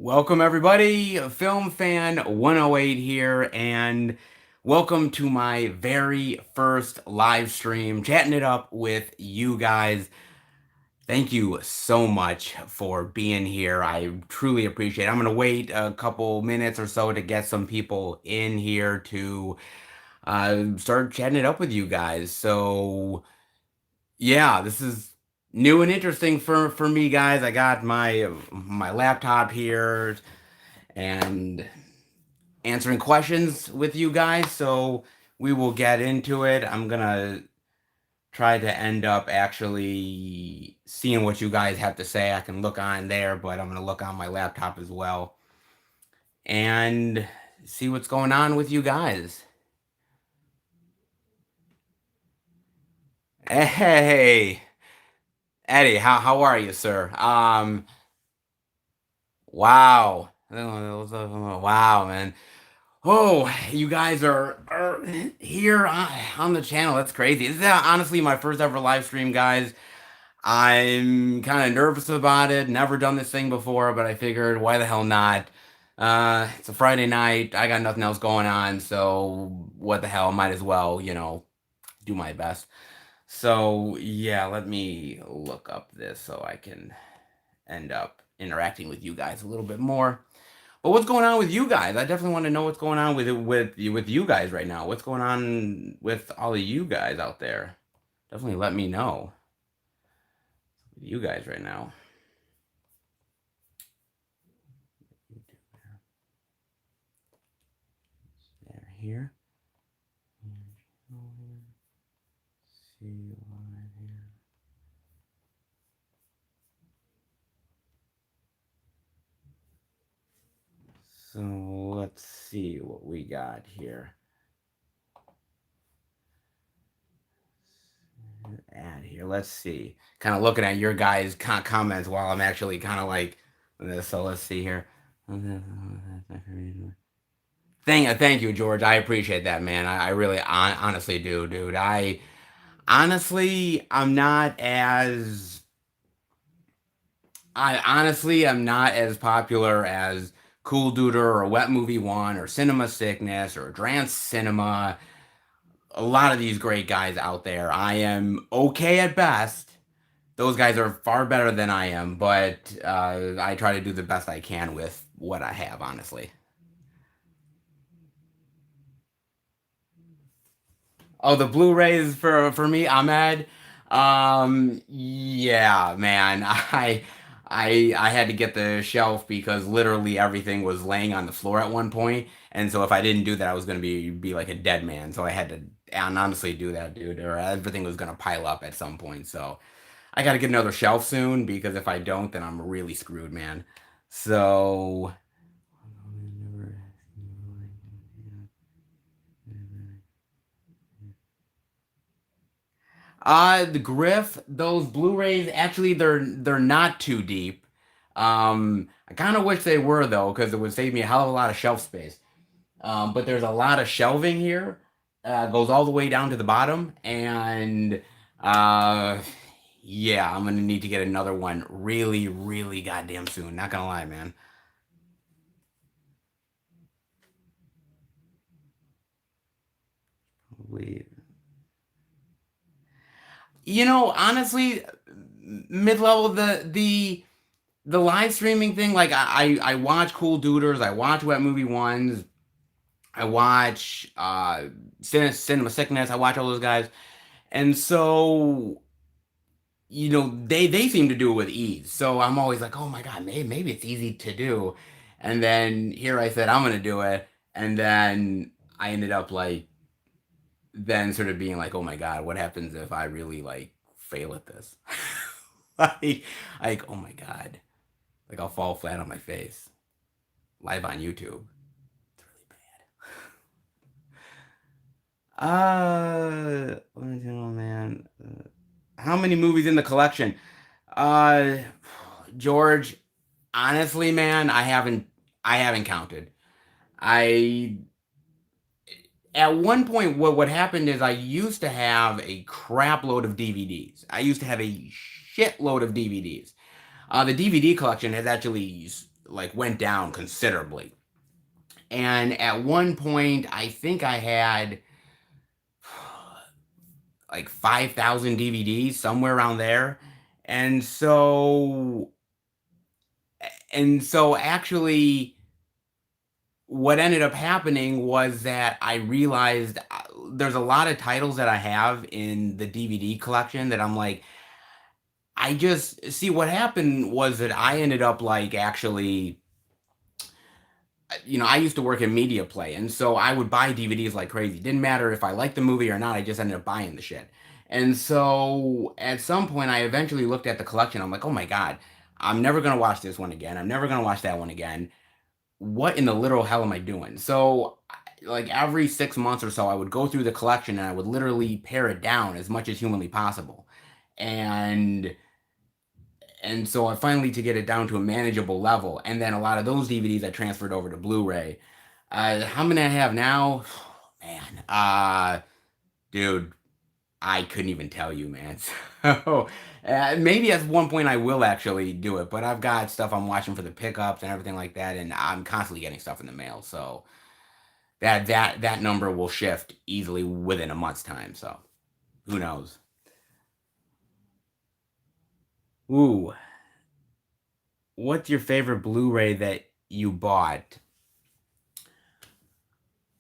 Welcome everybody, Film Fan 108 here, and welcome to my very first live stream, chatting it up with you guys. Thank you so much for being here. I truly appreciate it. I'm gonna wait a couple minutes or so to get some people in here to start chatting it up with you guys. So yeah, this is new and interesting for me, guys. I got my laptop here and answering questions with you guys. So we will get into it. I'm gonna try to end up actually seeing what you guys have to say. I can look on there, but I'm gonna look on my laptop as well and see what's going on with you guys. Hey, Eddie, how are you, sir? Wow. Wow, man. Oh, you guys are here on the channel. That's crazy. This is honestly my first ever live stream, guys. I'm kind of nervous about it. Never done this thing before, but I figured why the hell not? It's a Friday night. I got nothing else going on, so what the hell? Might as well, do my best. So, yeah, let me look up this so I can end up interacting with you guys a little bit more. But what's going on with you guys? I definitely want to know what's going on with you guys right now. What's going on with all of you guys out there? Definitely let me know. With you guys right now. There, here. See line here. So let's see what we got here. Add here. Let's see. Kind of looking at your guys' comments while I'm actually kind of like this. So let's see here. Thank you, George. I appreciate that, man. I really honestly do, dude. I'm not as I honestly am not as popular as Cool Duder or Wet Movie One or Cinema Sickness or Drance Cinema. A lot of these great guys out there. I am okay at best. Those guys are far better than I am, but I try to do the best I can with what I have, honestly. Oh, the Blu-rays for me, Ahmed. Yeah, man. I had to get the shelf because literally everything was laying on the floor at one point, and so if I didn't do that, I was gonna be like a dead man. So I had to and honestly do that, dude, or everything was gonna pile up at some point. So I got to get another shelf soon because if I don't, then I'm really screwed, man. So. The Griff, those Blu-rays, actually they're not too deep. I kind of wish they were though, because it would save me a hell of a lot of shelf space. But there's a lot of shelving here. Goes all the way down to the bottom, and uh, yeah, I'm gonna need to get another one really, really goddamn soon. Not gonna lie, man. Probably. Honestly, mid-level the live streaming thing, like I watch Cool Duders, I watch Wet Movie Ones, I watch Cinema Sickness, I watch all those guys, and so they seem to do it with ease. So I'm always like, oh my god, maybe it's easy to do, and then here I said I'm gonna do it, and then I ended up like then sort of being like, oh my god, what happens if I really like fail at this? like, oh my god, like I'll fall flat on my face live on YouTube. It's really bad. Man, how many movies in the collection? Uh, George, honestly, man, I haven't counted. I At one point, what happened is I used to have a crap load of DVDs. I used to have a shitload of DVDs. The DVD collection has actually like went down considerably. And at one point, I think I had like 5,000 DVDs, somewhere around there. And so, and so actually, what ended up happening was that I realized there's a lot of titles that I have in the DVD collection that I'm like, I just see what happened was that I ended up like actually, I used to work in media play, and so I would buy DVDs like crazy. Didn't matter if I liked the movie or not, I just ended up buying the shit. And so at some point, I eventually looked at the collection. I'm like, oh my God, I'm never going to watch this one again. I'm never going to watch that one again. What in the literal hell am I doing? So, like every 6 months or so, I would go through the collection and I would literally pare it down as much as humanly possible. And and so I finally to get it down to a manageable level. And then a lot of those DVDs I transferred over to Blu-ray. How many I have now? Man, dude, I couldn't even tell you, man. So maybe at one point I will actually do it, but I've got stuff I'm watching for the pickups and everything like that, and I'm constantly getting stuff in the mail. So that number will shift easily within a month's time. So who knows? Ooh, what's your favorite Blu-ray that you bought?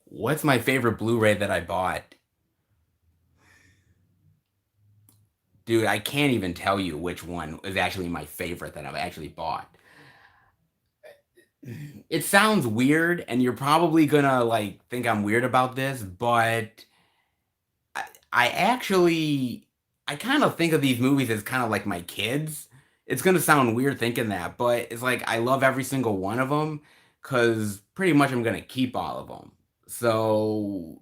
What's my favorite Blu-ray that I bought? Dude, I can't even tell you which one is actually my favorite that I've actually bought. It sounds weird, and you're probably gonna like think I'm weird about this, but I, I actually I kind of think of these movies as kind of like my kids. It's gonna sound weird thinking that, but it's like I love every single one of them because pretty much I'm gonna keep all of them. So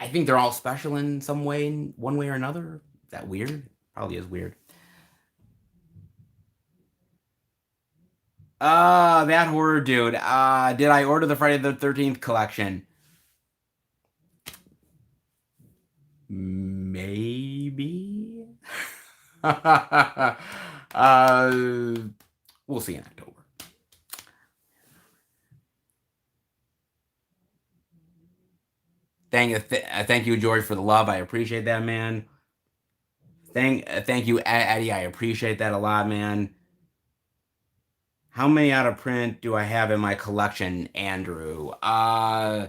I think they're all special in some way, in one way or another. Is that weird? Probably is weird. That horror dude. Did I order the Friday the 13th collection? Maybe. uh, we'll see in October. Thank you, George, for the love. I appreciate that, man. Thank you, Eddie. I appreciate that a lot, man. How many out of print do I have in my collection, Andrew? I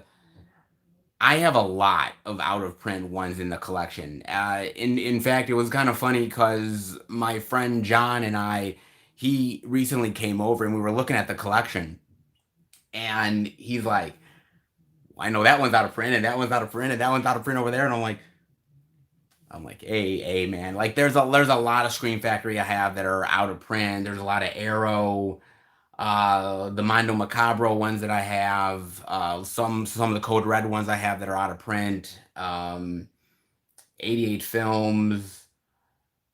have a lot of out of print ones in the collection. In fact, it was kind of funny because my friend John and he recently came over and we were looking at the collection, and he's like, "I know that one's out of print, and that one's out of print, and that one's out of print over there," and I'm like, hey, man, like there's a lot of Scream Factory I have that are out of print. There's a lot of Arrow. The Mondo Macabro ones that I have, some of the Code Red ones I have that are out of print, 88 films,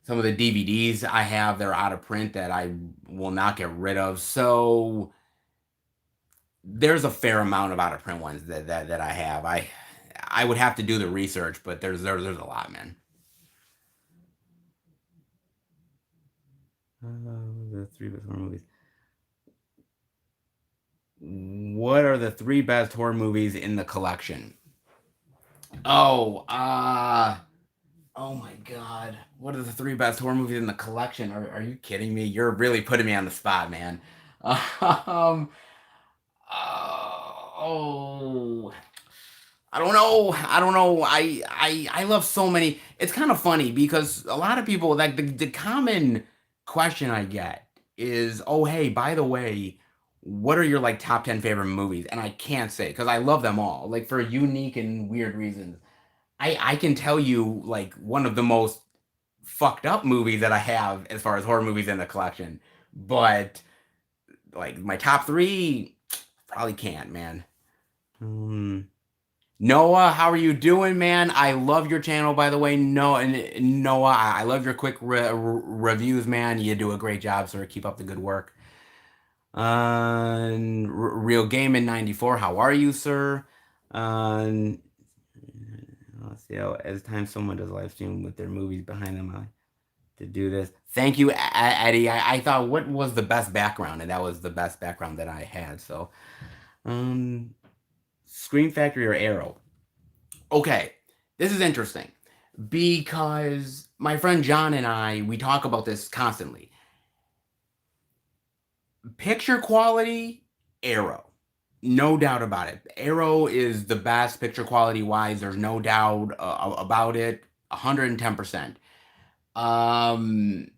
some of the DVDs I have that are out of print that I will not get rid of. So there's a fair amount of out of print ones that I have. I would have to do the research, but there's a lot, man. The three best horror movies. What are the three best horror movies in the collection? Oh, oh my God. What are the three best horror movies in the collection? Are you kidding me? You're really putting me on the spot, man. Um, oh, I don't know. I don't know. I love so many. It's kind of funny because a lot of people like the common question I get is, "Oh, hey, by the way, what are your like top 10 favorite movies?" And I can't say because I love them all, like for unique and weird reasons. I can tell you like one of the most fucked up movies that I have as far as horror movies in the collection, but like my top three probably can't, man. Hmm. Noah, how are you doing, man? I love your channel, by the way. Noah, I love your quick reviews, man. You do a great job, sir. Keep up the good work. Real Game in 94, how are you, sir? Uh, let's see how as time someone does live stream with their movies behind them. to do this. Thank you, Eddie. I thought what was the best background, and that was the best background that I had. So, um, Scream Factory or Arrow? Okay, this is interesting because my friend John and I we talk about this constantly. Picture quality, Arrow. No doubt about it. Arrow is the best picture quality wise. There's no doubt about it. 110%. Um,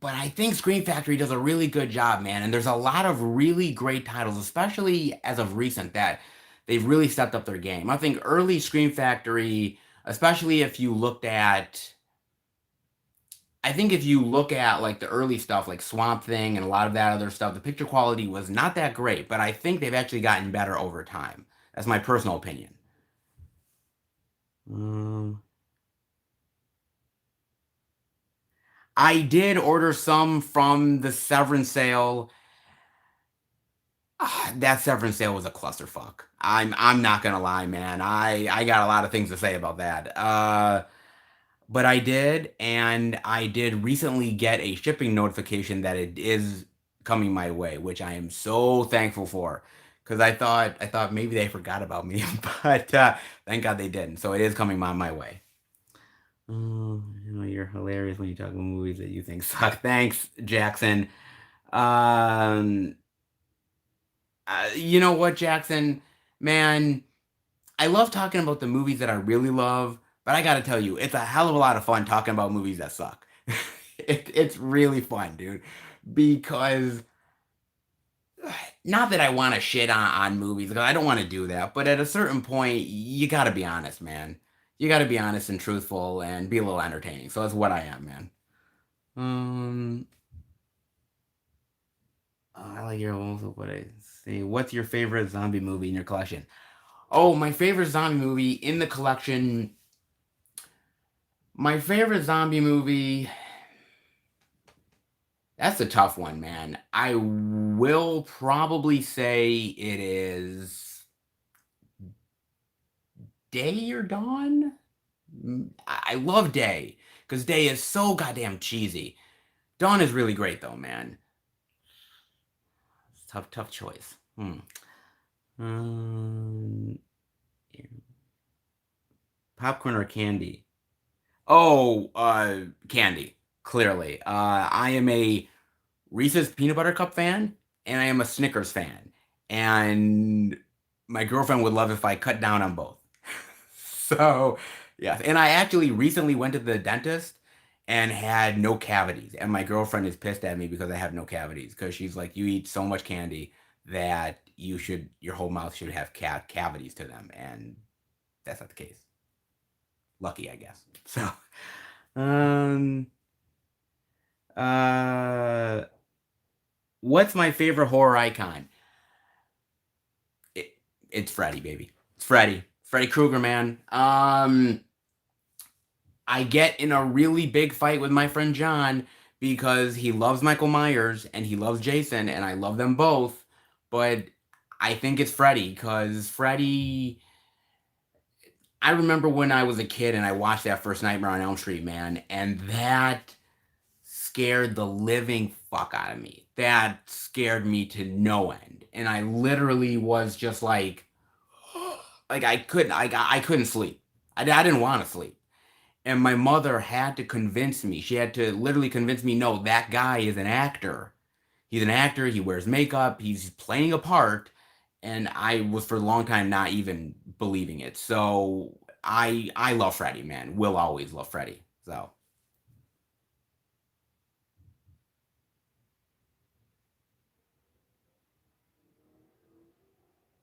but I think Screen Factory does a really good job, man. And there's a lot of really great titles, especially as of recent, that they've really stepped up their game. I think early Screen Factory, especially if you looked at I think if you look at like the early stuff like Swamp Thing and a lot of that other stuff, the picture quality was not that great, but I think they've actually gotten better over time. That's my personal opinion. Um, I did order some from the Severance sale. That Severance sale was a clusterfuck. I'm not gonna lie, man. I got a lot of things to say about that. But I did, and I did recently get a shipping notification that it is coming my way, which I am so thankful for. Because I thought maybe they forgot about me, but thank God they didn't. So it is coming my way. Oh, you're hilarious when you talk about movies that you think suck. Thanks, Jackson. Um, you know what, Jackson? Man, I love talking about the movies that I really love, but I gotta tell you, it's a hell of a lot of fun talking about movies that suck. It's really fun, dude. Because not that I want to shit on movies, because I don't want to do that, but at a certain point, you gotta be honest, man. You gotta be honest and truthful and be a little entertaining. So that's what I am, man. Um, I like your also what I say. What's your favorite zombie movie in your collection? Oh, my favorite zombie movie in the collection. My favorite zombie movie. That's a tough one, man. I will probably say it is Day or Dawn. I love Day because Day is so goddamn cheesy. Dawn is really great though, man. Tough choice. Um, Popcorn or candy? Oh, candy. Clearly, I am a Reese's Peanut Butter Cup fan, and I am a Snickers fan. And my girlfriend would love if I cut down on both. So, yes. And I actually recently went to the dentist and had no cavities. And my girlfriend is pissed at me because I have no cavities because she's like, you eat so much candy that your whole mouth should have cavities to them. And that's not the case. Lucky, I guess. So, um, uh, what's my favorite horror icon? It, it's Freddy, baby. It's Freddy. Freddy Krueger, man. I get in a really big fight with my friend John because he loves Michael Myers and he loves Jason, and I love them both. But I think it's Freddy because Freddy. I remember when I was a kid and I watched that first Nightmare on Elm Street, man, and that scared the living fuck out of me. That scared me to no end. And I literally was just like I couldn't sleep. I didn't want to sleep. And my mother had to convince me. She had to literally convince me, no, that guy is an actor. He's an actor. He wears makeup. He's playing a part. And I was for a long time not even believing it. So I love Freddy, man. Will always love Freddy. So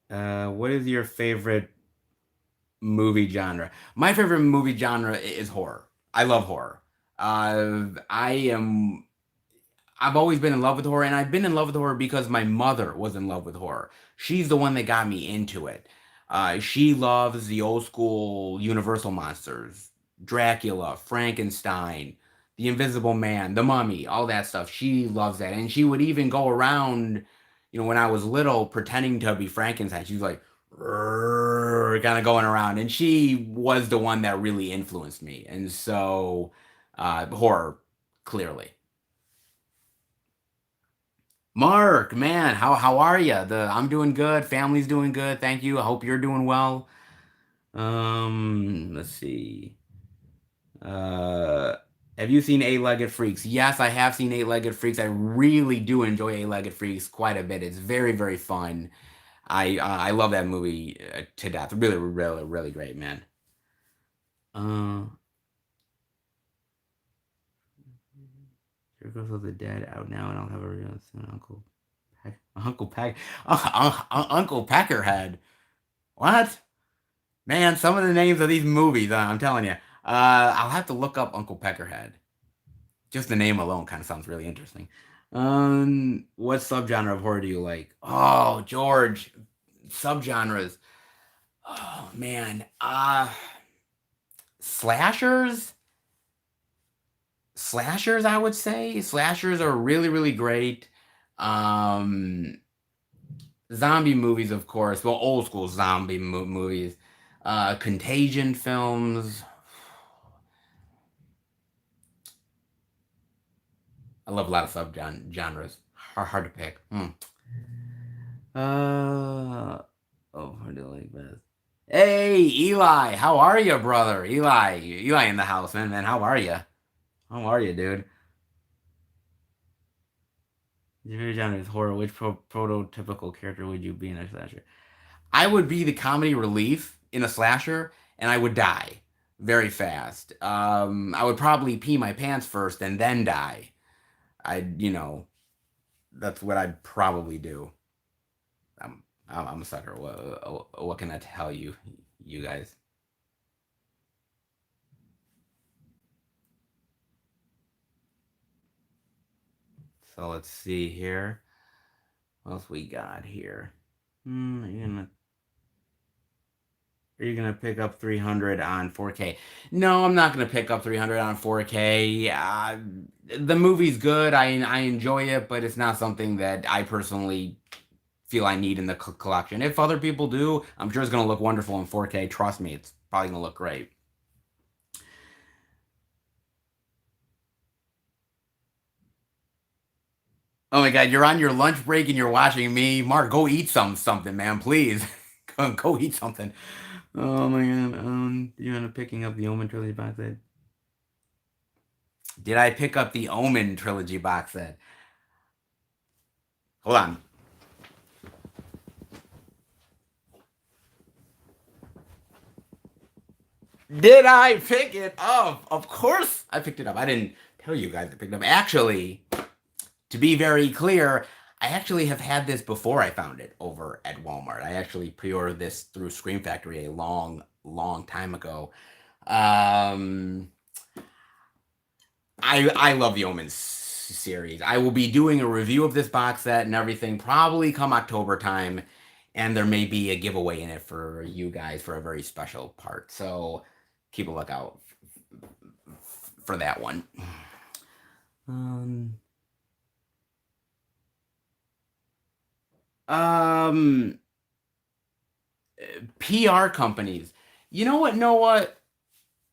what is your favorite movie genre? My favorite movie genre is horror. I love horror. I am I've always been in love with horror, and I've been in love with horror because my mother was in love with horror. She's the one that got me into it. She loves the old school Universal monsters, Dracula, Frankenstein, the Invisible Man, the Mummy, all that stuff. She loves that, and she would even go around, when I was little, pretending to be Frankenstein. She was like, kind of going around, and she was the one that really influenced me, and so. Horror, clearly. Mark, man, how are you? I'm doing good. Family's doing good. Thank you. I hope you're doing well. Let's see. Uh, have you seen Eight-Legged Freaks? Yes, I have seen Eight-Legged Freaks. I really do enjoy Eight-Legged Freaks quite a bit. It's very, very fun. I love that movie to death. Really, really, really great, man. Uh, Circles of the Dead out now, and I'll have a real soon. Uncle Peck, Uncle Peckerhead. What? Man, some of the names of these movies, I'm telling you. I'll have to look up Uncle Peckerhead. Just the name alone kind of sounds really interesting. What subgenre of horror do you like? Oh, George, subgenres. Oh man, slashers. Slashers, I would say. Slashers are really, really great. Um, Zombie movies, of course. Well, old school zombie movies. Contagion films. I love a lot of subgenres. Hard to pick. Uh, oh, I do like this. Hey, Eli, how are you, brother? Eli in the house, man. Man, how are you? How are you, dude? Your favorite genre is horror. Which prototypical character would you be in a slasher? I would be the comedy relief in a slasher, and I would die very fast. I would probably pee my pants first and then die. That's what I'd probably do. I'm a sucker. What can I tell you, you guys? So let's see here. What else we got here? Are you gonna pick up 300 on 4K? No, I'm not gonna pick up 300 on 4K. The movie's good. I enjoy it, but it's not something that I personally feel I need in the collection. If other people do, I'm sure it's gonna look wonderful in 4K. Trust me, it's probably gonna look great. Oh my God, you're on your lunch break and you're watching me. Mark, go eat something, man, please. Go eat something. Oh my God. You're end up picking up the Omen trilogy box set. Did I pick up the Omen trilogy box set? Hold on. Did I pick it up? Of course I picked it up. I didn't tell you guys I picked it up. Actually, to be very clear, I actually have had this before I found it over at Walmart. I actually pre-ordered this through Scream Factory a long, long time ago. Um, I love the Omens series. I will be doing a review of this box set and everything probably come October time, and there may be a giveaway in it for you guys for a very special part. So keep a lookout for that one. Um, um, PR companies. You know what, Noah?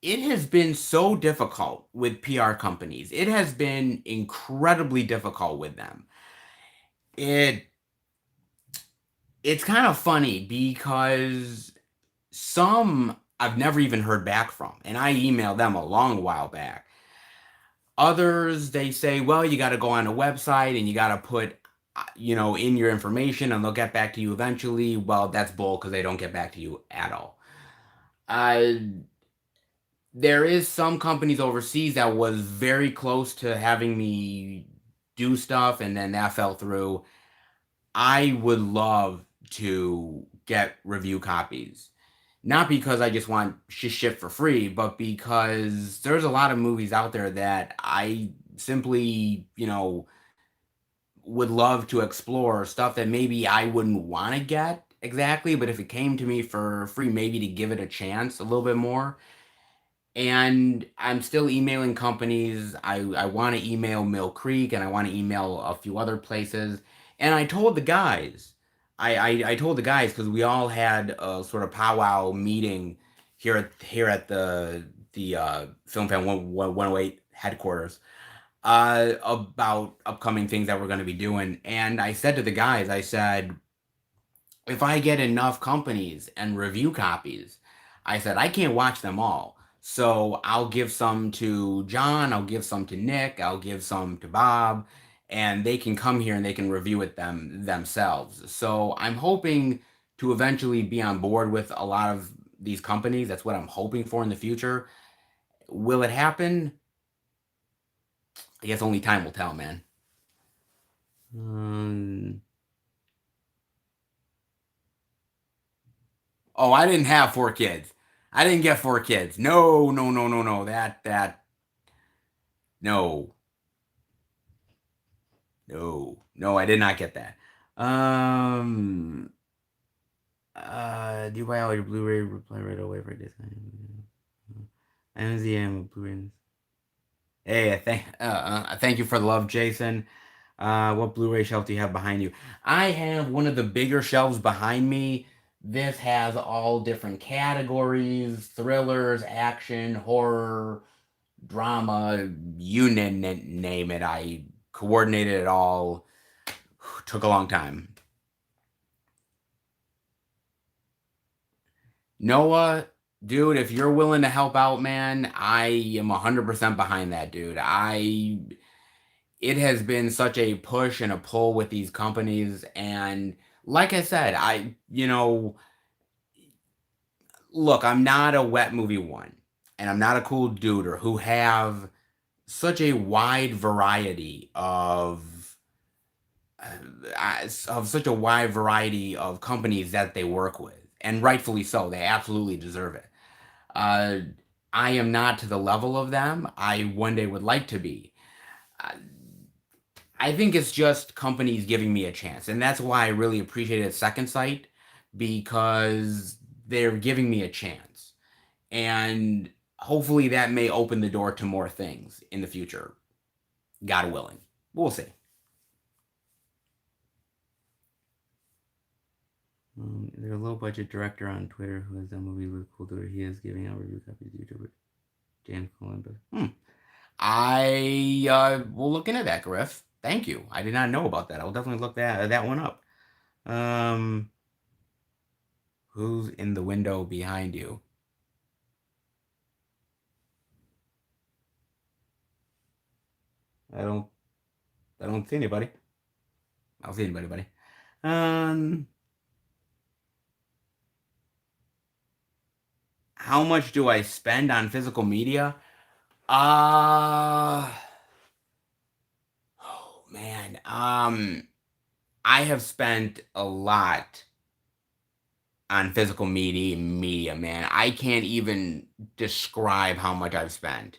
It has been so difficult with PR companies. It has been incredibly difficult with them. It it's kind of funny because some I've never even heard back from, and I emailed them a long while back. Others, they say, well, you got to go on a website and you got to put, in your information and they'll get back to you eventually. Well, that's bull because they don't get back to you at all. Uh, there is some companies overseas that was very close to having me do stuff and then that fell through. I would love to get review copies. Not because I just want shit for free, but because there's a lot of movies out there that I simply, would love to explore stuff that maybe I wouldn't want to get exactly, but if it came to me for free, maybe to give it a chance a little bit more. And I'm still emailing companies. I want to email Mill Creek and I want to email a few other places. And I told the guys, I told the guys because we all had a sort of powwow meeting here at the Film Fan 108 headquarters about upcoming things that we're going to be doing. And I said to the guys, I said, if I get enough companies and review copies, I said, I can't watch them all. So I'll give some to John, I'll give some to Nick, I'll give some to Bob, and they can come here and they can review it themselves. So I'm hoping to eventually be on board with a lot of these companies. That's what I'm hoping for in the future. Will it happen? I guess only time will tell, man. Um, oh, I didn't have four kids. I didn't get four kids. No, no, no, no, no. No, no, I did not get that. Um, do you buy all your Blu-ray? Reply right away for this. MZM Blu-ray. Hey, thank you for the love, Jason. What Blu-ray shelf do you have behind you? I have one of the bigger shelves behind me. This has all different categories: thrillers, action, horror, drama, you name it. I coordinated it all. Took a long time. Noah, dude, if you're willing to help out, man, I am 100% behind that, dude. It has been such a push and a pull with these companies. And like I said, look, I'm not a wet movie one, and I'm not a cool duder who have such a wide variety of such a wide variety of companies that they work with, and rightfully so. They absolutely deserve it. Uh, I am not to the level of them. I one day would like to be. Uh, I think it's just companies giving me a chance, and that's why I really appreciated Second Sight because they're giving me a chance, and hopefully that may open the door to more things in the future. God willing, we'll see. There's a low budget director on Twitter who has done movies with cool Twitter. He is giving out review copies to YouTuber James Columbus. I will look into that, Griff. Thank you. I did not know about that. I will definitely look that one up. Um, who's in the window behind you? I don't I don't see anybody. I don't see anybody, buddy. Um, how much do I spend on physical media? Uh oh man. I have spent a lot on physical media, man. I can't even describe how much I've spent.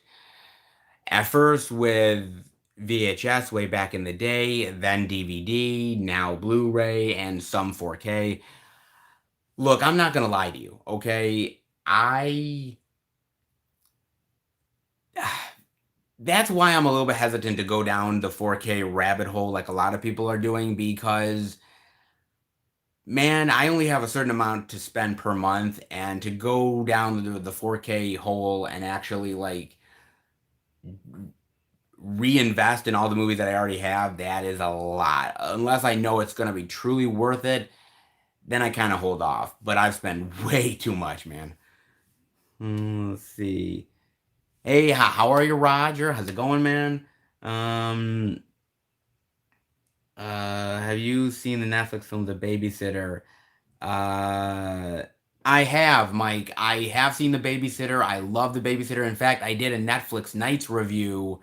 At first with VHS way back in the day, then DVD, now Blu-ray, and some 4K. Look, I'm not gonna lie to you, okay? I That's why I'm a little bit hesitant to go down the 4K rabbit hole like a lot of people are doing because man, I only have a certain amount to spend per month, and to go down the 4K hole and actually like reinvest in all the movies that I already have, that is a lot. Unless I know it's going to be truly worth it, then I kind of hold off. But I've spent way too much, man. Let's see. Hey, how are you, Roger? How's it going, man? Um, have you seen the Netflix film The Babysitter? Uh, I have, Mike. I have seen The Babysitter. I love The Babysitter. In fact, I did a Netflix Nights review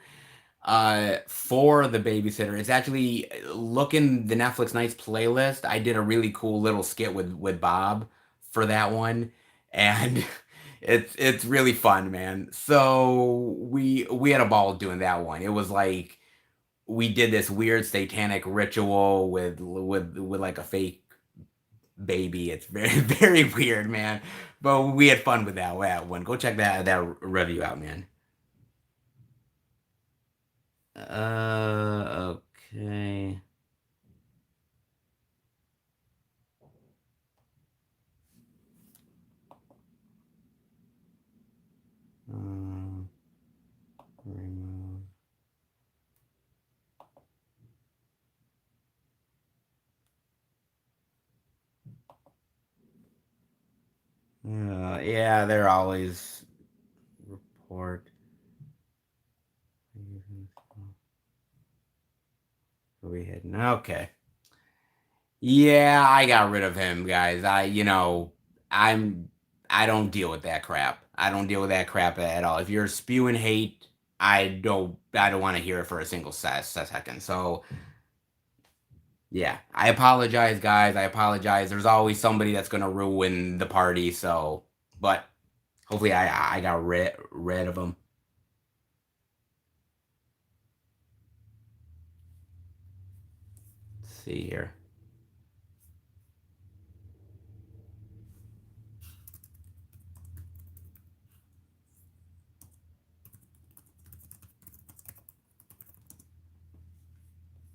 for The Babysitter. It's actually look in the Netflix Nights playlist. I did a really cool little skit with Bob for that one, and it's really fun, man. So we had a ball doing that one. It was like we did this weird satanic ritual with like a fake baby. It's very very weird, man. But we had fun with that one. Go check that review out, man. Okay. Uh, remove. Yeah, they're always report. We hidden. Okay. Yeah, I got rid of him, guys. I'm I don't deal with that crap. I don't deal with that crap at all. If you're spewing hate, I don't want to hear it for a single second. So yeah, I apologize, guys. I apologize. There's always somebody that's gonna ruin the party. So, but hopefully, I got rid of them. Let's see here.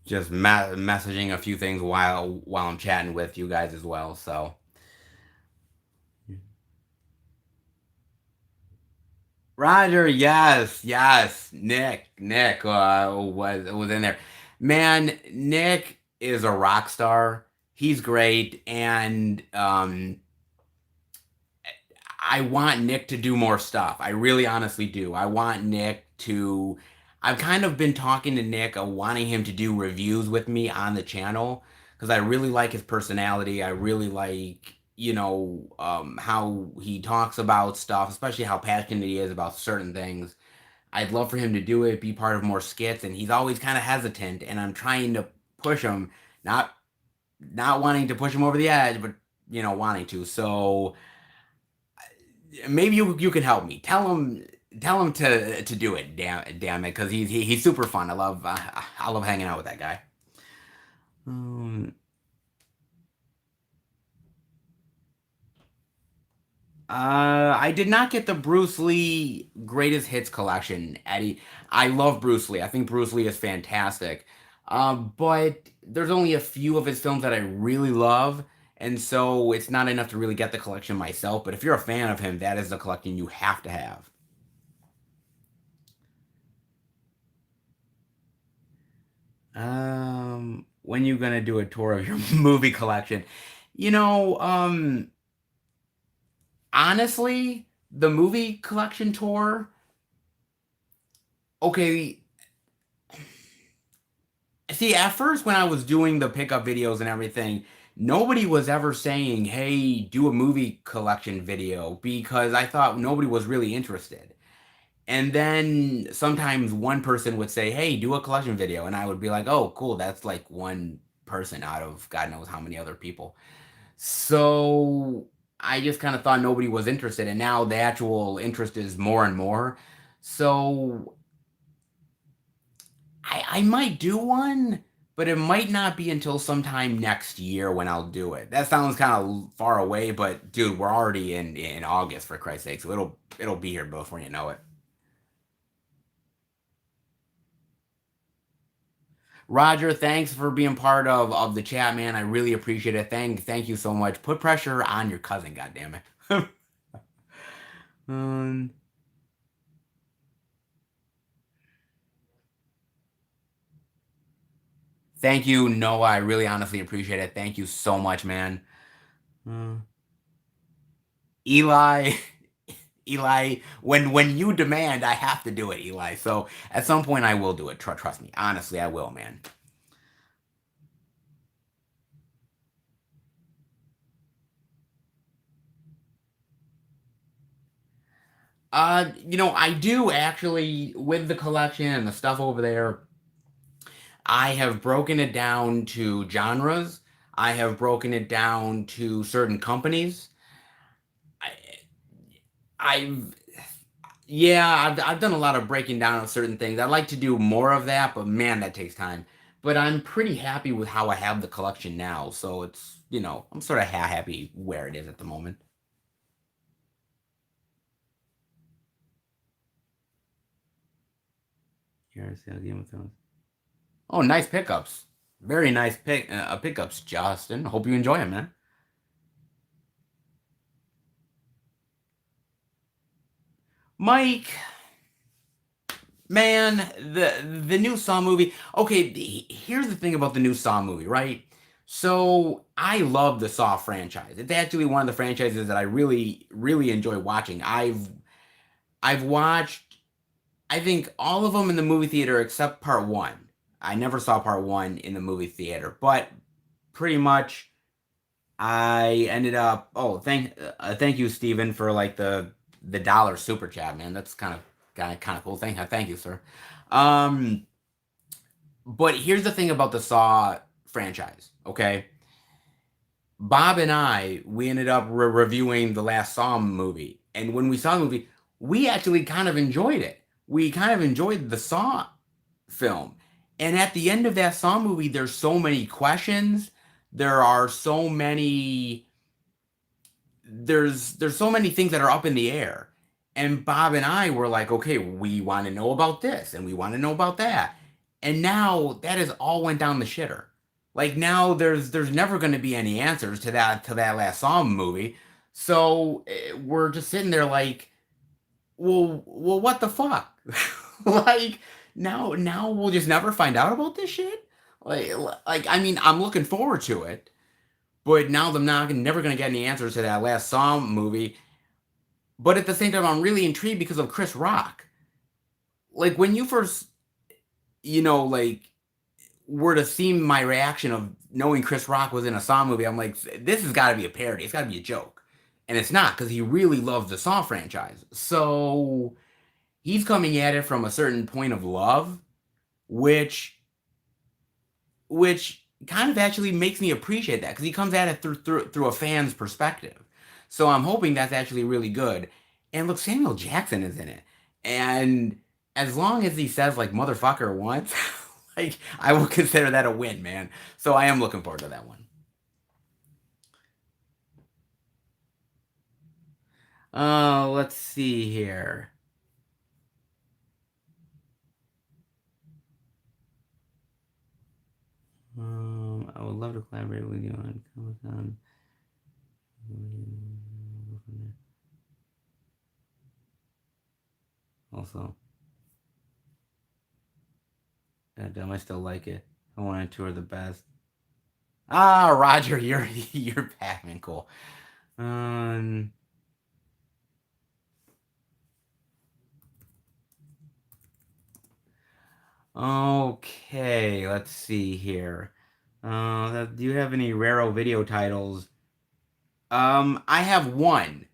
Just messaging a few things while I'm chatting with you guys as well. So Roger, yes, yes, Nick was in there. Man, Nick is a rock star. He's great, and I want Nick to do more stuff. I really honestly do. I want Nick to. I've kind of been talking to Nick, wanting him to do reviews with me on the channel because I really like his personality. I really like, how he talks about stuff, especially how passionate he is about certain things. I'd love for him to do it, be part of more skits, and he's always kind of hesitant, and I'm trying to push him, not not wanting to push him over the edge, but wanting to. So maybe you can help me. Tell him to do it. Damn it, because he's super fun. I love hanging out with that guy. Um, I did not get the Bruce Lee greatest hits collection, Eddie. I love Bruce Lee. I think Bruce Lee is fantastic. But there's only a few of his films that I really love, and so it's not enough to really get the collection myself. But if you're a fan of him, that is the collection you have to have. When you gonna do a tour of your movie collection? You know, honestly, the movie collection tour. Okay, see, at first when I was doing the pickup videos and everything, nobody was ever saying, "Hey, do a movie collection video," because I thought nobody was really interested. And then sometimes one person would say, "Hey, do a collection video," and I would be like, "Oh, cool, that's like one person out of God knows how many other people." So I just kind of thought nobody was interested, and now the actual interest is more and more. So I might do one, but it might not be until sometime next year when I'll do it. That sounds kind of far away, but dude, we're already in August for Christ's sake, so it'll be here before you know it. Roger, thanks for being part of the chat, man. I really appreciate it. Thank you so much. Put pressure on your cousin, goddammit. um, Thank you, Noah. I really honestly appreciate it. Thank you so much, man. Uh, Eli, Eli, when you demand, I have to do it, Eli. So at some point, I will do it. Trust me. Honestly, I will, man. I do actually with the collection and the stuff over there. I have broken it down to genres. I have broken it down to certain companies. I, I've Yeah, I've done a lot of breaking down of certain things. I'd like to do more of that, but man, that takes time. But I'm pretty happy with how I have the collection now. So I'm sort of happy where it is at the moment. Here's the Game of Thrones. Oh, nice pickups. Very nice pickups, Justin. Hope you enjoy them, man. Mike, man, the new Saw movie. Okay, here's the thing about the new Saw movie, right? So I love the Saw franchise. It's actually one of the franchises that I really, really enjoy watching. I've watched, I think, all of them in the movie theater except part one. I never saw part one in the movie theater, but pretty much I ended up. Oh, thank you, Steven, for like the dollar super chat, man. That's kind of cool. Thank you, sir. Um, but here's the thing about the Saw franchise. Okay, Bob and we ended up reviewing the last Saw movie, and when we saw the movie, we actually kind of enjoyed it. We kind of enjoyed the Saw film, and at the end of that Saw movie, there's so many questions. There are so many there's so many things that are up in the air. And Bob and I were like, okay, we want to know about this and we want to know about that. And now that has all went down the shitter. Like now there's never going to be any answers to that last Saw movie. So we're just sitting there like, well, what the fuck? Like now we'll just never find out about this shit. Like like I mean, I'm looking forward to it, but now I'm not never gonna get any answers to that last Saw movie. But at the same time, I'm really intrigued because of Chris Rock. Like when you first, like were to see my reaction of knowing Chris Rock was in a Saw movie, I'm like, this has got to be a parody. It's got to be a joke, and it's not because he really loves the Saw franchise. So he's coming at it from a certain point of love, which which kind of actually makes me appreciate that because he comes at it through a fan's perspective. So I'm hoping that's actually really good. And look, Samuel Jackson is in it, and as long as he says like motherfucker once, like I will consider that a win, man. So I am looking forward to that one. Let's see here. I would love to collaborate with you on Comic Con. Also, goddamn, I still like it. I want to tour the best. Ah, Roger, you're Pac-Man, cool. Um, okay, let's see here. Do you have any Raro video titles? I have one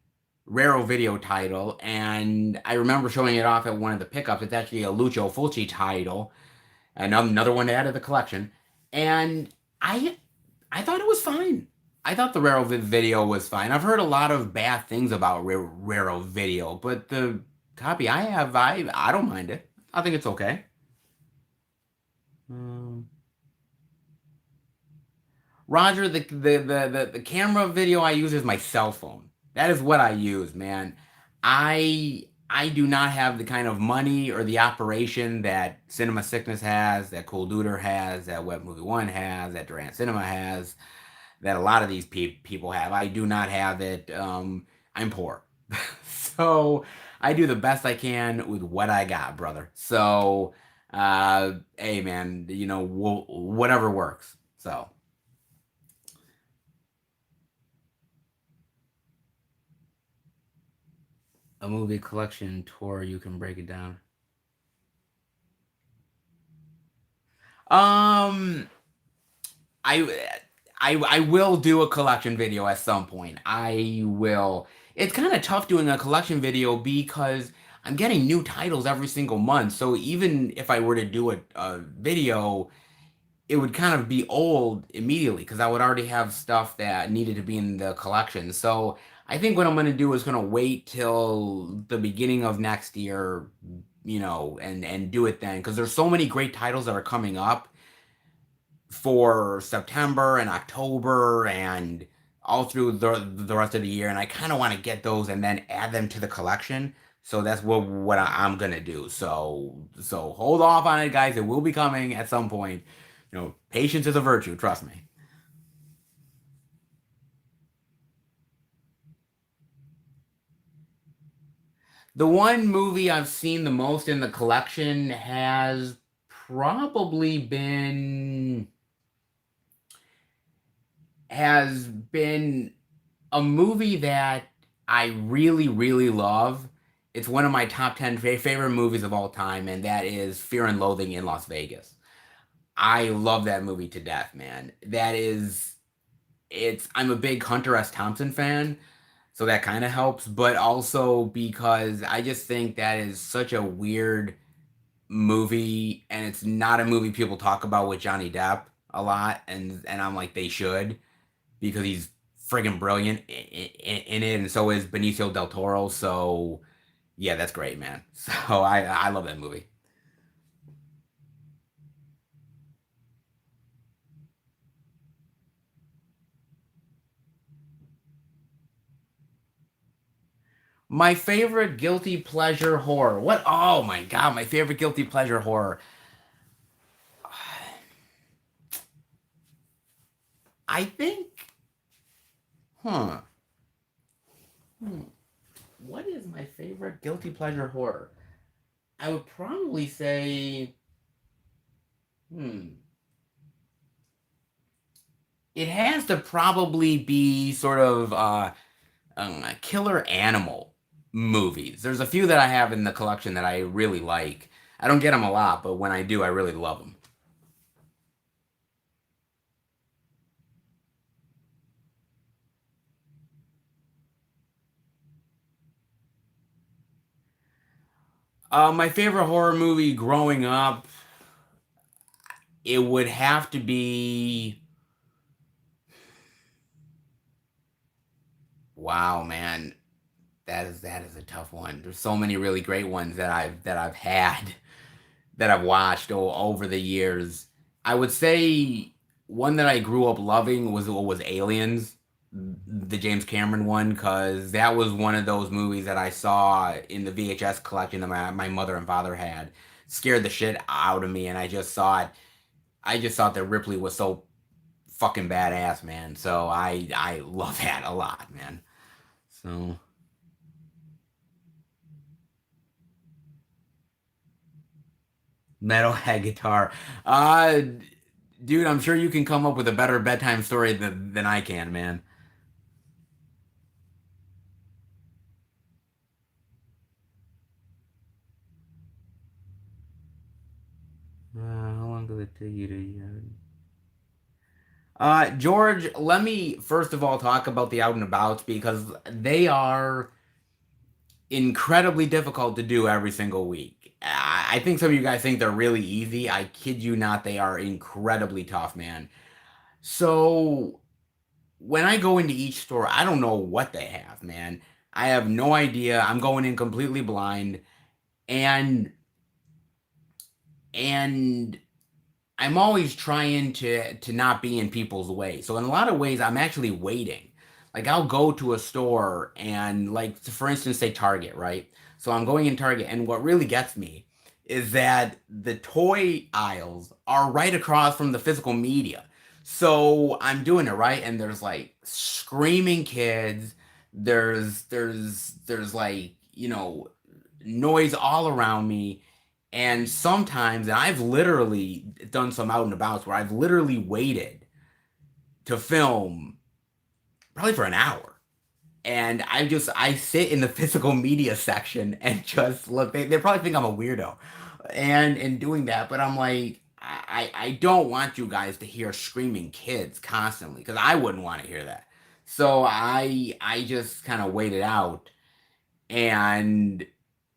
Raro video title, and I remember showing it off at one of the pickups. It's actually a Lucio Fulci title, another one to add to the collection, and I I thought it was fine. I thought the Raro video was fine. I've heard a lot of bad things about Raro video, but the copy I have, I don't mind it. I think it's okay. Um, Roger, the camera video I use is my cell phone. That is what I use, man. I do not have the kind of money or the operation that Cinema Sickness has, that Cool Duder has, that Web Movie One has, that Durant Cinema has, that a lot of these people have. I do not have it. I'm poor, so I do the best I can with what I got, brother. So, hey, man, whatever works. So. A movie collection tour, you can break it down. Um, I I will do a collection video at some point. I will. It's kind of tough doing a collection video because I'm getting new titles every single month. So even if I were to do a video, it would kind of be old immediately because I would already have stuff that needed to be in the collection. So I think what I'm going to do is going to wait till the beginning of next year, and do it then because there's so many great titles that are coming up for September and October and all through the rest of the year, and I kind of want to get those and then add them to the collection. So that's what I'm gonna do. So hold off on it, guys. It will be coming at some point. Patience is a virtue. Trust me. The one movie I've seen the most in the collection has probably been has been a movie that I really, really love. It's one of my top 10 favorite movies of all time, and that is Fear and Loathing in Las Vegas. I love that movie to death, man. I'm a big Hunter S. Thompson fan, so that kind of helps, but also because I just think that is such a weird movie, and it's not a movie people talk about with Johnny Depp a lot, and I'm like, they should, because he's friggin' brilliant in it, and so is Benicio del Toro. So yeah, that's great, man. So I love that movie. My favorite guilty pleasure horror. What? Oh my god, my favorite guilty pleasure horror. I think, huh? Hmm, what is my favorite guilty pleasure horror? I would probably say, hmm, it has to probably be sort of killer animal movies. There's a few that I have in the collection that I really like. I don't get them a lot, but when I do, I really love them. My favorite horror movie growing up, it would have to be. Wow, man, that is a tough one. There's so many really great ones that I've had that I've watched over the years. I would say one that I grew up loving was Aliens, the James Cameron one, because that was one of those movies that I saw in the VHS collection that my mother and father had. Scared the shit out of me, and I just thought that Ripley was so fucking badass, man. So I love that a lot, man. So Metalhead guitar. Uh Dude, I'm sure you can come up with a better bedtime story than I can, man. How long does it take you to? George, let me first of all talk about the out and abouts because they are incredibly difficult to do every single week. I think some of you guys think they're really easy. I kid you not, they are incredibly tough, man. So when I go into each store, I don't know what they have, man. I have no idea. I'm going in completely blind, and and I'm always trying to not be in people's way. So in a lot of ways, I'm actually waiting. Like I'll go to a store and like for instance, say Target, right? So I'm going in Target, and what really gets me is that the toy aisles are right across from the physical media. So I'm doing it right, and there's like screaming kids. There's like noise all around me, and sometimes, and I've literally done some out and abouts where I've literally waited to film probably for an hour. And I sit in the physical media section and just look. They probably think I'm a weirdo, and in doing that, but I'm like, I don't want you guys to hear screaming kids constantly because I wouldn't want to hear that. So I just kind of waited out, and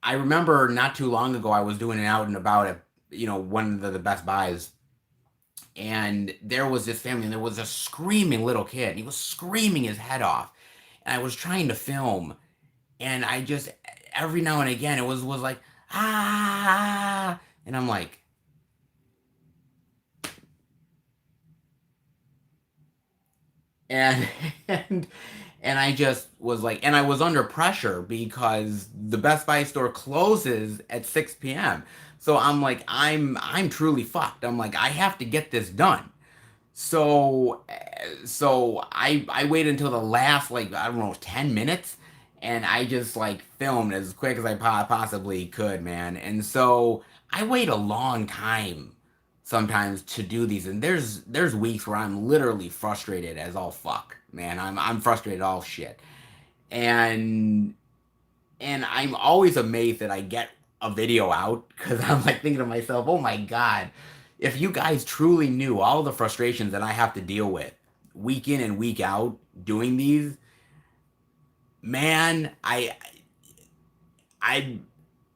I remember not too long ago I was doing an out and about at one of the Best Buys, and there was this family, and there was a screaming little kid. And he was screaming his head off, and I was trying to film, and I just every now and again it was like ah, and I'm like, and and and I just was like, and I was under pressure because the Best Buy store closes at 6 p.m. So I'm like, I'm truly fucked. I'm like, I have to get this done. So I waited until the last, like, I don't know, 10 minutes, and I just like filmed as quick as I possibly could, man. And so I wait a long time sometimes to do these, and there's weeks where I'm literally frustrated as all fuck, man. I'm frustrated all shit, and I'm always amazed that I get a video out because I'm like thinking to myself, oh my god, if you guys truly knew all the frustrations that I have to deal with week in and week out doing these, man, I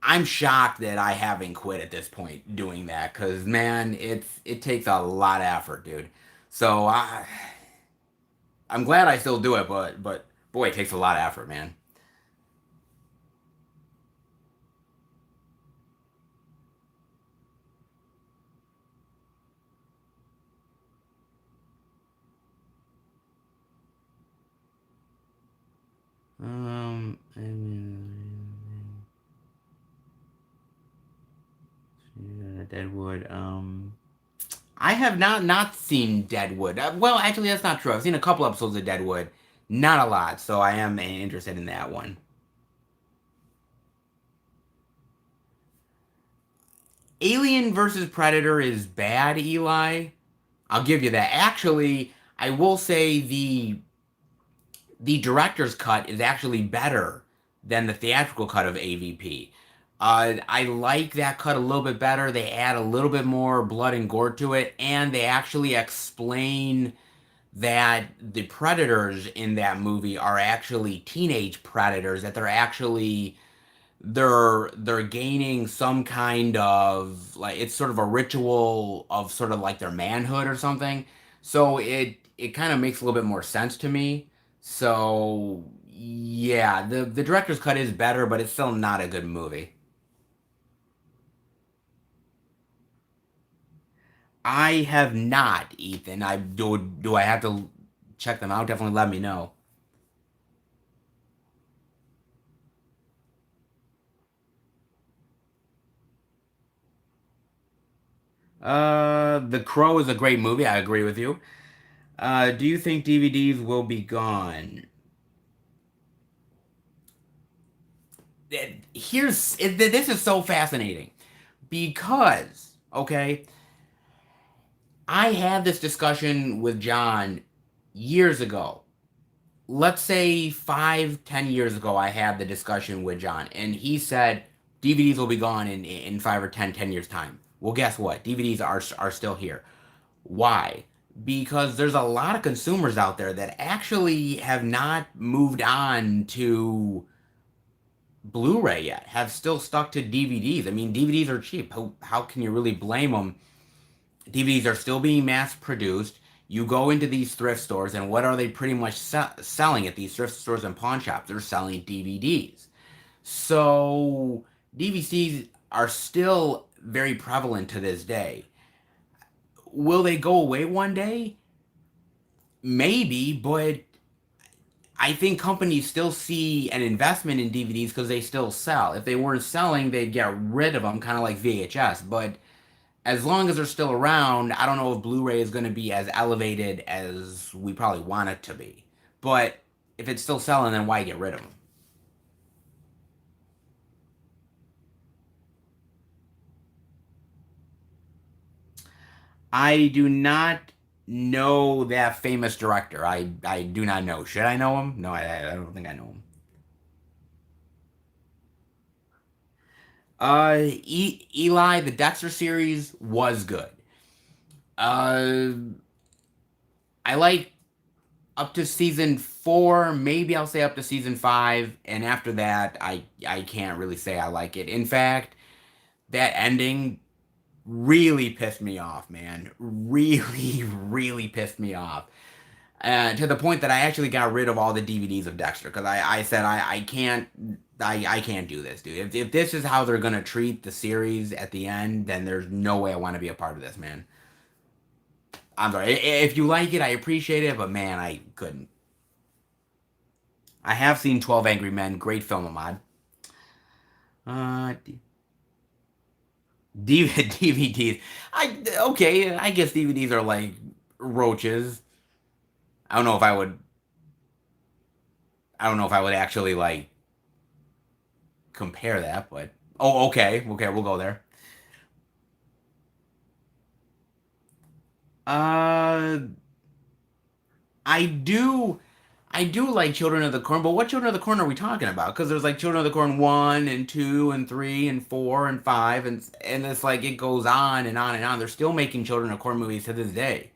I'm shocked that I haven't quit at this point doing that because man, it takes a lot of effort, dude. So I'm glad I still do it, but boy, it takes a lot of effort, man. I mean, Deadwood. I have not seen Deadwood. Well, actually, that's not true. I've seen a couple episodes of Deadwood, not a lot. So I am interested in that one. Alien versus Predator is bad, Eli. I'll give you that. Actually, I will say the director's cut is actually better than the theatrical cut of AVP. I like that cut a little bit better. They add a little bit more blood and gore to it, and they actually explain that the predators in that movie are actually teenage predators. That they're gaining some kind of like it's sort of a ritual of sort of like their manhood or something. So it kind of makes a little bit more sense to me. So yeah, the director's cut is better, but it's still not a good movie. I have not, Ethan. I do I have to check them out? Definitely let me know. The Crow is a great movie. I agree with you. Do you think DVDs will be gone? This is so fascinating because okay, I had this discussion with John years ago. Let's say 5, 10 years ago, I had the discussion with John, and he said DVDs will be gone in 5 or 10 years time. Well, guess what? DVDs are still here. Why? Because there's a lot of consumers out there that actually have not moved on to Blu-ray yet, have still stuck to DVDs. I mean, DVDs are cheap. How can you really blame them? DVDs are still being mass produced. You go into these thrift stores, and what are they pretty much selling at these thrift stores and pawn shops? They're selling DVDs. So DVDs are still very prevalent to this day. Will they go away one day? Maybe, but I think companies still see an investment in DVDs because they still sell. If they weren't selling, they'd get rid of them, kind of like VHS. But as long as they're still around, I don't know if Blu-ray is going to be as elevated as we probably want it to be. But if it's still selling, then why get rid of them? I do not know that famous director. I do not know. Should I know him? No, I don't think I know him. Eli, the Dexter series was good. Uh, I like up to season 4, maybe I'll say up to season 5, and after that, I can't really say I like it. In fact, that ending really pissed me off, man. Really, really pissed me off. To the point that I actually got rid of all the DVDs of Dexter because I said I can't I can't do this, dude. If this is how they're gonna treat the series at the end, then there's no way I want to be a part of this, man. I'm sorry. If you like it, I appreciate it, but man, I couldn't. I have seen 12 Angry Men. Great film, Ahmad. Uh, DVDs. Okay. I guess DVDs are like roaches. I don't know if I would. I don't know if I would actually like compare that, but oh, okay, okay, we'll go there. Uh, I do, I do like Children of the Corn, but what Children of the Corn are we talking about? Because there's like Children of the Corn 1 and 2 and 3 and 4 and it's like it goes on and on and on. They're still making Children of Corn movies to this day.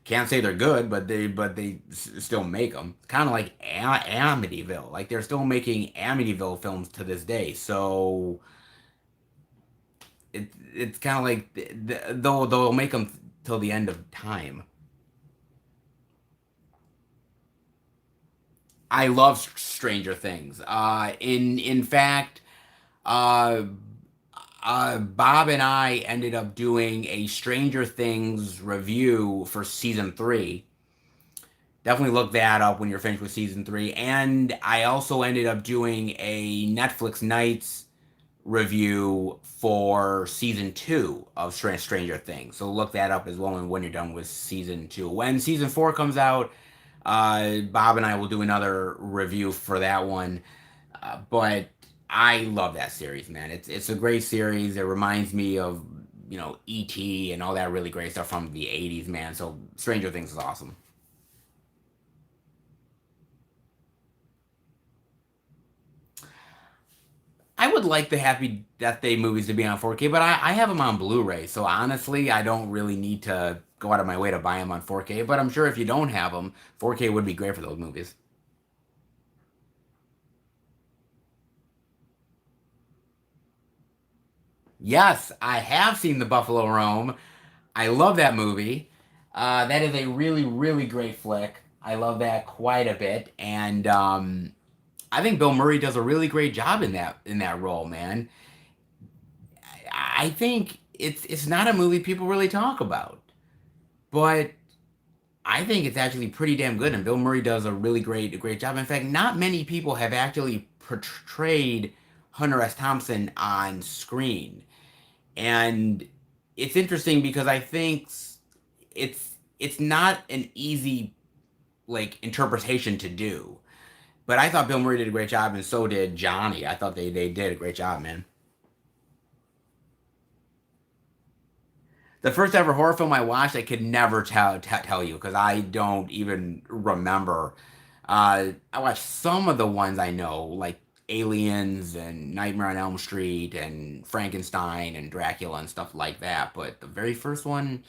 Can't say they're good, but they still make them. Kind of like Amityville. Like they're still making Amityville films to this day. So it's kind of like they'll make them till the end of time. I love Stranger Things. In fact, uh, Bob and I ended up doing a Stranger Things review for season 3. Definitely look that up when you're finished with season 3. And I also ended up doing a Netflix Nights review for season 2 of Stranger Things. So look that up as well when you're done with season 2. When season 4 comes out, Bob and I will do another review for that one. But I love that series, man. It's a great series. It reminds me of E.T. and all that really great stuff from the '80s, man. So Stranger Things is awesome. I would like the Happy Death Day movies to be on 4K, but I have them on Blu-ray, so honestly, I don't really need to go out of my way to buy them on 4K. But I'm sure if you don't have them, 4K would be great for those movies. Yes, I have seen The Buffalo Roam. I love that movie. That is a really, really great flick. I love that quite a bit, and I think Bill Murray does a really great job in that role, man. I think it's not a movie people really talk about, but I think it's actually pretty damn good, and Bill Murray does a great job. In fact, not many people have actually portrayed Hunter S. Thompson on screen, and it's interesting because I think it's not an easy like interpretation to do. But I thought Bill Murray did a great job, and so did Johnny. I thought they did a great job, man. The first ever horror film I watched, I could never tell you because I don't even remember. I watched some of the ones I know, like Aliens and Nightmare on Elm Street and Frankenstein and Dracula and stuff like that. But the very first one,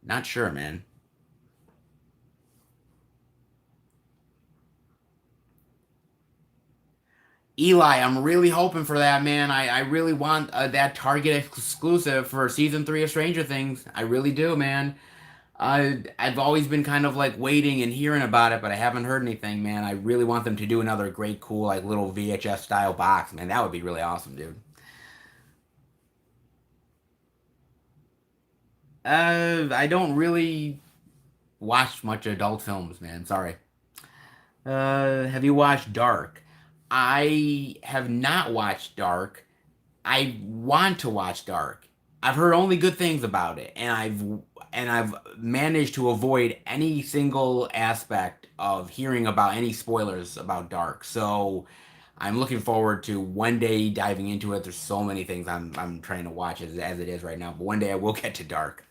not sure, man. Eli, I'm really hoping for that, man. I really want that Target exclusive for season 3 of Stranger Things. I really do, man. I've always been kind of like waiting and hearing about it, but I haven't heard anything, man. I really want them to do another great, cool, like little VHS style box, man. That would be really awesome, dude. I don't really watch much adult films, man. Sorry. Have you watched Dark? I have not watched Dark. I want to watch Dark. I've heard only good things about it, and I've managed to avoid any single aspect of hearing about any spoilers about Dark. So I'm looking forward to one day diving into it. There's so many things I'm trying to watch as it is right now, but one day I will get to Dark.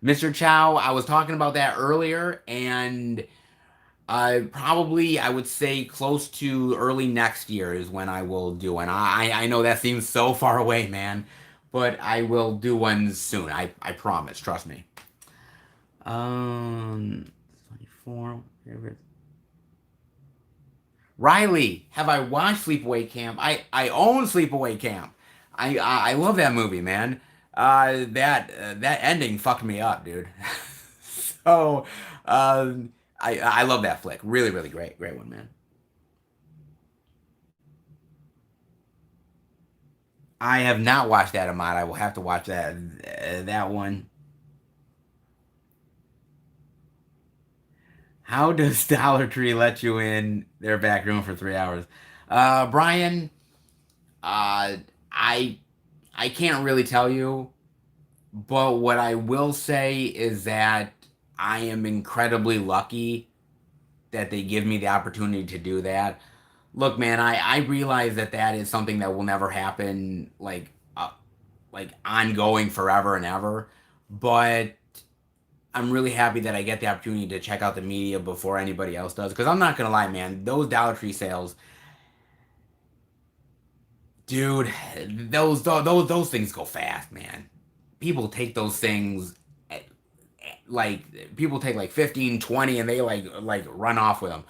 Mr. Chow, I was talking about that earlier, and I would say close to early next year is when I will do one. I know that seems so far away, man, but I will do one soon. I promise. Trust me. 24 favorites. Riley, have I watched Sleepaway Camp? I own Sleepaway Camp. I love that movie, man. That ending fucked me up, dude. So, I love that flick. Really, really great one, man. I have not watched that, Ahmad. I will have to watch that one. How does Dollar Tree let you in their back room for 3 hours? Brian, uh, I I can't really tell you, but what I will say is that I am incredibly lucky that they give me the opportunity to do that. Look, man, I realize that that is something that will never happen, like ongoing forever and ever. But I'm really happy that I get the opportunity to check out the media before anybody else does. Because I'm not gonna lie, man, those Dollar Tree sales, dude, those things go fast, man. People take those things like people take like 15, 20, and they like run off with them.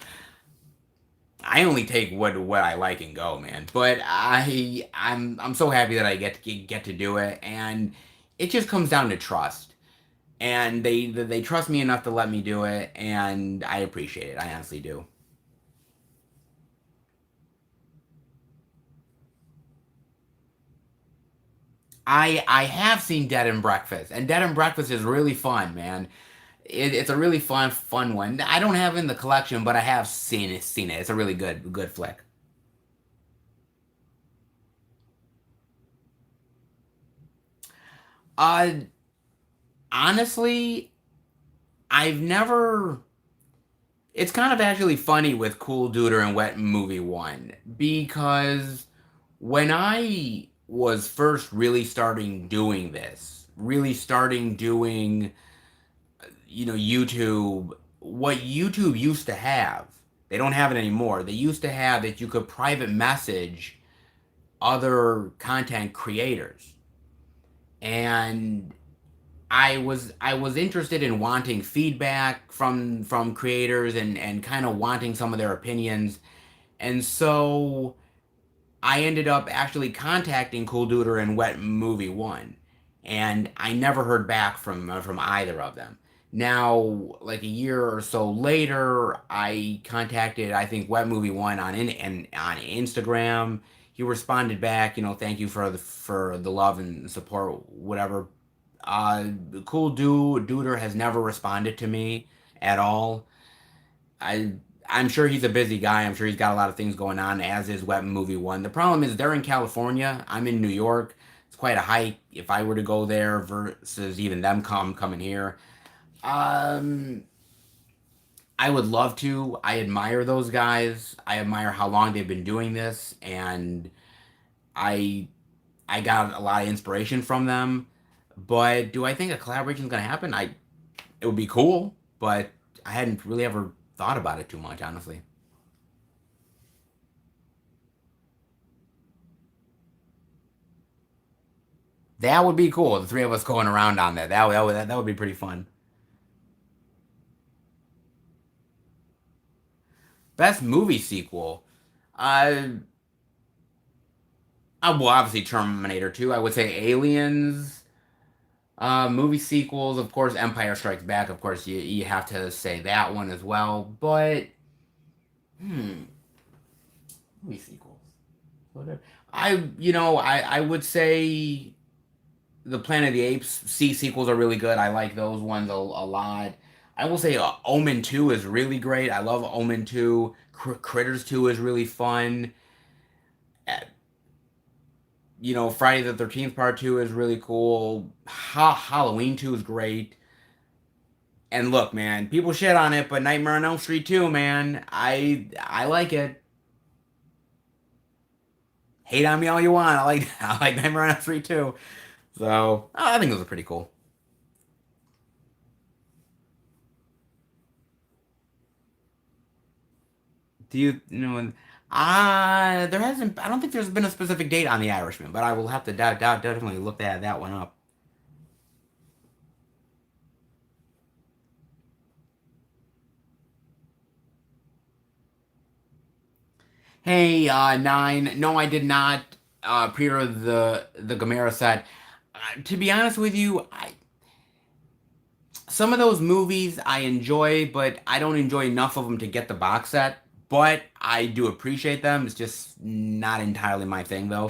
I only take what I like and go, man. But I'm so happy that I get to do it, and it just comes down to trust. And they trust me enough to let me do it, and I appreciate it. I honestly do. I have seen Dead and Breakfast, and Dead and Breakfast is really fun, man. It's a really fun one. I don't have it in the collection, but I have seen it. It's a really good flick. Uh, honestly, I've never. It's kind of actually funny with Cool Duder and Wet Movie One because when I was first really starting doing this, really starting doing, YouTube, what YouTube used to have, they don't have it anymore. They used to have that you could private message other content creators. And I was interested in wanting feedback from creators and kind of wanting some of their opinions. And so I ended up actually contacting Cool Duder and Wet Movie One, and I never heard back from either of them. Now, like a year or so later, I contacted I think Wet Movie One on Instagram. He responded back, thank you for the love and support, whatever. Uh, Duder has never responded to me at all. I I'm sure he's a busy guy. I'm sure he's got a lot of things going on, as is Wet Movie One. The problem is they're in California. I'm in New York. It's quite a hike if I were to go there versus even them coming here. Um, I would love to. I admire those guys. I admire how long they've been doing this, and I I got a lot of inspiration from them. But do I think a collaboration is gonna happen? It would be cool, but I hadn't really ever thought about it too much, honestly. That would be cool. The three of us going around on that. That would be pretty fun. Best movie sequel. Uh, well, obviously Terminator 2. I would say Aliens. Movie sequels, of course, Empire Strikes Back. Of course, you have to say that one as well. But hmm, movie sequels. Whatever. I would say the Planet of the Apes sequels are really good. I like those ones a lot. I will say Omen 2 is really great. I love Omen 2. Critters 2 is really fun. Uh, Friday the 13th Part 2 is really cool. Halloween 2 is great. And look, man, people shit on it, but Nightmare on Elm Street 2, man, I like it. Hate on me all you want. I like I like Nightmare on Elm Street 2. So, I think those are pretty cool. Do there hasn't. I don't think there's been a specific date on The Irishman, but I will have to definitely look that one up. Hey, nine. No, I did not pre-order the Gamera set. To be honest with you, some of those movies I enjoy, but I don't enjoy enough of them to get the box set. But I do appreciate them. It's just not entirely my thing, though.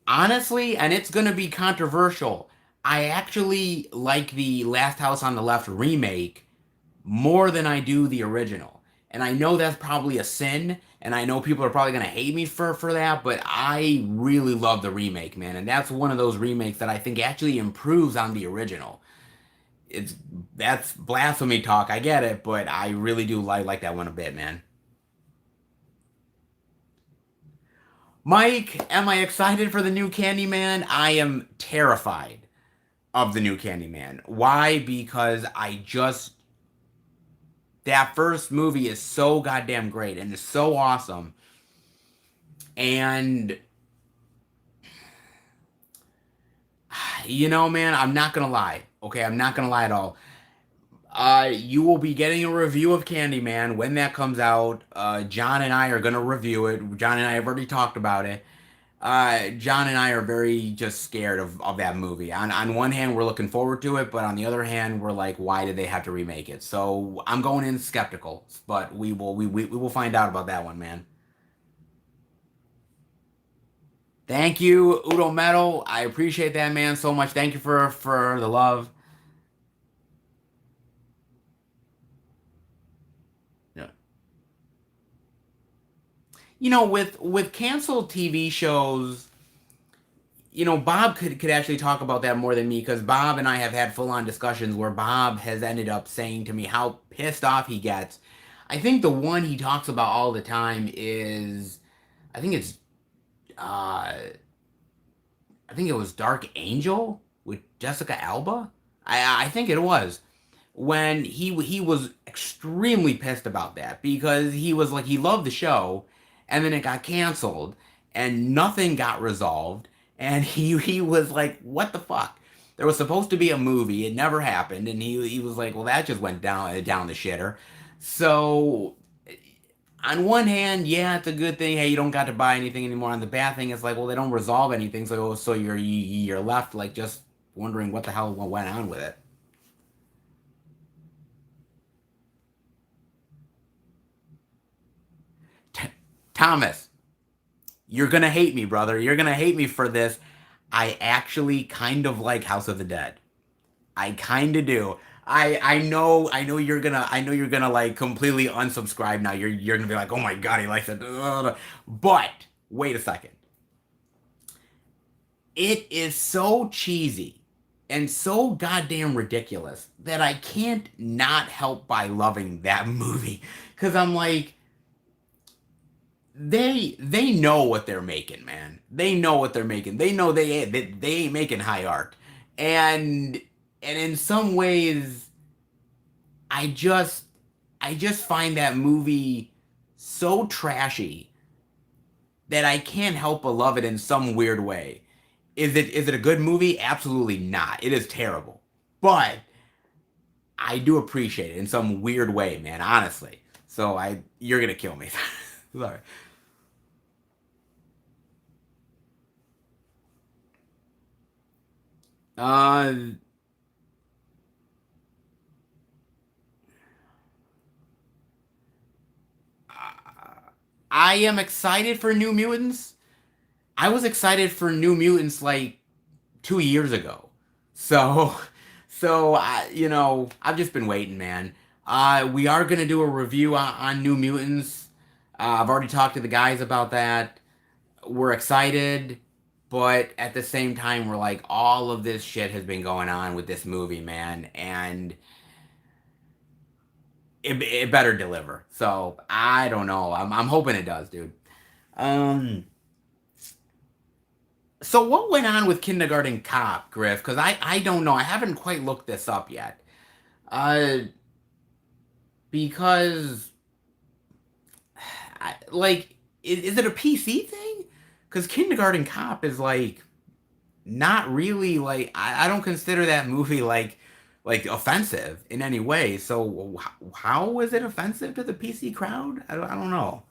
Honestly, and it's gonna be controversial, I actually like the Last House on the Left remake more than I do the original. And I know that's probably a sin, and I know people are probably gonna hate me for that, but I really love the remake, man. And that's one of those remakes that I think actually improves on the original. It's That's blasphemy talk, I get it, but I really do like that one a bit, man. Mike, am I excited for the new Candyman? I am terrified of the new Candyman. Why? Because that first movie is so goddamn great and is so awesome. And man, I'm not gonna lie. Okay, I'm not gonna lie at all. You will be getting a review of Candyman when that comes out. John and I are gonna review it. John and I have already talked about it. John and I are very just scared of that movie. On one hand, we're looking forward to it, but on the other hand, we're like, why did they have to remake it? So I'm going in skeptical, but we will find out about that one, man. Thank you, Udo Metal. I appreciate that, man, so much. Thank you for the love. Yeah. With canceled TV shows, Bob could actually talk about that more than me because Bob and I have had full on discussions where Bob has ended up saying to me how pissed off he gets. I think the one he talks about all the time is, I think it's, uh, I think it was Dark Angel with Jessica Alba. I think it was when he was extremely pissed about that because he was like he loved the show and then it got canceled and nothing got resolved and he was like what the fuck, there was supposed to be a movie, it never happened, and he was like, well, that just went down the shitter. So on one hand, yeah, it's a good thing, hey, you don't got to buy anything anymore. On the bad thing, it's like, well, they don't resolve anything, so you're left like just wondering what the hell went on with it. T- Thomas, you're gonna hate me, brother. You're gonna hate me for this. I actually kind of like House of the Dead. I kind of do. I know you're gonna like completely unsubscribe now. You're gonna be like, oh my god, he likes it. But wait a second. It is so cheesy and so goddamn ridiculous that I can't not help by loving that movie. Cause I'm like, they know what they're making, man. They know what they're making. They know they ain't making high art, and in some ways, I just I just find that movie so trashy that I can't help but love it in some weird way. Is it a good movie? Absolutely not. It is terrible, but I do appreciate it in some weird way, man. Honestly, so I you're gonna kill me. Sorry. Uh, I am excited for New Mutants. I was excited for New Mutants like 2 years ago. So, I've just been waiting, man. We are gonna do a review on New Mutants. I've already talked to the guys about that. We're excited, but at the same time, we're like, all of this shit has been going on with this movie, man, and it better deliver. So I don't know. I'm hoping it does, dude. Um, so what went on with Kindergarten Cop, Griff? Because I don't know. I haven't quite looked this up yet. Uh, because is it a PC thing? Because Kindergarten Cop is like not really like I don't consider that movie like offensive in any way. So how is it offensive to the PC crowd? I don't know.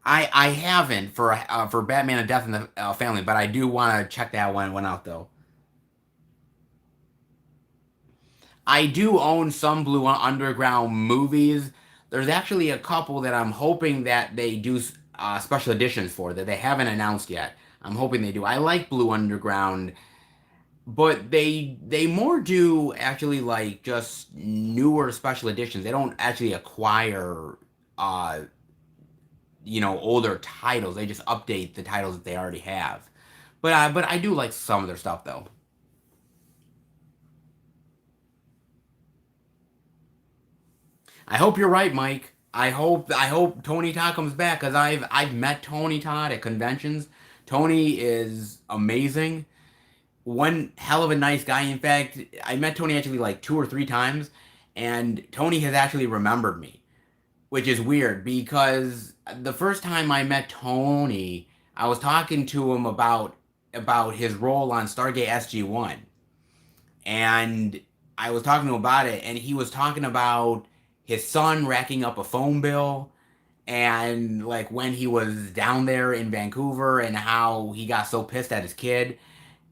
I haven't for Batman and Death in the Family, but I do want to check that one out though. I do own some Blue Underground movies. There's actually a couple that I'm hoping that they do special editions for that they haven't announced yet. I'm hoping they do. I like Blue Underground. but they more do actually like just newer special editions. They don't actually acquire uh older titles. They just update the titles that they already have. But I do like some of their stuff though. I hope you're right, Mike. I hope Tony Todd comes back because I've met Tony Todd at conventions. Tony is amazing. One hell of a nice guy. In fact, I met Tony actually like two or three times, and Tony has actually remembered me, which is weird because the first time I met Tony, I was talking to him about his role on Stargate SG-1, and I was talking to him about it, and he was talking about his son racking up a phone bill and like when he was down there in Vancouver and how he got so pissed at his kid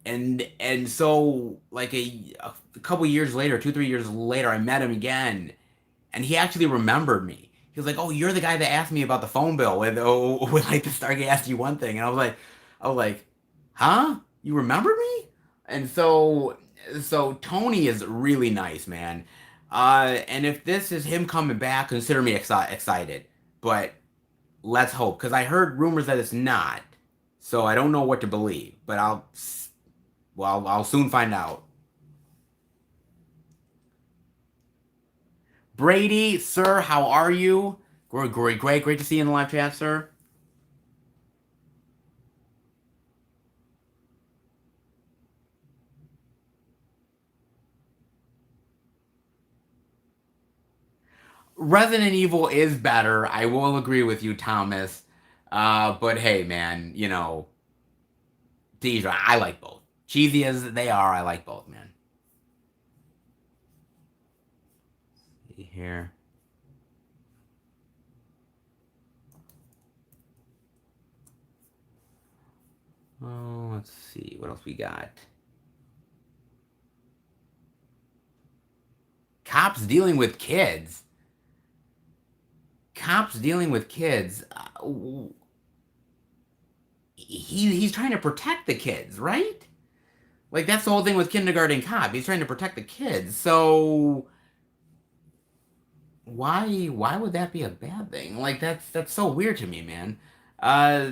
and so like a couple years later, 2 3 years later, I met him again, and he actually remembered me. He was like, "Oh, you're the guy that asked me about the phone bill with with like the Stargate SG-1 thing," and I was like, "Huh? You remember me?" And so Tony is really nice, man. And if this is him coming back, consider me excited. But let's hope, because I heard rumors that it's not. So I don't know what to believe, but I'll soon find out. Brady, sir, how are you? Great to see you in the live chat, sir. Resident Evil is better. I will agree with you, Thomas. But hey, man, these I like both. Cheesy as they are, I like both, man. See here. Oh, let's see what else we got. Cops dealing with kids. Cops dealing with kids. He's trying to protect the kids, right? Like that's the whole thing with Kindergarten Cop. He's trying to protect the kids. So why would that be a bad thing? Like that's so weird to me, man. Uh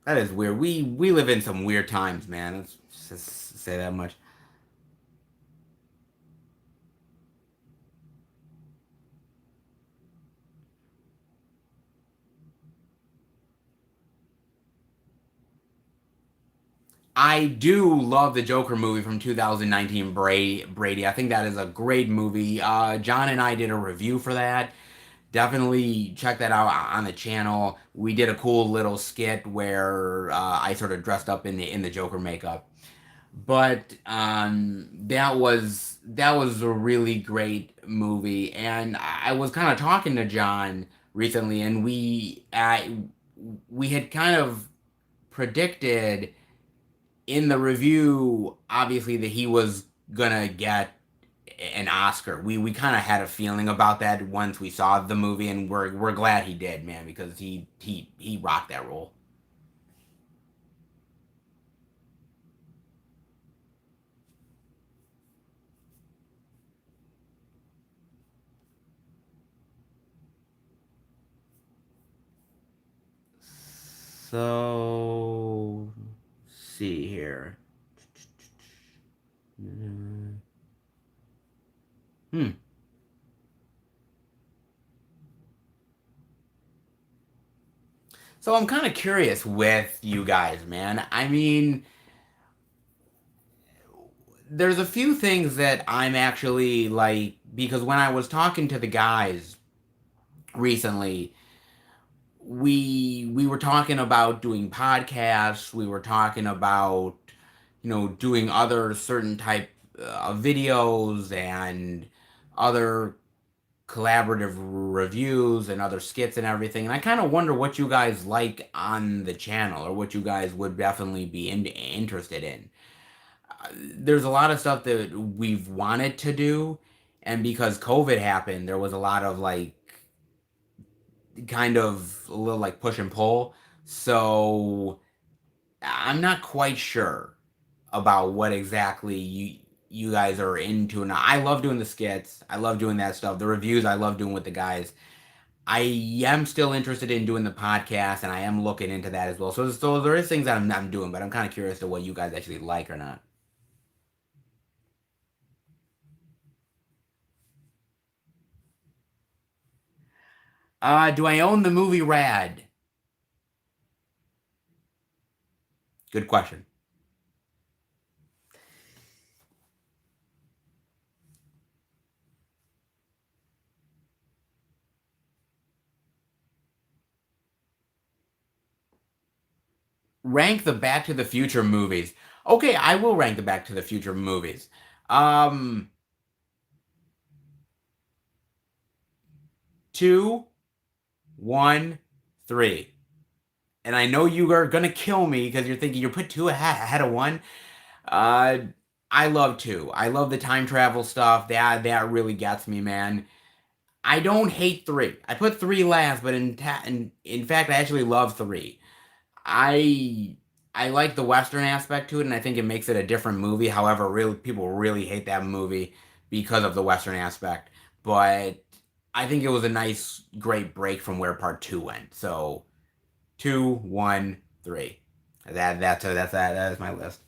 that is weird. We live in some weird times, man. Let's just say that much. I do love the Joker movie from 2019, Brady. I think that is a great movie. John and I did a review for that. Definitely check that out on the channel. We did a cool little skit where I sort of dressed up in the Joker makeup. But that was a really great movie, and I was kind of talking to John recently, and we had kind of predicted in the review, obviously, that he was gonna get an Oscar. We kind of had a feeling about that once we saw the movie, and we're glad he did, man, because he rocked that role. So, see here. Hmm. So I'm kind of curious with you guys, man. I mean, there's a few things that I'm actually like because when I was talking to the guys recently, we were talking about doing podcasts, we were talking about doing other certain type of videos and other collaborative reviews and other skits and everything. And I kind of wonder what you guys like on the channel or what you guys would definitely be interested in. There's a lot of stuff that we've wanted to do, and because COVID happened, there was a lot of like kind of a little like push and pull. So I'm not quite sure about what exactly you guys are into. Now, I love doing the skits. I love doing that stuff. The reviews I love doing with the guys. I am still interested in doing the podcast, and I am looking into that as well. So there is things that I'm doing, but I'm kind of curious to what you guys actually like or not. Do I own the movie Rad? Good question. Rank the Back to the Future movies. Okay, I will rank the Back to the Future movies. Um, Two, one, three. And I know you are gonna kill me because you're thinking you put two ahead of one. Uh, I love two. I love the time travel stuff. That really gets me, man. I don't hate three. I put three last, but in fact, I actually love three. I I like the Western aspect to it, and I think it makes it a different movie. However, really people really hate that movie because of the Western aspect. But I think it was a nice, great break from where part two went. So two, one, three. That is my list.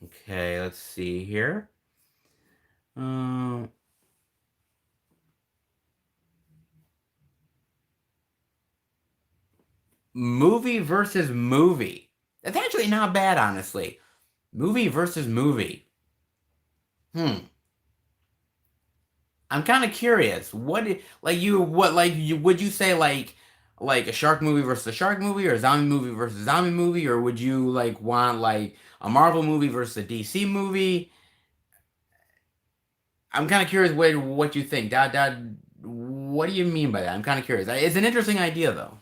Okay, let's see here. Um, Movie versus movie. That's actually not bad, honestly. Movie versus movie. Hmm. I'm kind of curious. Would you say like a shark movie versus a shark movie or a zombie movie versus a zombie movie, or would you like want like a Marvel movie versus a DC movie? I'm kind of curious what you think. What do you mean by that? I'm kind of curious. It's an interesting idea though.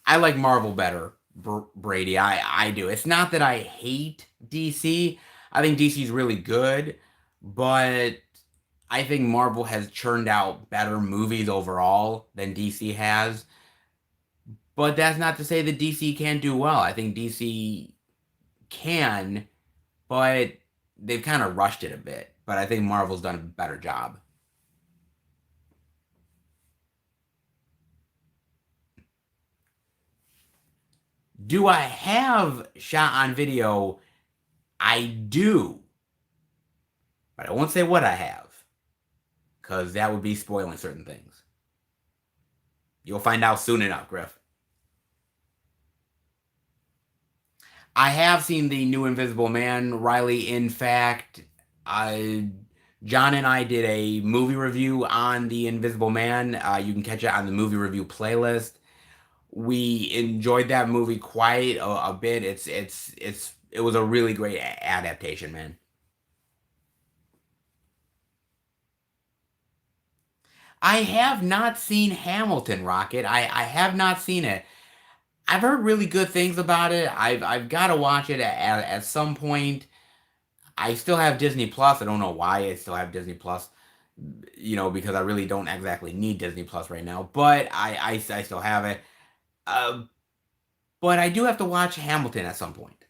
I like Marvel better, Brady. I do. It's not that I hate DC. I think DC's really good, but I think Marvel has churned out better movies overall than DC has. But that's not to say that DC can't do well. I think DC can, but they've kind of rushed it a bit. But I think Marvel's done a better job. Do I have shot on video? I do, but I won't say what I have because that would be spoiling certain things. You'll find out soon enough, Griff. I have seen the new Invisible Man, Riley. In fact, I John and I did a movie review on the Invisible Man. You can catch it on the movie review playlist. We enjoyed that movie quite a bit. It was a really great adaptation, man. I have not seen Hamilton, Rocket. I have not seen it. I've heard really good things about it. I've got to watch it at some point. I still have Disney Plus. I don't know why I still have Disney Plus. Because I really don't exactly need Disney Plus right now. But I still have it. Uh, but I do have to watch Hamilton at some point.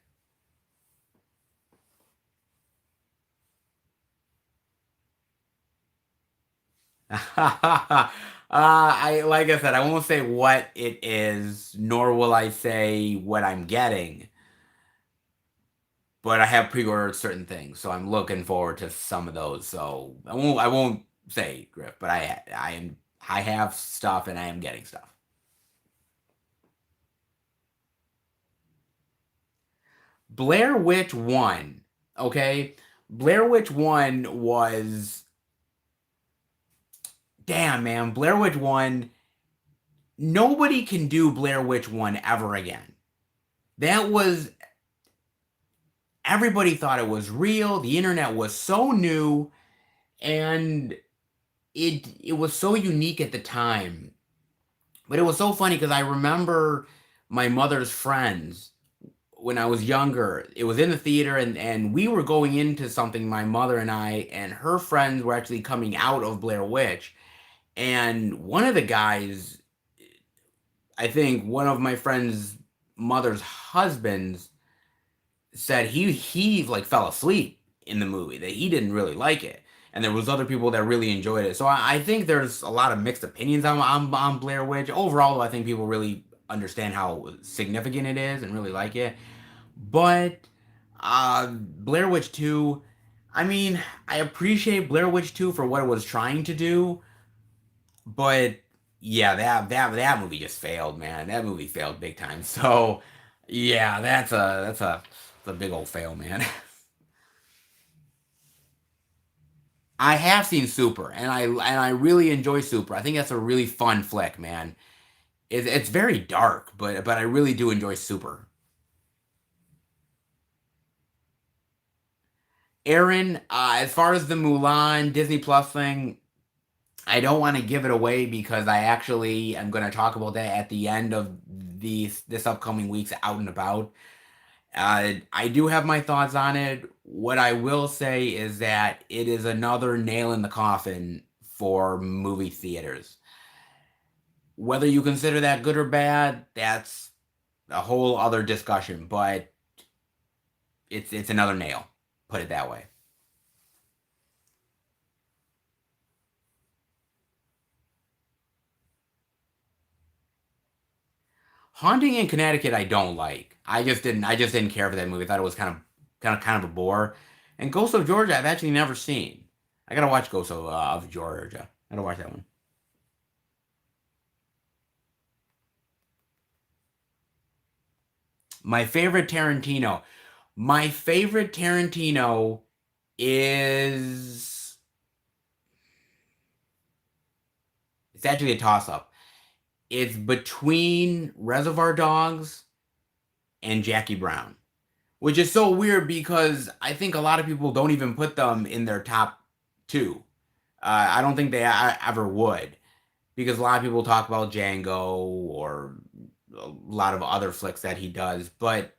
I like I said, I won't say what it is, nor will I say what I'm getting. But I have pre-ordered certain things, so I'm looking forward to some of those. So I won't say Griff, but I have stuff and I am getting stuff. Blair Witch 1, okay? Blair Witch 1 was damn man, Blair Witch 1, nobody can do Blair Witch 1 ever again. That was Everybody thought it was real. The internet was so new, and it was so unique at the time. But it was so funny because I remember my mother's friends when I was younger. It was in the theater, and we were going into something, my mother and I, and her friends were actually coming out of Blair Witch. And one of the guys, I think one of my friend's mother's husbands, said he like fell asleep in the movie, that he didn't really like it, and there was other people that really enjoyed it. So I think there's a lot of mixed opinions on Blair Witch. Overall, though, I think people really understand how significant it is and really like it. But Blair Witch 2, I mean, I appreciate Blair Witch 2 for what it was trying to do, but yeah, that movie just failed, man. That movie failed big time. So yeah, that's a big old fail, man. I have seen Super, and I really enjoy Super. I think that's a really fun flick, man. It's very dark, but I really do enjoy Super. Aaron, as far as the Mulan Disney Plus thing, I don't want to give it away because I actually am going to talk about that at the end of this upcoming week's Out and About. I do have my thoughts on it. What I will say is that it is another nail in the coffin for movie theaters. Whether you consider that good or bad, that's a whole other discussion, but it's another nail. Put it that way. Haunting in Connecticut, I don't like. I just didn't care for that movie. I thought it was kind of a bore. And Ghost of Georgia, I've actually never seen. I gotta watch Ghost of Georgia. I gotta watch that one. My favorite Tarantino. My favorite Tarantino is, it's actually a toss up. It's between Reservoir Dogs and Jackie Brown, which is so weird because I think a lot of people don't even put them in their top two. I don't think they ever would, because a lot of people talk about Django or a lot of other flicks that he does. But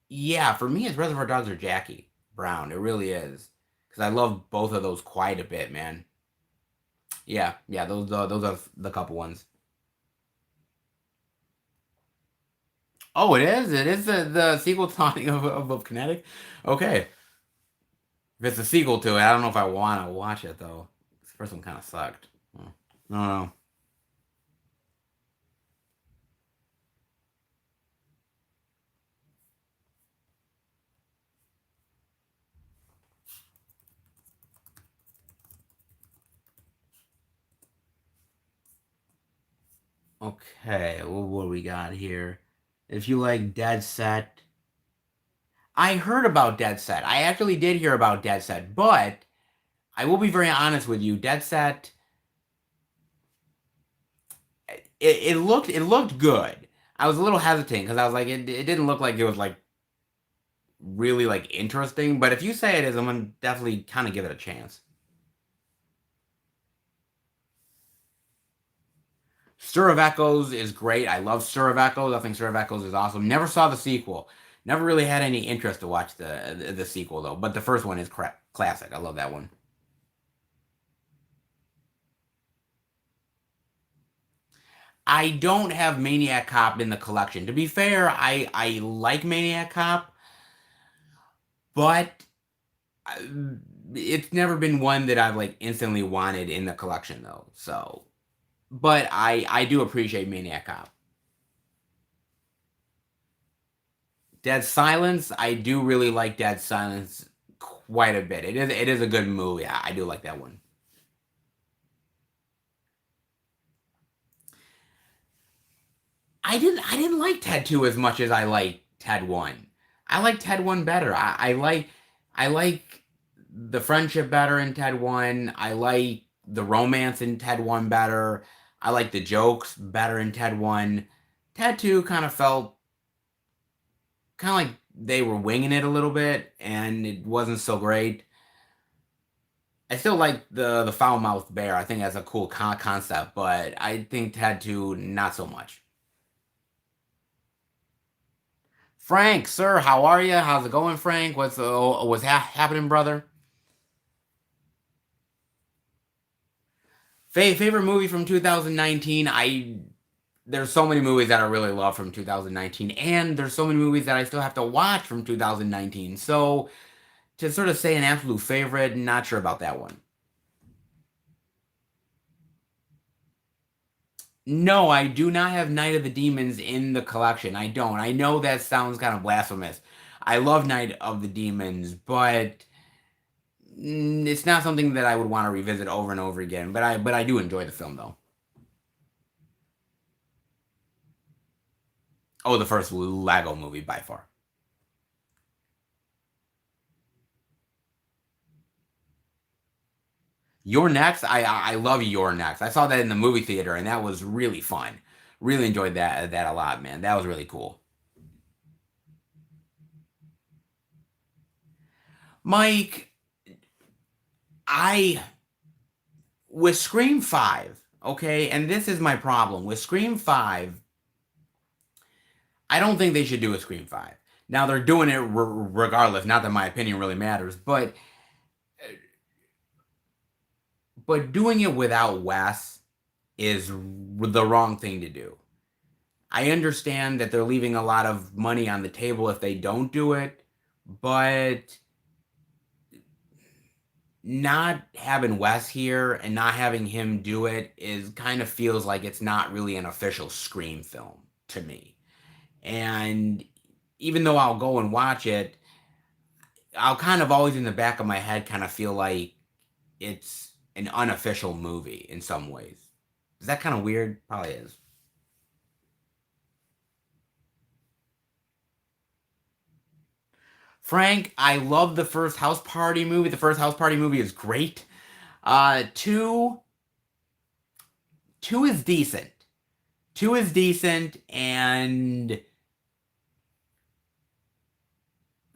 yeah, for me, it's Reservoir Dogs or Jackie Brown. It really is, because I love both of those quite a bit, man. Yeah, yeah, those are the couple ones. Oh, it is. It is the sequel to Haunting of Kinetic. Okay, if it's a sequel to it, I don't know if I want to watch it though. The first one kind of sucked. Hmm. No, no. Okay, what do we got here? If you like Dead Set, I heard about Dead Set. I actually did hear about Dead Set, but I will be very honest with you. Dead Set, it looked good. I was a little hesitant because I was like, it didn't look like it was like really like interesting. But if you say it is, I'm gonna definitely kind of give it a chance. Stir of Echoes is great. I love Stir of Echoes. I think Stir of Echoes is awesome. Never saw the sequel. Never really had any interest to watch the sequel though. But the first one is classic. I love that one. I don't have Maniac Cop in the collection. To be fair, I like Maniac Cop, but I, it's never been one that I've like instantly wanted in the collection though. So, but I do appreciate Maniac Cop. Dead Silence, I do really like Dead Silence quite a bit. It is a good movie. I do like that one. I didn't like Ted 2 as much as I like Ted 1. I like Ted 1 better. I like the friendship better in Ted 1. I like the romance in Ted 1 better. I like the jokes better in Ted 1. Ted 2 kind of felt kind of like they were winging it a little bit and it wasn't so great. I still like the foul mouthed bear. I think that's a cool concept, but I think Ted 2 not so much. Frank, sir, how are you? How's it going, Frank? What's happening, brother? Favorite movie from 2019? I There's so many movies that I really love from 2019, and there's so many movies that I still have to watch from 2019. So to sort of say an absolute favorite, not sure about that one. No, I do not have Night of the Demons in the collection. I don't. I know that sounds kind of blasphemous. I love Night of the Demons, but it's not something that I would want to revisit over and over again. But I do enjoy the film though. Oh, the first Lego movie by far. Your Next, I love Your Next. I saw that in the movie theater and that was really fun. Really enjoyed that a lot, man. That was really cool. Mike, I with Scream 5, okay? And this is my problem. With Scream 5, I don't think they should do a Scream 5. Now they're doing it regardless, not that my opinion really matters, but doing it without Wes is the wrong thing to do. I understand that they're leaving a lot of money on the table if they don't do it, but not having Wes here and not having him do it is kind of feels like it's not really an official Scream film to me. And even though I'll go and watch it, I'll kind of always in the back of my head kind of feel like it's an unofficial movie in some ways. Is that kind of weird? Probably is. Frank, I love the first House Party movie. The first House Party movie is great. Two, two is decent. Two is decent, and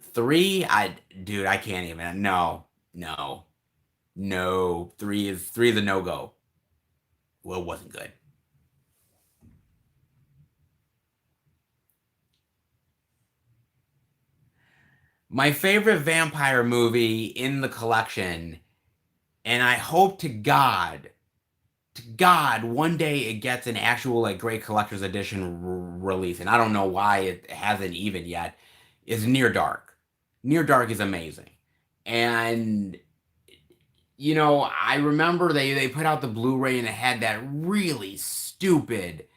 three, dude, I can't even. No, no, no. Three is a no go. Well, it wasn't good. My favorite vampire movie in the collection, and I hope to God, one day it gets an actual like great collector's edition release, and I don't know why it hasn't even yet. Is Near Dark. Near Dark is amazing, and I remember they put out the Blu-ray and it had that really stupid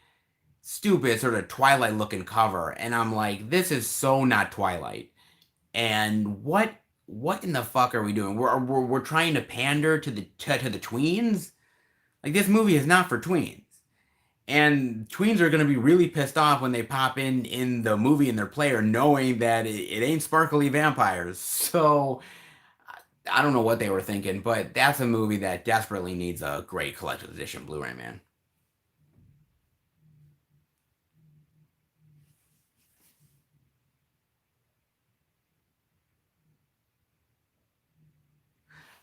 sort of Twilight looking cover, and I'm like, this is so not Twilight. And what in the fuck are we doing? We're trying to pander to the tweens. Like this movie is not for tweens. And tweens are going to be really pissed off when they pop in the movie in their player knowing that it ain't sparkly vampires. So I don't know what they were thinking, but that's a movie that desperately needs a great collector's edition Blu-ray, man.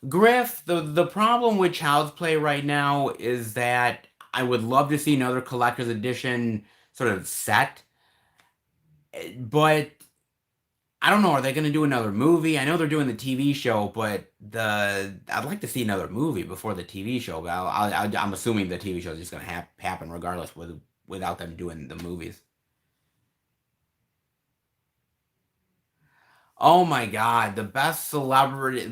Griff, the problem with Child's Play right now is that I would love to see another collector's edition sort of set, but I don't know. Are they going to do another movie? I know they're doing the TV show, but the I'd like to see another movie before the TV show. But I'm assuming the TV show is just going to happen regardless without them doing the movies. Oh my God, the best celebrity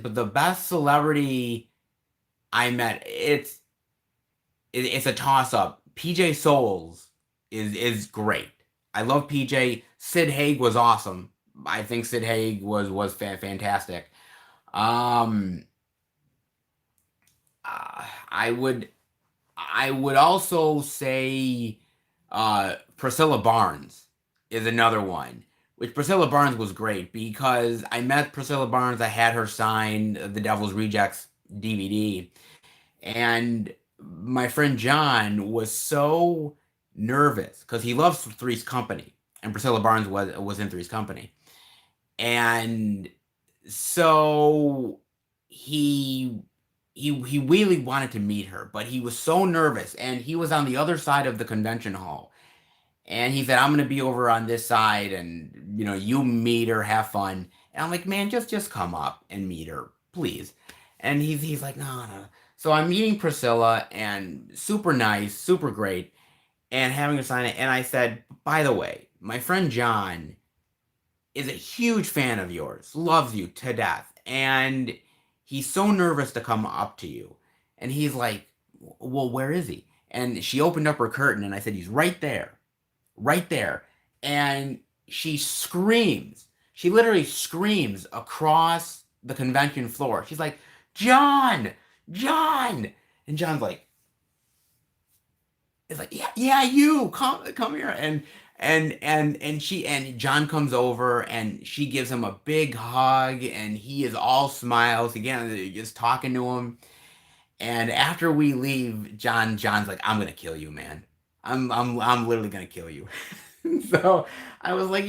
I met. It's a toss up. PJ Souls is great. I love PJ. Sid Haig was awesome. I think Sid Haig was fantastic. Um, I would also say Priscilla Barnes is another one. Which Priscilla Barnes was great because I met Priscilla Barnes. I had her sign The Devil's Rejects DVD, and my friend John was so nervous because he loves Three's Company, and Priscilla Barnes was in Three's Company, And so he he really wanted to meet her, but he was so nervous, and he was on the other side of the convention hall. And he said, "I'm gonna be over on this side, and you meet her, have fun." And I'm like, "Man, just come up and meet her, please." And he's like, "No, no." So I'm meeting Priscilla, and super nice, super great, and having her sign it. And I said, "By the way, my friend John is a huge fan of yours, loves you to death, and he's so nervous to come up to you." And he's like, "Well, where is he?" And she opened up her curtain, and I said, "He's right there, right there." And she screams. She literally screams across the convention floor. She's like, "John, John!" And John's like, it's like, "Yeah, yeah, you come here." And John comes over, and she gives him a big hug, and he is all smiles again, just talking to him. And after we leave, John's like, "I'm gonna kill you, man. I'm literally gonna kill you." So I was like,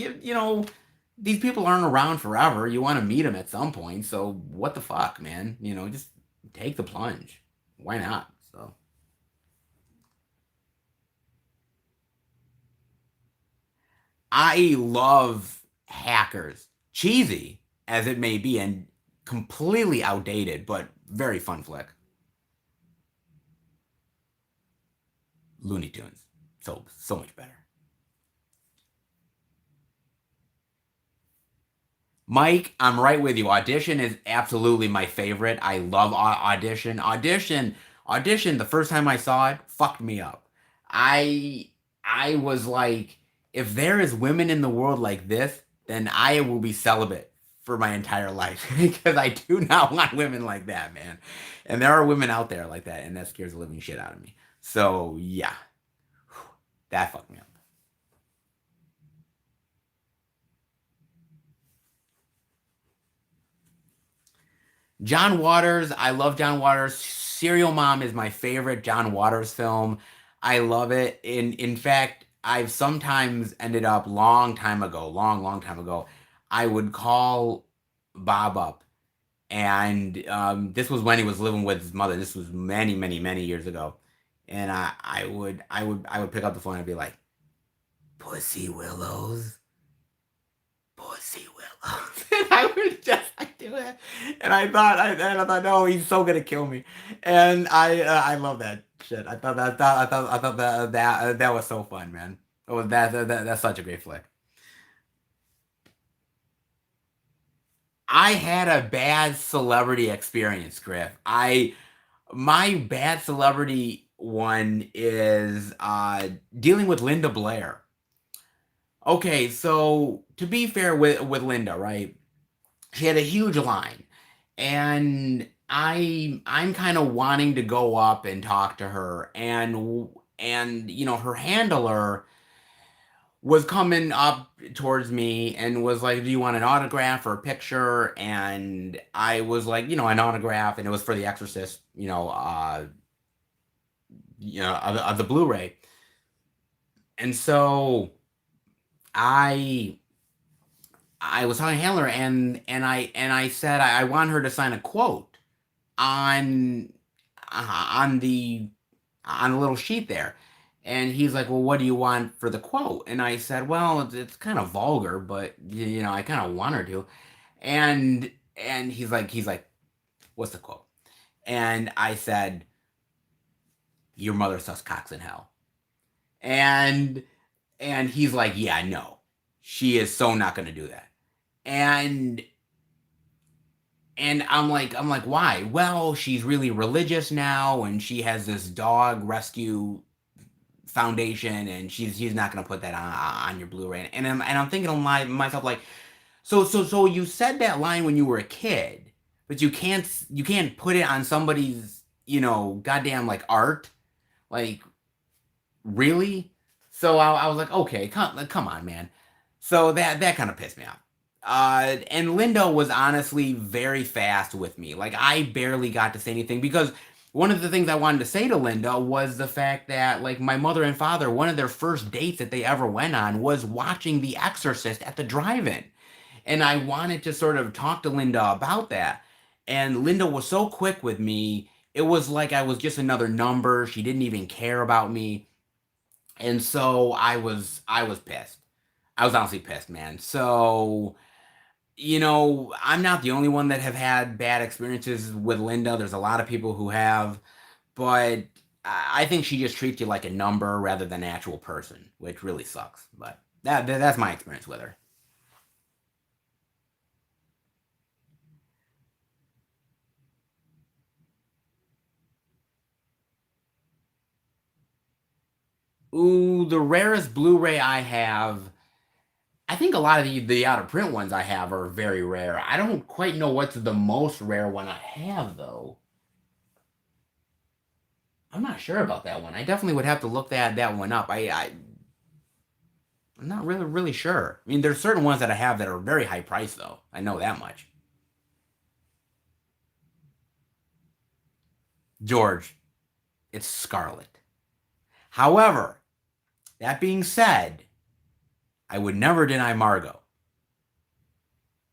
these people aren't around forever. You want to meet them at some point. So what the fuck, man? Just take the plunge. Why not? So I love Hackers. Cheesy as it may be, and completely outdated, but very fun flick. Looney Tunes. So much better. Mike, I'm right with you. Audition is absolutely my favorite. I love Audition. Audition. The first time I saw it, fucked me up. I I was like, if there is women in the world like this, then I will be celibate for my entire life because I do not want women like that, man. And there are women out there like that, and that scares the living shit out of me. So yeah, that fucked me up. John Waters, I love John Waters. Serial Mom is my favorite John Waters film. I love it. In fact, I've sometimes ended up long time ago, I would call Bob up, and this was when he was living with his mother. This was many years ago, and I would pick up the phone and be like, "Pussy Willows." Pussy Willows. And I would just like do it. And I thought, no, he's so gonna kill me. And I love that shit. I thought that was so fun, man. Oh, that's such a great flick. I had a bad celebrity experience, Griff. I My bad celebrity one is dealing with Linda Blair. Okay, so to be fair with Linda, right? She had a huge line, and I'm kind of wanting to go up and talk to her, and her handler was coming up towards me and was like, "Do you want an autograph or a picture?" And I was like, "An autograph," and it was for The Exorcist, of the Blu-ray. And so I I was talking to handler, and I said I want her to sign a quote on on the on a little sheet there. And he's like, "Well, what do you want for the quote?" And I said, "Well, it's kind of vulgar, but I kind of want her to." And he's like, "What's the quote?" And I said, "Your mother sucks cocks in hell." And he's like, "Yeah, no, she is so not going to do that." And I'm like, "Why?" "Well, she's really religious now, and she has this dog rescue foundation, and she's not gonna put that on your Blu-ray." And I'm thinking to myself, like, so you said that line when you were a kid, but you can't put it on somebody's goddamn like art, like, really? So I was like, okay, come on, man. So that kind of pissed me off. And Linda was honestly very fast with me. Like, I barely got to say anything because one of the things I wanted to say to Linda was the fact that, like, my mother and father, one of their first dates that they ever went on was watching The Exorcist at the drive-in. And I wanted to sort of talk to Linda about that. And Linda was so quick with me. It was like I was just another number. She didn't even care about me. And so I was pissed. I was honestly pissed, man. So, I'm not the only one that have had bad experiences with Linda. There's a lot of people who have, but I think she just treats you like a number rather than an actual person, which really sucks. But that's my experience with her. Ooh, the rarest Blu-ray I have. I think a lot of the out of print ones I have are very rare. I don't quite know what's the most rare one I have though. I'm not sure about that one. I definitely would have to look that one up. I'm not really sure. I mean, there's certain ones that I have that are very high price though. I know that much. George, it's Scarlet. However, that being said, I would never deny Margot,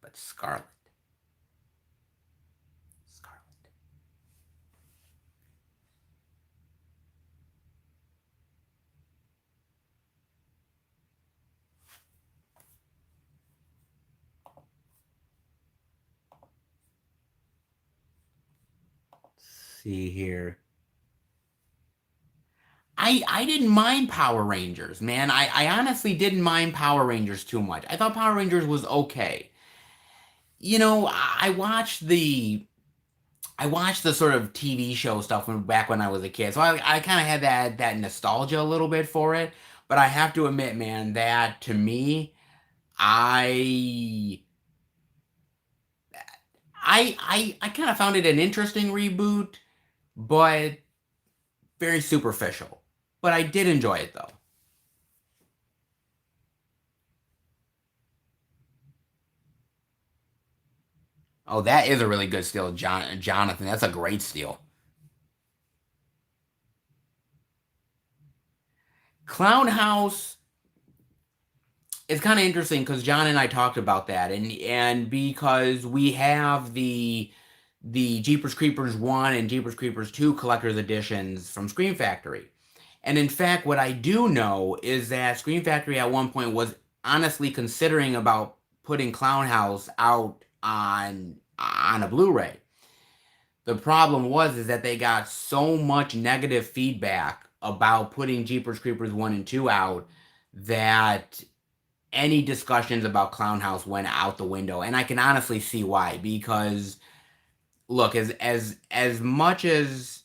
but Scarlet, Scarlet. Let's see here. I didn't mind Power Rangers, man. I honestly didn't mind Power Rangers too much. I thought Power Rangers was okay. I watched the sort of TV show stuff back when I was a kid, so I kind of had that nostalgia a little bit for it. But I have to admit, man, that to me, I I kind of found it an interesting reboot, but very superficial. But I did enjoy it though. Oh, that is a really good steal, Jonathan. That's a great steal. Clown House is kind of interesting because John and I talked about that, and because we have the Jeepers Creepers 1 and Jeepers Creepers 2 collector's editions from Scream Factory. And in fact, what I do know is that Scream Factory at one point was honestly considering about putting Clown House out on a Blu-ray. The problem was is that they got so much negative feedback about putting Jeepers Creepers 1 and 2 out that any discussions about Clown House went out the window. And I can honestly see why. Because look, as much as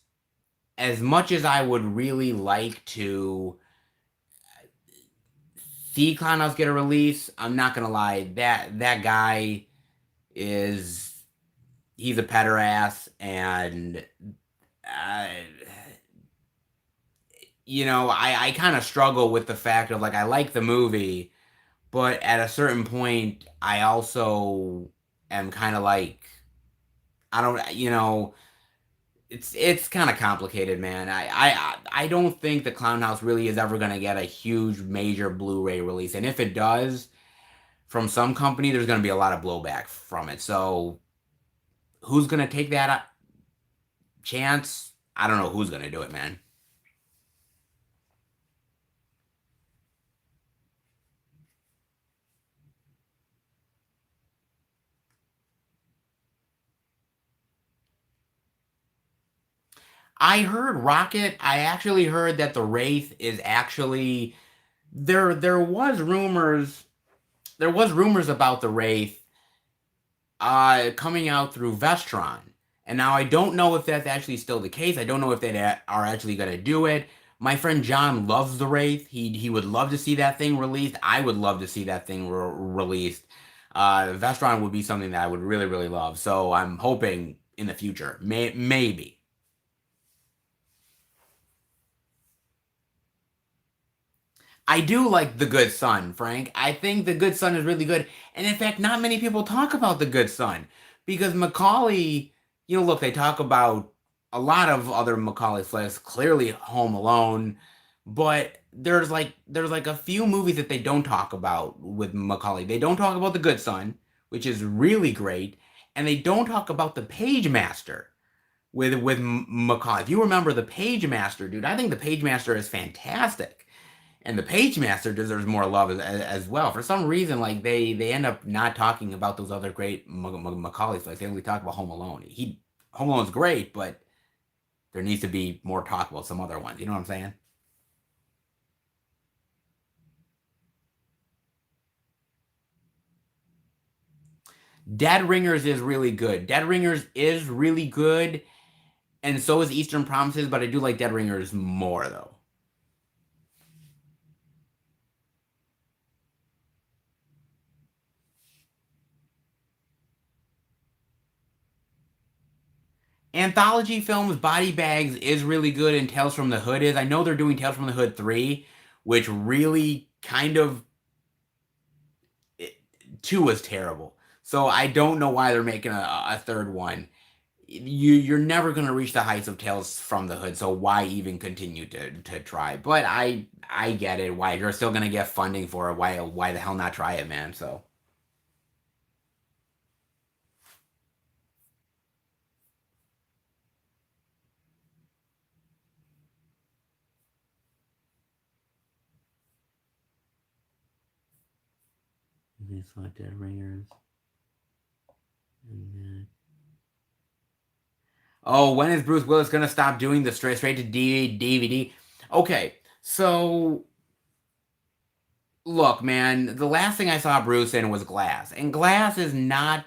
I would really like to see Clown House get a release, I'm not gonna lie, that guy is he's a pederast, and uh, I kind of struggle with the fact of like I like the movie, but at a certain point, I also am kind of like I don't, it's kind of complicated, man. I don't think the Clown House really is ever gonna get a huge major Blu-ray release, and if it does, from some company, there's gonna be a lot of blowback from it. So who's gonna take that chance? I don't know who's gonna do it, man. I heard Rocket. I actually heard that the Wraith is actually there was rumors about the Wraith coming out through Vestron. And now I don't know if that's actually still the case. I don't know if they are actually going to do it. My friend John loves the Wraith. He would love to see that thing released. I would love to see that thing released. Vestron would be something that I would really love. So I'm hoping in the future, maybe. I do like The Good Son, Frank. I think The Good Son is really good. And in fact, not many people talk about The Good Son because Macaulay, look, they talk about a lot of other Macaulay flicks, clearly Home Alone, but there's like a few movies that they don't talk about with Macaulay. They don't talk about The Good Son, which is really great, and they don't talk about the Page Master with McCall. If you remember the Page Master, dude, I think the Page Master is fantastic. And the Page Master deserves more love as well. For some reason, like they end up not talking about those other great Macaulay flicks. They only talk about Home Alone. Home Alone's great, but there needs to be more talk about some other ones. You know what I'm saying? Dead Ringers is really good. Dead Ringers is really good, and so is Eastern Promises. But I do like Dead Ringers more though. Anthology films, Body Bags is really good, and Tales from the Hood is. I know they're doing Tales from the Hood 3, which really kind of it, 2 was terrible. So I don't know why they're making a third one. You're never gonna reach the heights of Tales from the Hood, so why even continue to try? But I get it. Why you're still gonna get funding for it? Why the hell not try it, man? So it's not Dead Ringers. And then oh, when is Bruce Willis gonna stop doing the straight to DVD? Okay, so look, man, the last thing I saw Bruce in was Glass, and Glass is not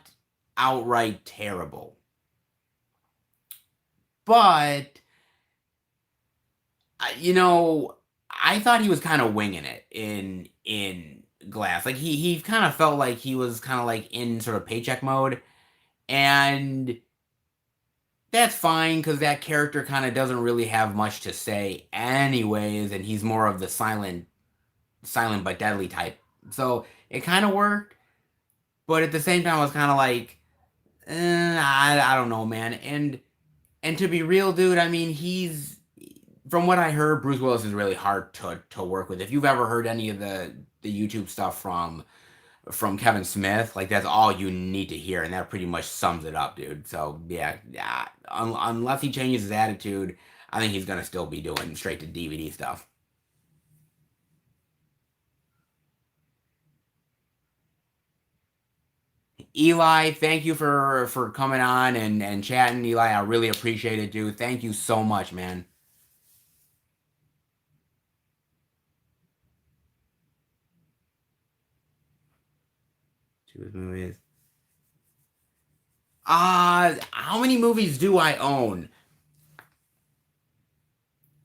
outright terrible, but you know, I thought he was kind of winging it in Glass. Like he kind of felt like he was kind of like in sort of paycheck mode, and that's fine because that character kind of doesn't really have much to say anyways, and he's more of the silent but deadly type. So it kind of worked, but at the same time, I was kind of like, I don't know, man. And to be real, dude, I mean, he's from what I heard, Bruce Willis is really hard to work with. If you've ever heard any of the YouTube stuff from Kevin Smith, like that's all you need to hear, and that pretty much sums it up, dude. So yeah. Unless he changes his attitude, I think he's gonna still be doing straight to DVD stuff. Eli, thank you for coming on and chatting, Eli. I really appreciate it, dude. Thank you so much, man. To his movies. How many movies do I own?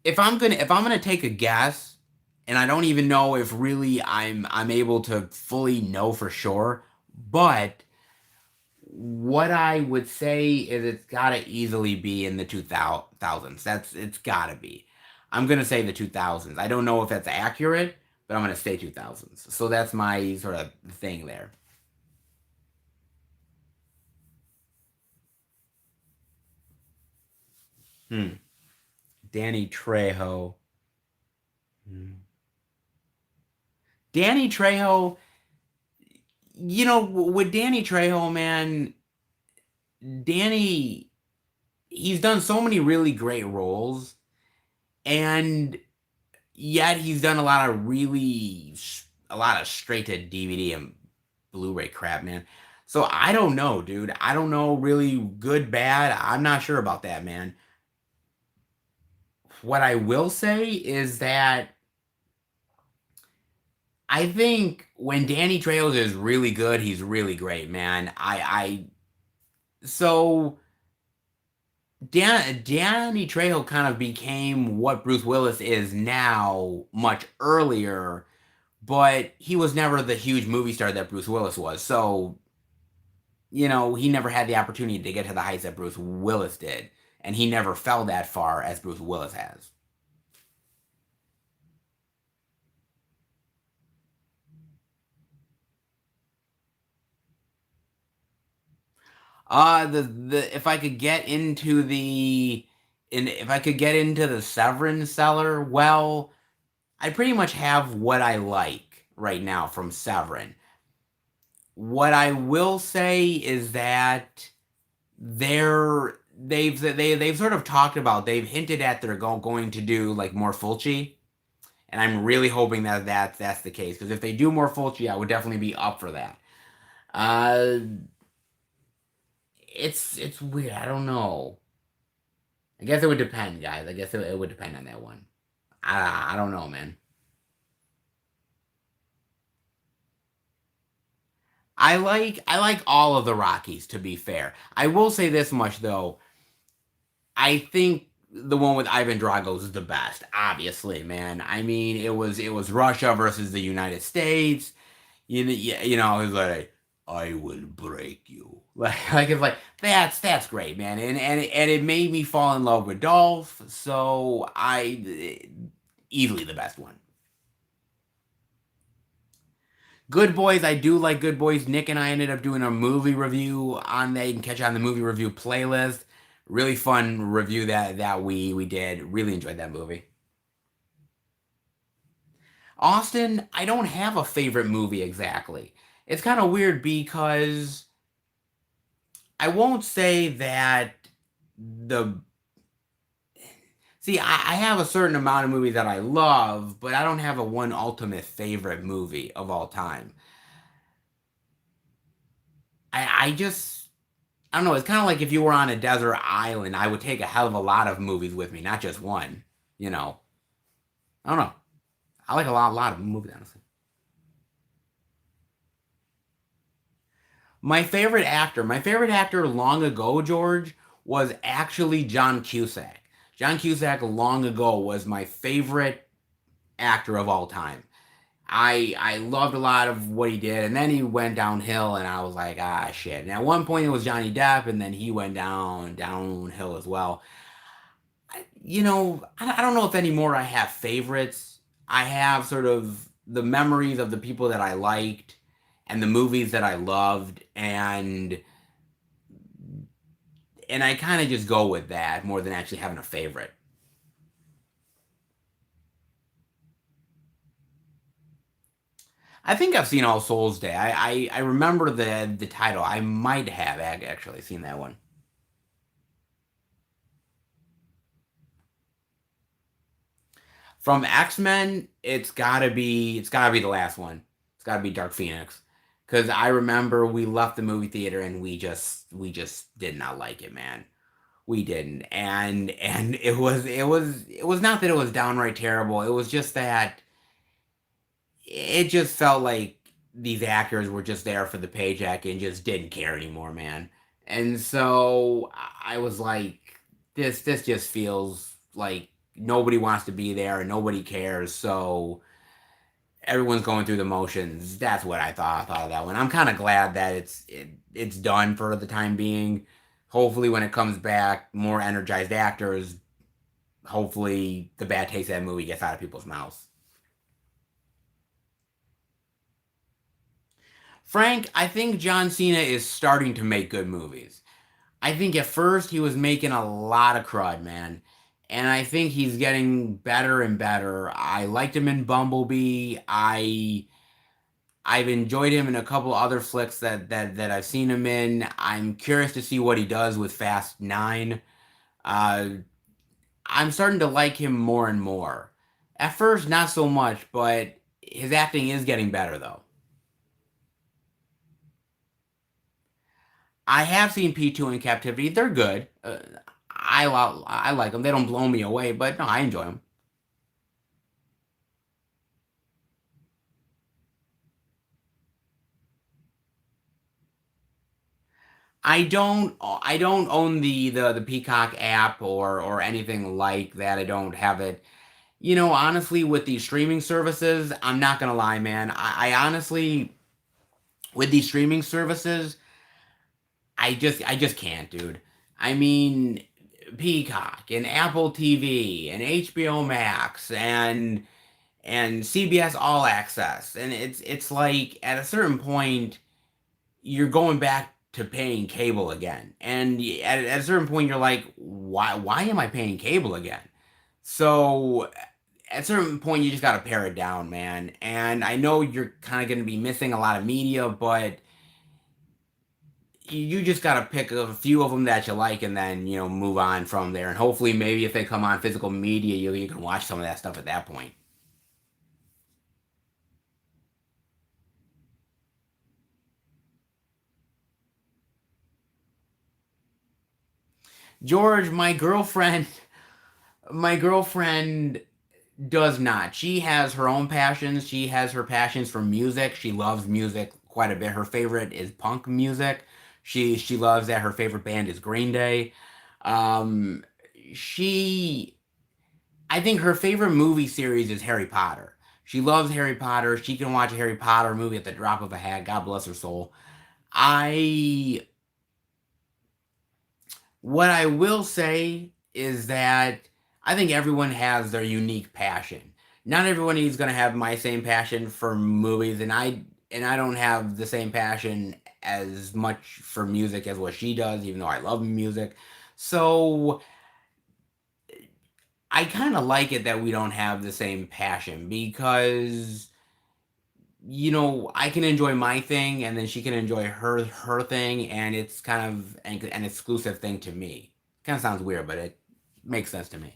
If I'm gonna take a guess, and I don't even know if really I'm able to fully know for sure, but what I would say is it's gotta easily be in the 2000s. It's gotta be. I'm gonna say the 2000s. I don't know if that's accurate, but I'm gonna say 2000s. So that's my sort of thing there. Hmm. Danny Trejo. Hmm. Danny Trejo, with Danny Trejo, man, Danny, he's done so many really great roles, and yet he's done a lot of straight to DVD and Blu-ray crap, man. So I don't know, dude. I don't know really good, bad. I'm not sure about that, man. What I will say is that I think when Danny Trejo is really good, he's really great, man. So Danny Trejo kind of became what Bruce Willis is now much earlier, but he was never the huge movie star that Bruce Willis was. So, he never had the opportunity to get to the heights that Bruce Willis did, and he never fell that far as Bruce Willis has. The if I could get into the and if I could get into the Severin cellar, well, I pretty much have what I like right now from Severin. What I will say is that they've sort of talked about, they've hinted at they're going to do like more Fulci, and I'm really hoping that that's the case, because if they do more Fulci, I would definitely be up for that. Uh, it's weird. I don't know. I guess it would depend, guys. I guess it would depend on that one. I don't know, man. I like all of the Rockies, to be fair. I will say this much though. I think the one with Ivan Drago is the best, obviously, man. I mean, it was Russia versus the United States. He's like, I will break you. Like it's like that's great, man. And it made me fall in love with Dolph. So easily the best one. Good Boys, I do like Good Boys. Nick and I ended up doing a movie review on that. You can catch it on the movie review playlist. Really fun review that we did. Really enjoyed that movie. Austin, I don't have a favorite movie exactly. It's kind of weird because I won't say that the see, I have a certain amount of movies that I love, but I don't have a one ultimate favorite movie of all time. I just I don't know. It's kind of like if you were on a desert island, I would take a hell of a lot of movies with me, not just one. You know, I don't know. I like a lot of movies, honestly. My favorite actor long ago, George, was actually John Cusack. John Cusack long ago was my favorite actor of all time. I loved a lot of what he did, and then he went downhill, and I was like, ah, shit. And at one point it was Johnny Depp, and then he went downhill as well. I don't know if anymore I have favorites. I have sort of the memories of the people that I liked and the movies that I loved, and I kind of just go with that more than actually having a favorite. I think I've seen All Souls Day. I remember the title. I might have actually seen that one. From X-Men, it's gotta be the last one. It's gotta be Dark Phoenix. Cause I remember we left the movie theater and we just did not like it, man. We didn't. And it was not that it was downright terrible. It was just that it just felt like these actors were just there for the paycheck and just didn't care anymore, man. And so I was like, this just feels like nobody wants to be there and nobody cares. So everyone's going through the motions. That's what I thought of that one. I'm kind of glad that it's done for the time being. Hopefully, when it comes back, more energized actors. Hopefully, the bad taste of that movie gets out of people's mouths. Frank, I think John Cena is starting to make good movies. I think at first he was making a lot of crud, man. And I think he's getting better and better. I liked him in Bumblebee. I've enjoyed him in a couple other flicks that I've seen him in. I'm curious to see what he does with Fast 9. Uh, I'm starting to like him more and more. At first, not so much, but his acting is getting better though. I have seen P2 in Captivity. They're good. I like them. They don't blow me away, but no, I enjoy them. I don't own the Peacock app or anything like that. I don't have it. Honestly, with these streaming services, I'm not gonna lie, man. I honestly, with these streaming services, I just can't, dude. I mean, Peacock and Apple TV and HBO Max and CBS All Access, and it's like at a certain point you're going back to paying cable again, and at a certain point you're like, why am I paying cable again? So at a certain point you just got to pare it down, man. And I know you're kind of going to be missing a lot of media, but you just gotta pick a few of them that you like, and then move on from there. And hopefully, maybe if they come on physical media, you can watch some of that stuff at that point. George, my girlfriend does not. She has her own passions. She has her passions for music. She loves music quite a bit. Her favorite is punk music. She loves that. Her favorite band is Green Day. Um, she I think her favorite movie series is Harry Potter. She loves Harry Potter. She can watch a Harry Potter movie at the drop of a hat. God bless her soul. I What I will say is that I think everyone has their unique passion. Not everyone is going to have my same passion for movies, and I don't have the same passion as much for music as what she does, even though I love music. So I kind of like it that we don't have the same passion because I can enjoy my thing and then she can enjoy her thing, and it's kind of an exclusive thing to me. Kind of sounds weird, but it makes sense to me.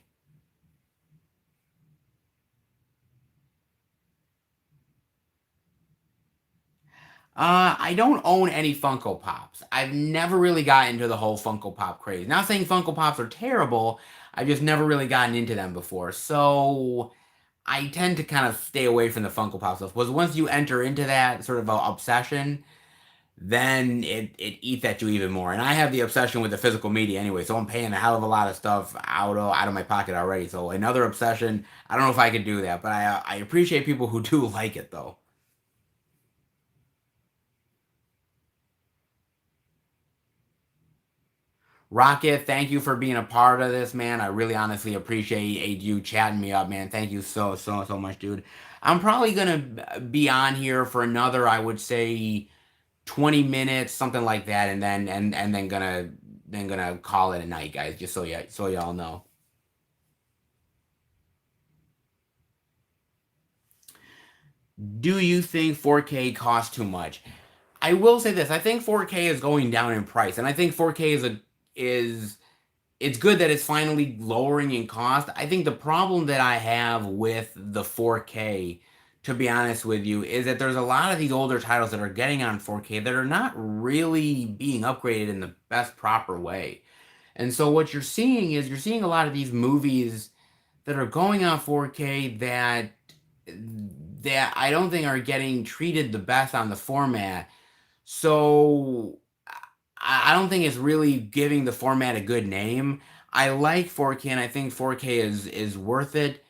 I don't own any Funko Pops. I've never really gotten into the whole Funko Pop craze. Not saying Funko Pops are terrible. I've just never really gotten into them before. So I tend to kind of stay away from the Funko Pop stuff. Because once you enter into that sort of obsession, then it eats at you even more. And I have the obsession with the physical media anyway, so I'm paying a hell of a lot of stuff out of my pocket already. So another obsession, I don't know if I could do that, but I appreciate people who do like it though. Rocket, thank you for being a part of this, man. I really honestly appreciate you chatting me up, man. Thank you so much, dude. I'm probably gonna be on here for another, I would say, 20 minutes, something like that, and then gonna call it a night, guys. Just so y'all know. Do you think 4K costs too much? I will say this: I think 4K is going down in price, and I think 4K is it's good that it's finally lowering in cost. I think the problem that I have with the 4K, to be honest with you, is that there's a lot of these older titles that are getting on 4K that are not really being upgraded in the best proper way. And so what you're seeing a lot of these movies that are going on 4K that I don't think are getting treated the best on the format. So I don't think it's really giving the format a good name. I like 4K and I think 4K is worth it,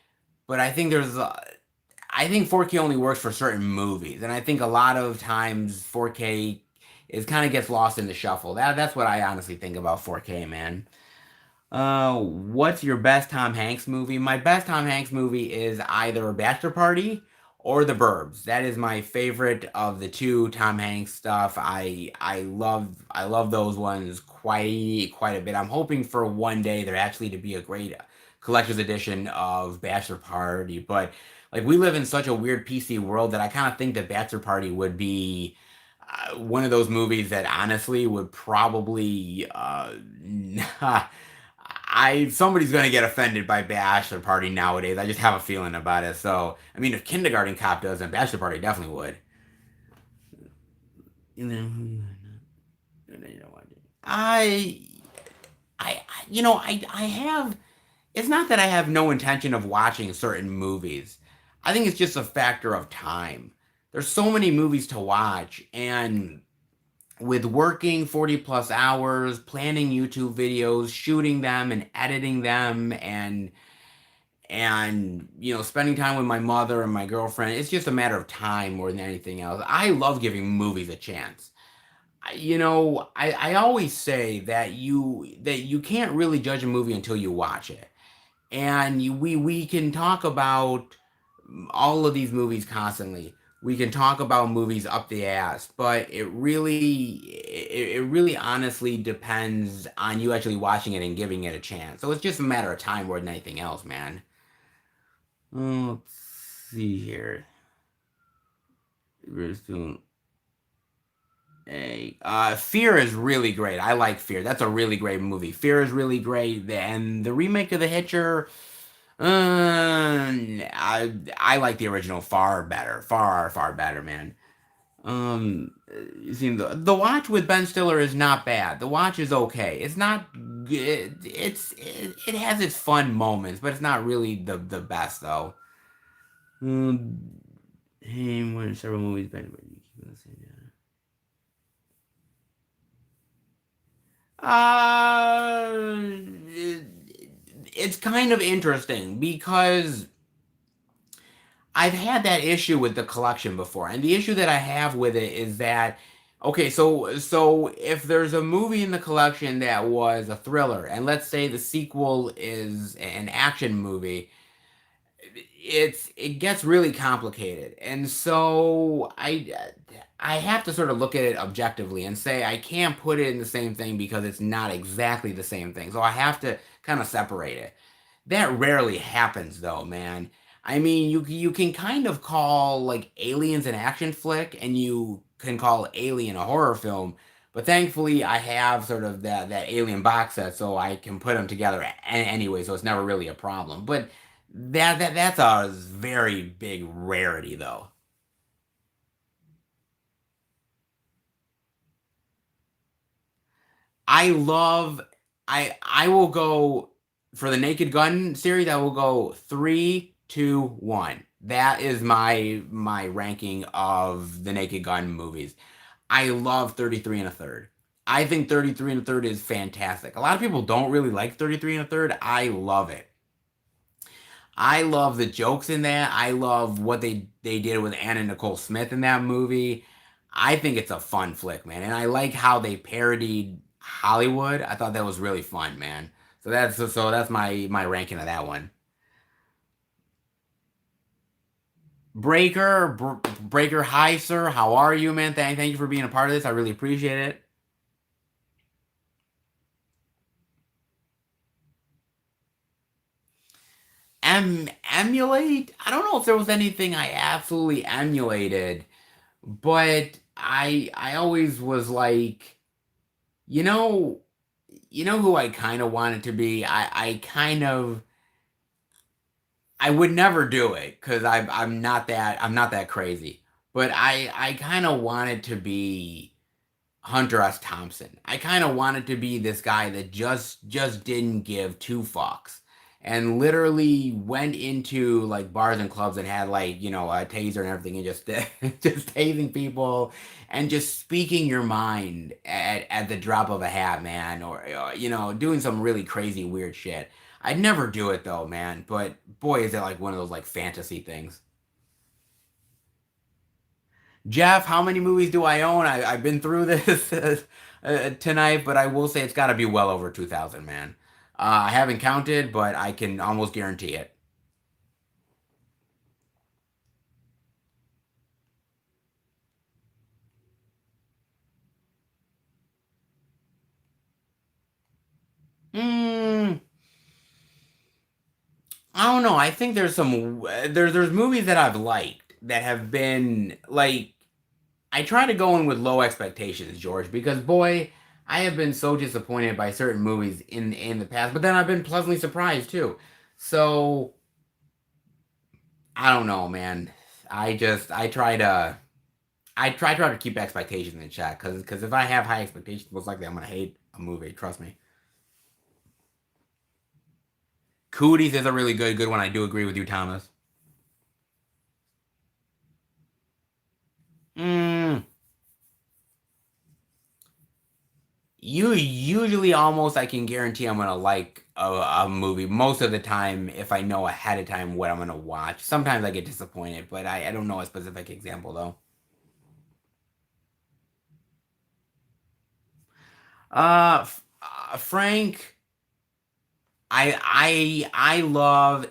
but I think 4K only works for certain movies, and I think a lot of times 4K is kind of gets lost in the shuffle. That's what I honestly think about 4K, man. What's your best Tom Hanks movie? My best Tom Hanks movie is either Bachelor Party or The Burbs. That is my favorite of the two Tom Hanks stuff. I love those ones quite a bit. I'm hoping for one day there actually to be a great collector's edition of Bachelor Party, but like we live in such a weird PC world that I kind of think that Bachelor Party would be one of those movies that honestly would probably I somebody's gonna get offended by Bachelor Party nowadays. I just have a feeling about it. So I mean, if Kindergarten Cop does, then Bachelor Party definitely would. You know, I, I have. It's not that I have no intention of watching certain movies. I think it's just a factor of time. There's so many movies to watch, and with working 40 plus hours, planning YouTube videos, shooting them and editing them and spending time with my mother and my girlfriend, it's just a matter of time more than anything else. I love giving movies a chance. I always say that you can't really judge a movie until you watch it. And we can talk about all of these movies constantly. We can talk about movies up the ass, but it really honestly depends on you actually watching it and giving it a chance. So it's just a matter of time more than anything else, man. Let's see here. We're doing. A Fear is really great. I like Fear. That's a really great movie. Fear is really great, and the remake of The Hitcher. I like the original far better, far better, man. You see, the Watch with Ben Stiller is not bad. The Watch is okay. It's not good. It has its fun moments, but it's not really the best though. Um, hey, when several movies been. Uh, it- it's kind of interesting because I've had that issue with the collection before, and the issue that I have with it is that okay, so if there's a movie in the collection that was a thriller, and let's say the sequel is an action movie, it gets really complicated, and so I have to sort of look at it objectively and say I can't put it in the same thing because it's not exactly the same thing. So I have to kind of separate it. That rarely happens though, man. I mean, you can kind of call like Aliens an action flick and you can call Alien a horror film, but thankfully I have sort of that Alien box set so I can put them together anyway, so it's never really a problem. But that's a very big rarity though. I love I will go for the Naked Gun series. I will go 3, 2, 1. That is my ranking of the Naked Gun movies. I love 33 and a third. I think 33 and a third is fantastic. A lot of people don't really like 33 and a third. I love it. I love the jokes in that. I love what they did with Anna Nicole Smith in that movie. I think it's a fun flick, man, and I like how they parodied Hollywood. I thought that was really fun, man. So that's my ranking of that one. Breaker, hi sir, how are you, man? Thank you for being a part of this. I really appreciate it. Emulate? I don't know if there was anything I absolutely emulated, but I always was like, you know, you know who I kind of wanted to be. I would never do it because I'm not that crazy. But I kind of wanted to be Hunter S. Thompson. I kind of wanted to be this guy that just didn't give two fucks and literally went into like bars and clubs and had like a taser and everything and just just tasing people and just speaking your mind at the drop of a hat, man, or doing some really crazy weird shit. I'd never do it though, man. But boy, is it like one of those like fantasy things. Jeff, how many movies do I own? I've been through this tonight, but I will say it's got to be well over 2,000, man. I haven't counted, but I can almost guarantee it. Hmm. I don't know. I think there's there's movies that I've liked that have been like I try to go in with low expectations, George, because boy, I have been so disappointed by certain movies in the past, but then I've been pleasantly surprised too. So I don't know, man. I try to keep expectations in check because if I have high expectations, most likely I'm gonna hate a movie. Trust me. Cooties is a really good one. I do agree with you, Thomas. Mm, you usually almost I can guarantee I'm gonna like a movie most of the time if I know ahead of time what I'm gonna watch. Sometimes I get disappointed, but I don't know a specific example though. Frank, I love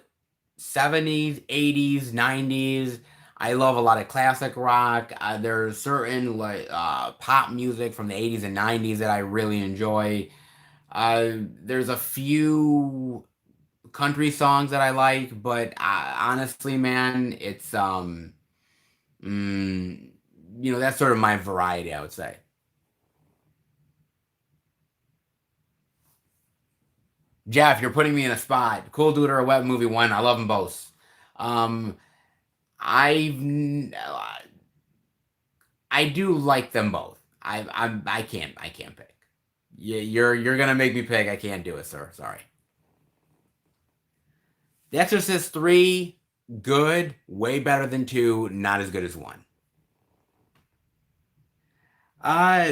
70s, 80s, 90s. I love a lot of classic rock. There's certain like pop music from the 80s and 90s that I really enjoy. There's a few country songs that I like, but honestly, man, it's mm, that's sort of my variety, I would say. Jeff, you're putting me in a spot. Cool Dude or Web Movie One. I love them both. Um, I I do like them both. I can't pick. You're gonna make me pick. I can't do it, sir. Sorry. The Exorcist 3, good, way better than 2, not as good as 1.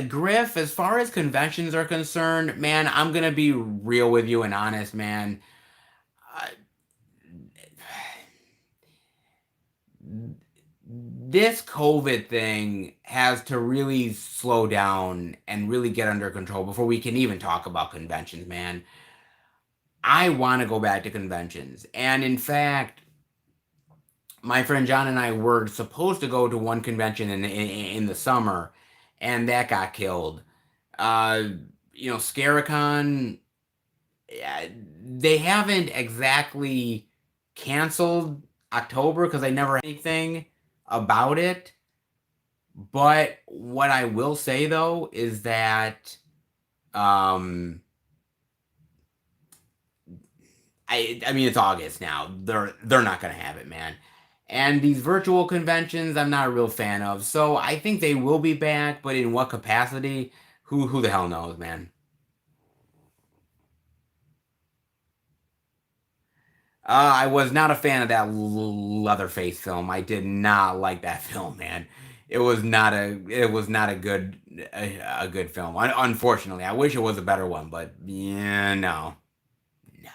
Griff, as far as conventions are concerned, man, I'm gonna be real with you and honest, man. Uh, this COVID thing has to really slow down and really get under control before we can even talk about conventions, man. I want to go back to conventions. And in fact, my friend John and I were supposed to go to one convention in the summer, and that got killed. Uh, Scaricon, yeah, they haven't exactly canceled October because they never had anything about it. But what I will say though is that um, I mean it's August now. They're not gonna have it, man. And these virtual conventions, I'm not a real fan of. So I think they will be back, but in what capacity? Who the hell knows, man? I was not a fan of that Leatherface film. I did not like that film, man. It was not a good film. Unfortunately, I wish it was a better one, but yeah, no, no.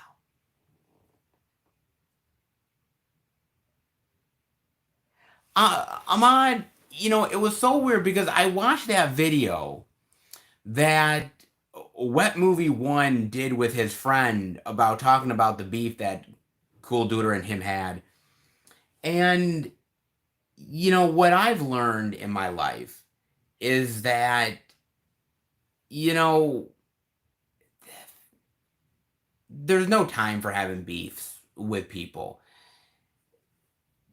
Ahmad, it was so weird because I watched that video that Wet Movie One did with his friend about talking about the beef that Cool Duder and him had, and what I've learned in my life is that you know there's no time for having beefs with people.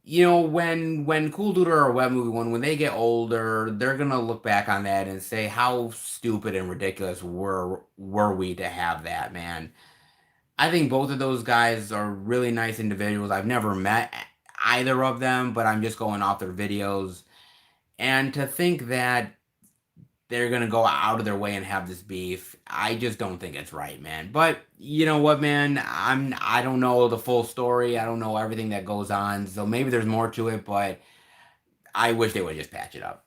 When Cool Duder or Web Movie One, when they get older, they're gonna look back on that and say, "How stupid and ridiculous were we to have that, man?" I think both of those guys are really nice individuals. I've never met either of them, but I'm just going off their videos. And to think that they're gonna go out of their way and have this beef. I just don't think it's right, man. But you know what, man? I don't know the full story. I don't know everything that goes on. So maybe there's more to it, but I wish they would just patch it up.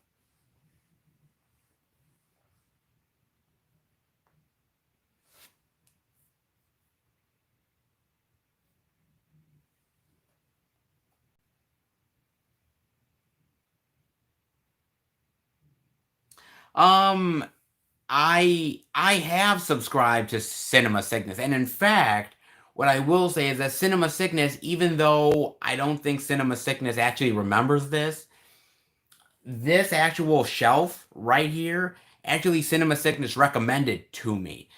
Um, I have subscribed to Cinema Sickness, and in fact, what I will say is that Cinema Sickness, even though I don't think Cinema Sickness actually remembers this actual shelf right here, actually Cinema Sickness recommended to me.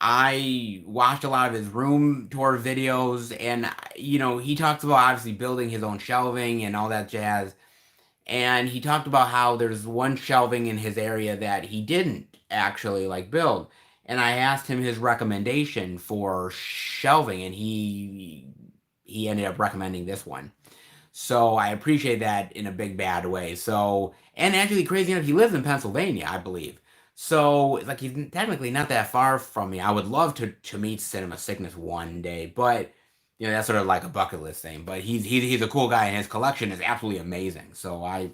I watched a lot of his room tour videos, and he talks about obviously building his own shelving and all that jazz. And he talked about how there's one shelving in his area that he didn't actually like build. And I asked him his recommendation for shelving, and he ended up recommending this one. So I appreciate that in a big bad way. So, and actually, crazy enough, he lives in Pennsylvania, I believe. So like he's technically not that far from me. I would love to meet Cinema Sickness one day, but that's sort of like a bucket list thing. But he's a cool guy, and his collection is absolutely amazing. So I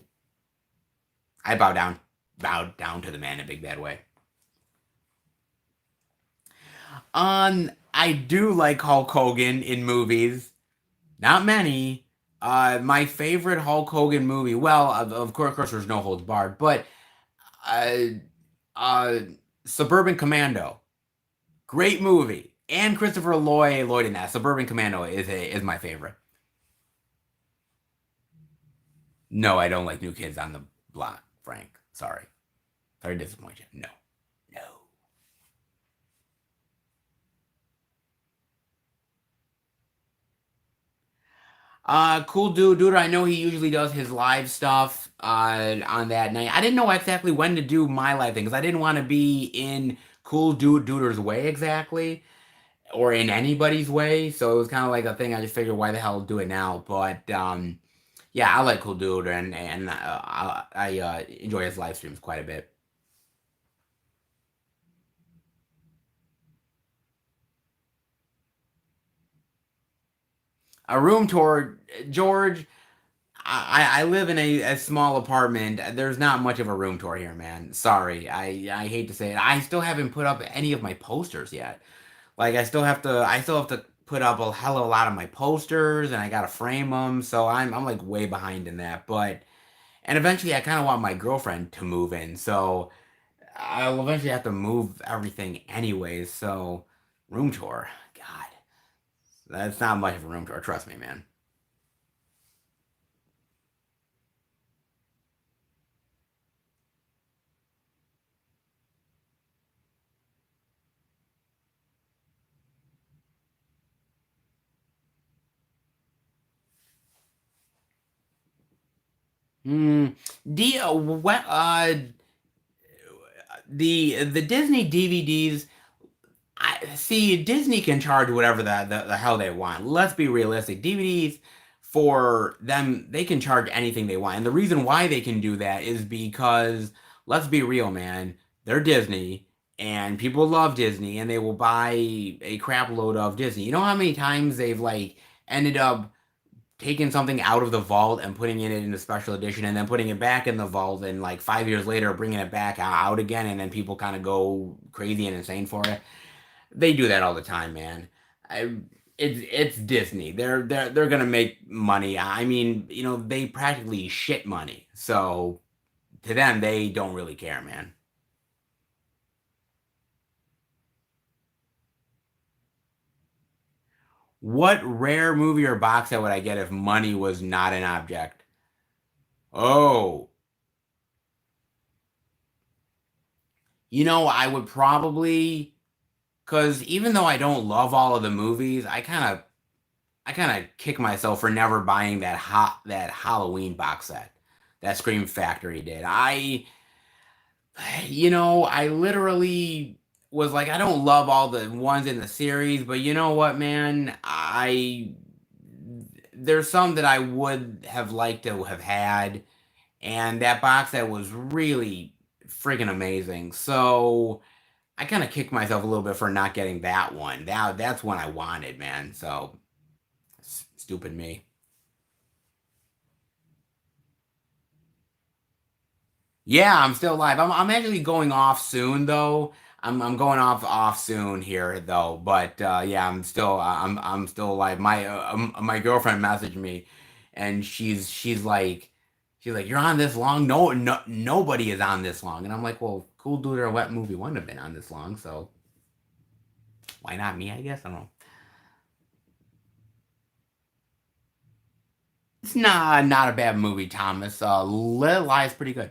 bow down to the man in a big bad way. I do like Hulk Hogan in movies. Not many. My favorite Hulk Hogan movie. Well, of course, there's no holds barred, but uh, uh, Suburban Commando, great movie, and Christopher Lloyd in that. Suburban Commando is my favorite. No, I don't like New Kids on the Block, Frank. Sorry to disappoint you. No, no. Cool dude. I know he usually does his live stuff on that night. I didn't know exactly when to do my live thing because I didn't want to be in Cool Duder's way exactly. or in anybody's way. So it was kind of like a thing. I just figured, why the hell do it now? But yeah, I like Cool Dude, and I enjoy his live streams quite a bit. A room tour, George. I live in a small apartment. There's not much of a room tour here, man. Sorry. I hate to say it. I still haven't put up any of my posters yet. Like I still have to put up a hell of a lot of my posters, and I gotta frame them. So I'm like way behind in that. But and eventually I kind of want my girlfriend to move in. So I'll eventually have to move everything anyways. So room tour, God, that's not much of a room tour. Trust me, man. Hmm. What the Disney DVDs. I see Disney can charge whatever the hell they want. Let's be realistic. DVDs for them, they can charge anything they want. And the reason why they can do that is because let's be real, man. They're Disney and people love Disney and they will buy a crap load of Disney. You know how many times they've like ended up taking something out of the vault and putting it in a special edition and then putting it back in the vault and like 5 years later bringing it back out again and then people kind of go crazy and insane for it. They do that all the time, man. I, it's Disney. They're gonna make money. I mean, they practically shit money. So to them, they don't really care, man. What rare movie or box set would I get if money was not an object? Oh, I would probably, because even though I don't love all of the movies, I kind of kick myself for never buying that Halloween box set that Scream Factory did. I literally was like, I don't love all the ones in the series, but you know what, man? There's some that I would have liked to have had, and that box set was really freaking amazing. So I kind of kicked myself a little bit for not getting that one. That's one I wanted, man. So stupid me. Yeah, I'm still live. I'm actually going off soon though. I'm going off soon here though. But yeah, I'm still alive. My girlfriend messaged me, and she's like you're on this long. No, nobody is on this long. And I'm like, well, Cool Dude or Wet Movie wouldn't have been on this long, so why not me? I guess I don't know. It's not a bad movie, Thomas. Little Lie's pretty good.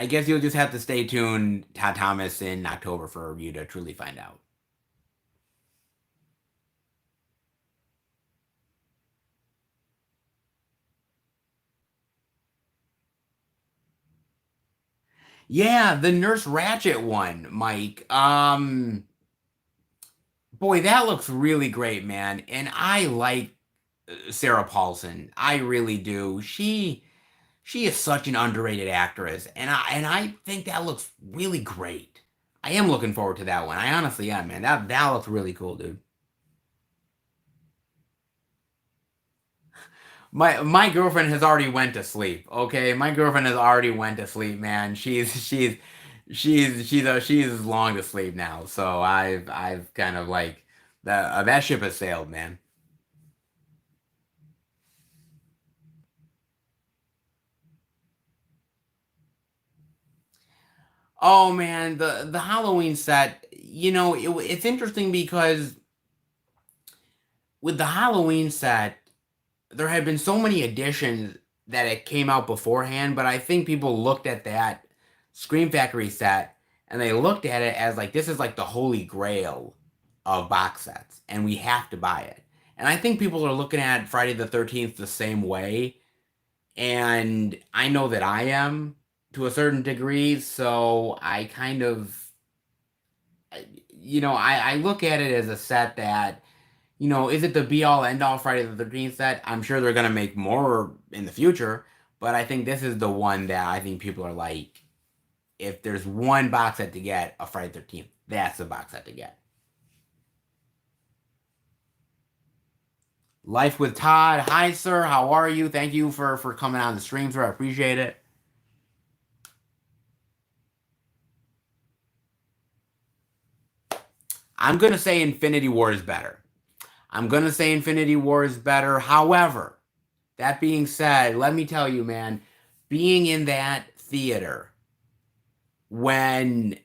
I guess you'll just have to stay tuned, Todd Thomas, in October for you to truly find out. Yeah, the Nurse Ratchet one, Mike. Boy, that looks really great, man. And I like Sarah Paulson. I really do. She is such an underrated actress, and I think that looks really great. I am looking forward to that one. I honestly am, man. That looks really cool, dude. My girlfriend has already went to sleep. Okay, my girlfriend has already went to sleep, man. She's long to sleep now. So I've kind of like that ship has sailed, man. Oh man, the Halloween set. It's interesting because with the Halloween set, there had been so many editions that it came out beforehand, but I think people looked at that Scream Factory set and they looked at it as like this is like the holy grail of box sets, and we have to buy it. And I think people are looking at Friday the 13th the same way, and I know that I am to a certain degree, so I kind of, I look at it as a set that, is it the be all end all Friday the 13th set? I'm sure they're gonna make more in the future, but I think this is the one that I think people are like, if there's one box set to get a Friday the 13th, that's the box set to get. Life with Todd. Hi, sir. How are you? Thank you for coming on the stream, sir. I appreciate it. I'm gonna say Infinity War is better. I'm gonna say Infinity War is better. However, that being said, let me tell you, man, being in that theater when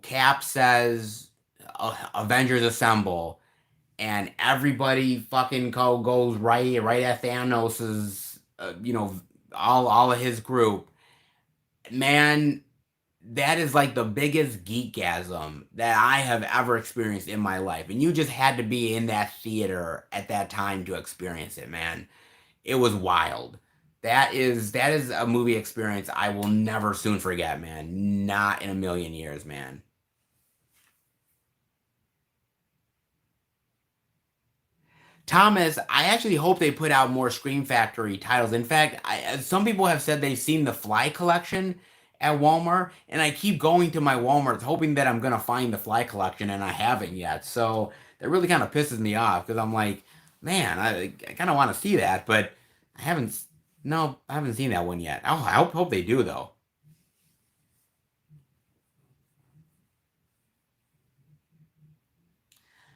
Cap says Avengers Assemble and everybody fucking goes right at Thanos's all of his group, man, that is like the biggest geekgasm that I have ever experienced in my life. And you just had to be in that theater at that time to experience it, man. It was wild. That is a movie experience I will never soon forget, man. Not in a million years, man. Thomas, I actually hope they put out more Scream Factory titles. In fact, some people have said they've seen the Fly collection at Walmart, and I keep going to my Walmart hoping that I'm gonna find the Fly collection, and I haven't yet. So that really kind of pisses me off because I'm like, man, I kind of want to see that, but I haven't. No, I haven't seen that one yet. Oh, I hope they do though.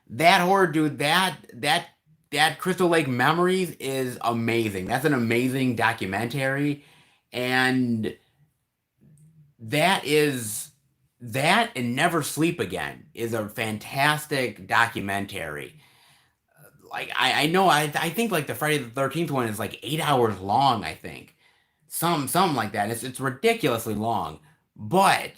That horror dude, that Crystal Lake Memories is amazing. That's an amazing documentary, and that is that and Never Sleep Again is a fantastic documentary. Like I know I think like the Friday the 13th one is like 8 hours long, I think. Something like that. It's ridiculously long, but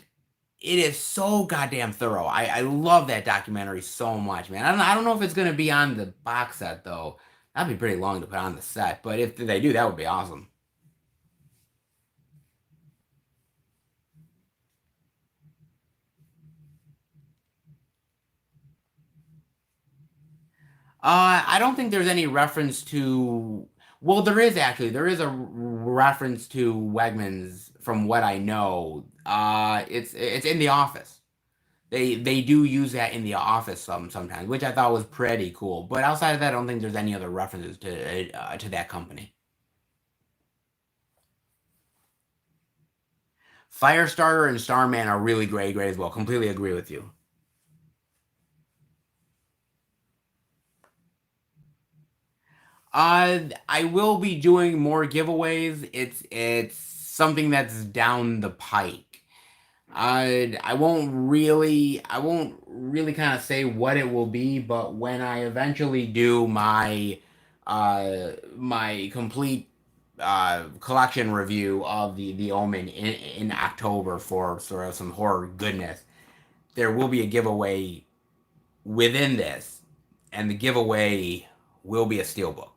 it is so goddamn thorough. I love that documentary so much, man. I don't know if it's gonna be on the box set though. That'd be pretty long to put on the set, but if they do, that would be awesome. I don't think there's any reference to. Well, there is actually. There is a reference to Wegmans from what I know. It's in The Office. They do use that in The Office sometimes, which I thought was pretty cool. But outside of that, I don't think there's any other references to that company. Firestarter and Starman are really great as well. Completely agree with you. I will be doing more giveaways. It's something that's down the pike. I won't really kind of say what it will be, but when I eventually do my complete collection review of the Omen in October for sort of some horror goodness, there will be a giveaway within this, and the giveaway will be a steelbook.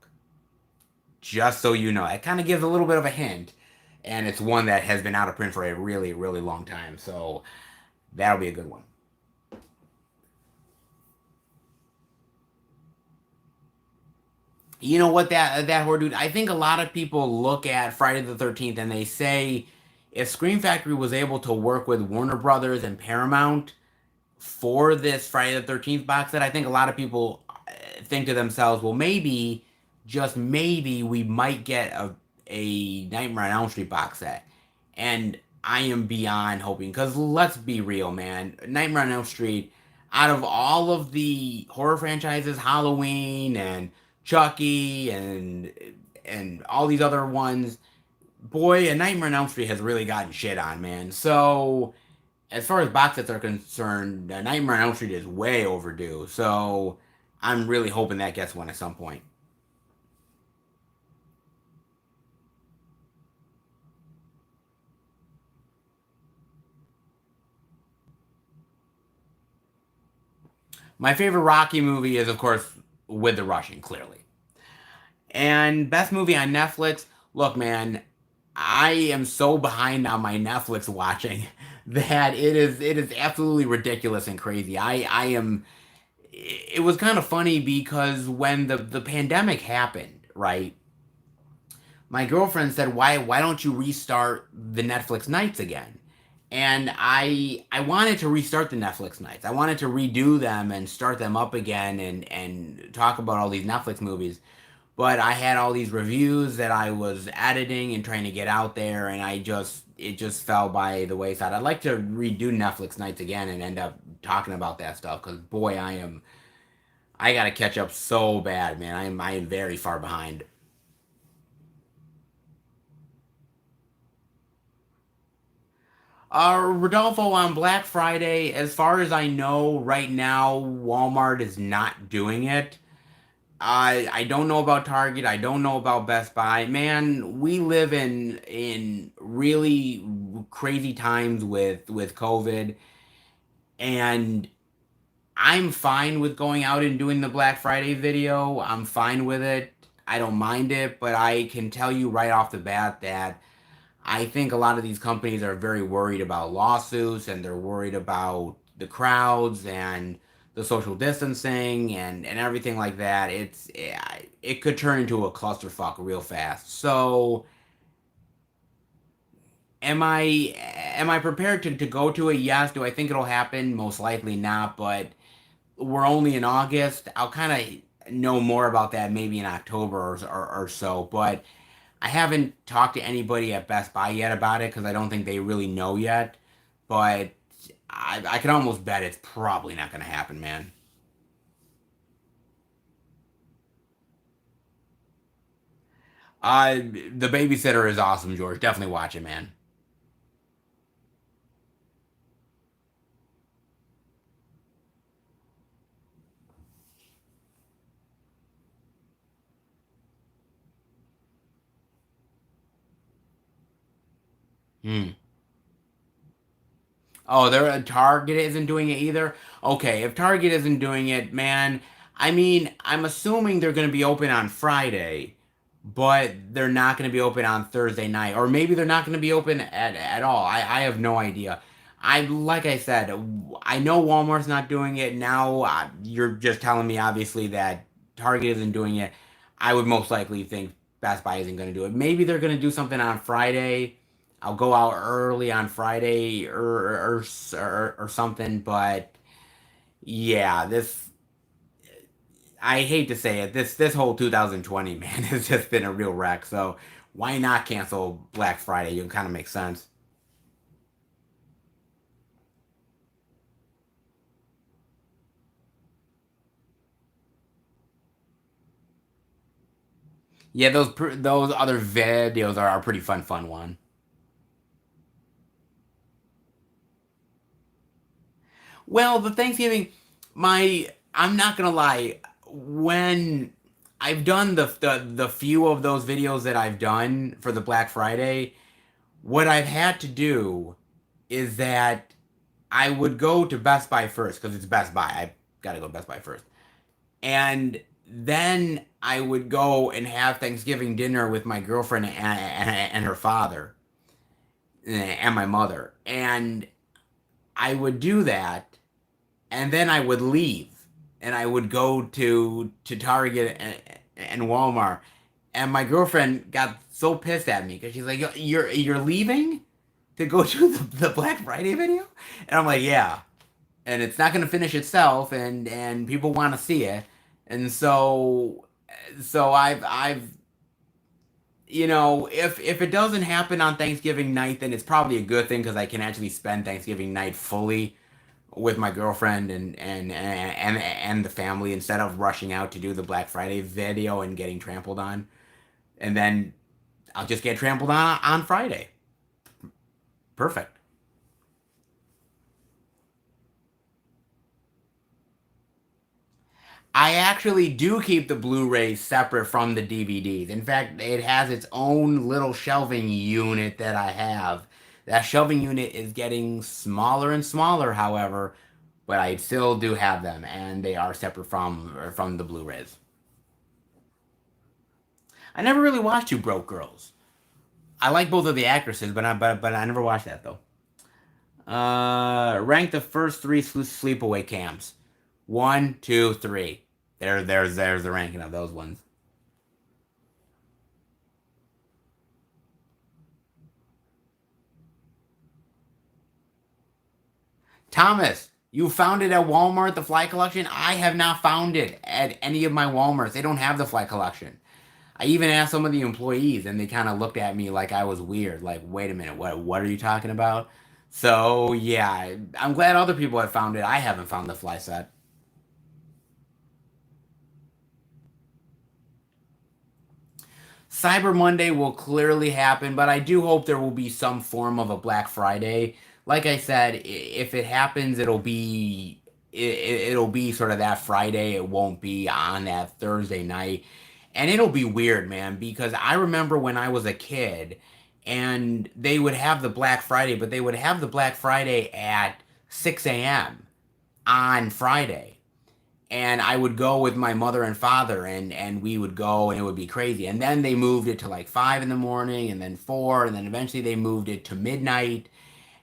Just so you know, it kind of gives a little bit of a hint, and it's one that has been out of print for a really long time. So that'll be a good one. You know what that horror dude? I think a lot of people look at Friday the 13th and they say if Scream Factory was able to work with Warner Brothers and Paramount for this Friday the 13th box set, I think a lot of people think to themselves, well, maybe, just maybe, we might get a Nightmare on Elm Street box set. And I am beyond hoping, because let's be real, man. Nightmare on Elm Street, out of all of the horror franchises, Halloween and Chucky and all these other ones, boy, a Nightmare on Elm Street has really gotten shit on, man. So as far as box sets are concerned, Nightmare on Elm Street is way overdue. So I'm really hoping that gets one at some point. My favorite Rocky movie is, of course, With the Russian, clearly. And best movie on Netflix. Look, man, I am so behind on my Netflix watching that it is absolutely ridiculous and crazy. I am it was kind of funny because when the pandemic happened, right? My girlfriend said, why don't you restart the Netflix nights again?" And I wanted to restart the Netflix nights. I wanted to redo them and start them up again and talk about all these Netflix movies. But I had all these reviews that I was editing and trying to get out there, and it just fell by the wayside. I'd like to redo Netflix nights again and end up talking about that stuff because boy, I gotta catch up so bad, man. I am very far behind. Rodolfo, on Black Friday, as far as I know, right now Walmart is not doing it. I don't know about Target. I don't know about Best Buy. Man, we live in really crazy times with COVID, and I'm fine with going out and doing the Black Friday video. I'm fine with it. I don't mind it, but I can tell you right off the bat that I think a lot of these companies are very worried about lawsuits and they're worried about the crowds and the social distancing and everything like that. It could turn into a clusterfuck real fast. So am I prepared to go to it? Yes. Do I think it'll happen? Most likely not. But we're only in August. I'll kind of know more about that maybe in October or so. But I haven't talked to anybody at Best Buy yet about it because I don't think they really know yet. But I can almost bet it's probably not going to happen, man. The babysitter is awesome, George. Definitely watch it, man. Hmm. Oh, Target isn't doing it either. Okay, if Target isn't doing it, man, I mean, I'm assuming they're going to be open on Friday, but they're not going to be open on Thursday night, or maybe they're not going to be open at all. I have no idea. Like I said, I know Walmart's not doing it now. You're just telling me obviously that Target isn't doing it. I would most likely think Best Buy isn't going to do it. Maybe they're going to do something on Friday. I'll go out early on Friday or something, but yeah, this I hate to say it, this whole 2020 man has just been a real wreck. So why not cancel Black Friday? It kind of makes sense. Yeah, those other videos are a pretty fun one. Well, the Thanksgiving, I'm not gonna lie, when I've done the few of those videos that I've done for the Black Friday, what I've had to do is that I would go to Best Buy first because it's Best Buy. I gotta go to Best Buy first, and then I would go and have Thanksgiving dinner with my girlfriend and her father and my mother, and I would do that, and then I would leave, and I would go to Target and Walmart, and my girlfriend got so pissed at me because she's like, "You're leaving to go to the Black Friday video?" And I'm like, "Yeah." And it's not going to finish itself, and people want to see it, and so I've if it doesn't happen on Thanksgiving night, then it's probably a good thing because I can actually spend Thanksgiving night fully with my girlfriend and the family instead of rushing out to do the Black Friday video and getting trampled on, and then I'll just get trampled on Friday. Perfect. I actually do keep the Blu-rays separate from the DVDs. In fact, it has its own little shelving unit that I have. That shelving unit is getting smaller and smaller, however, but I still do have them, and they are separate from the Blu-rays. I never really watched Two Broke Girls. I like both of the actresses, but I never watched that though. Rank the first three sleepaway camps. One, two, three. There's the ranking of those ones. Thomas, you found it at Walmart, the fly collection? I have not found it at any of my Walmarts. They don't have the fly collection. I even asked some of the employees, and they kind of looked at me like I was weird. Like, wait a minute, what are you talking about? So yeah, I'm glad other people have found it. I haven't found the fly set. Cyber Monday will clearly happen, but I do hope there will be some form of a Black Friday. Like I said, if it happens, it'll be sort of that Friday. It won't be on that Thursday night. And it'll be weird, man, because I remember when I was a kid and they would have the Black Friday, but they would have the Black Friday at 6 a.m. on Friday, and I would go with my mother and father, and we would go, and it would be crazy. And then they moved it to like 5 in the morning, and then 4, and then eventually they moved it to midnight,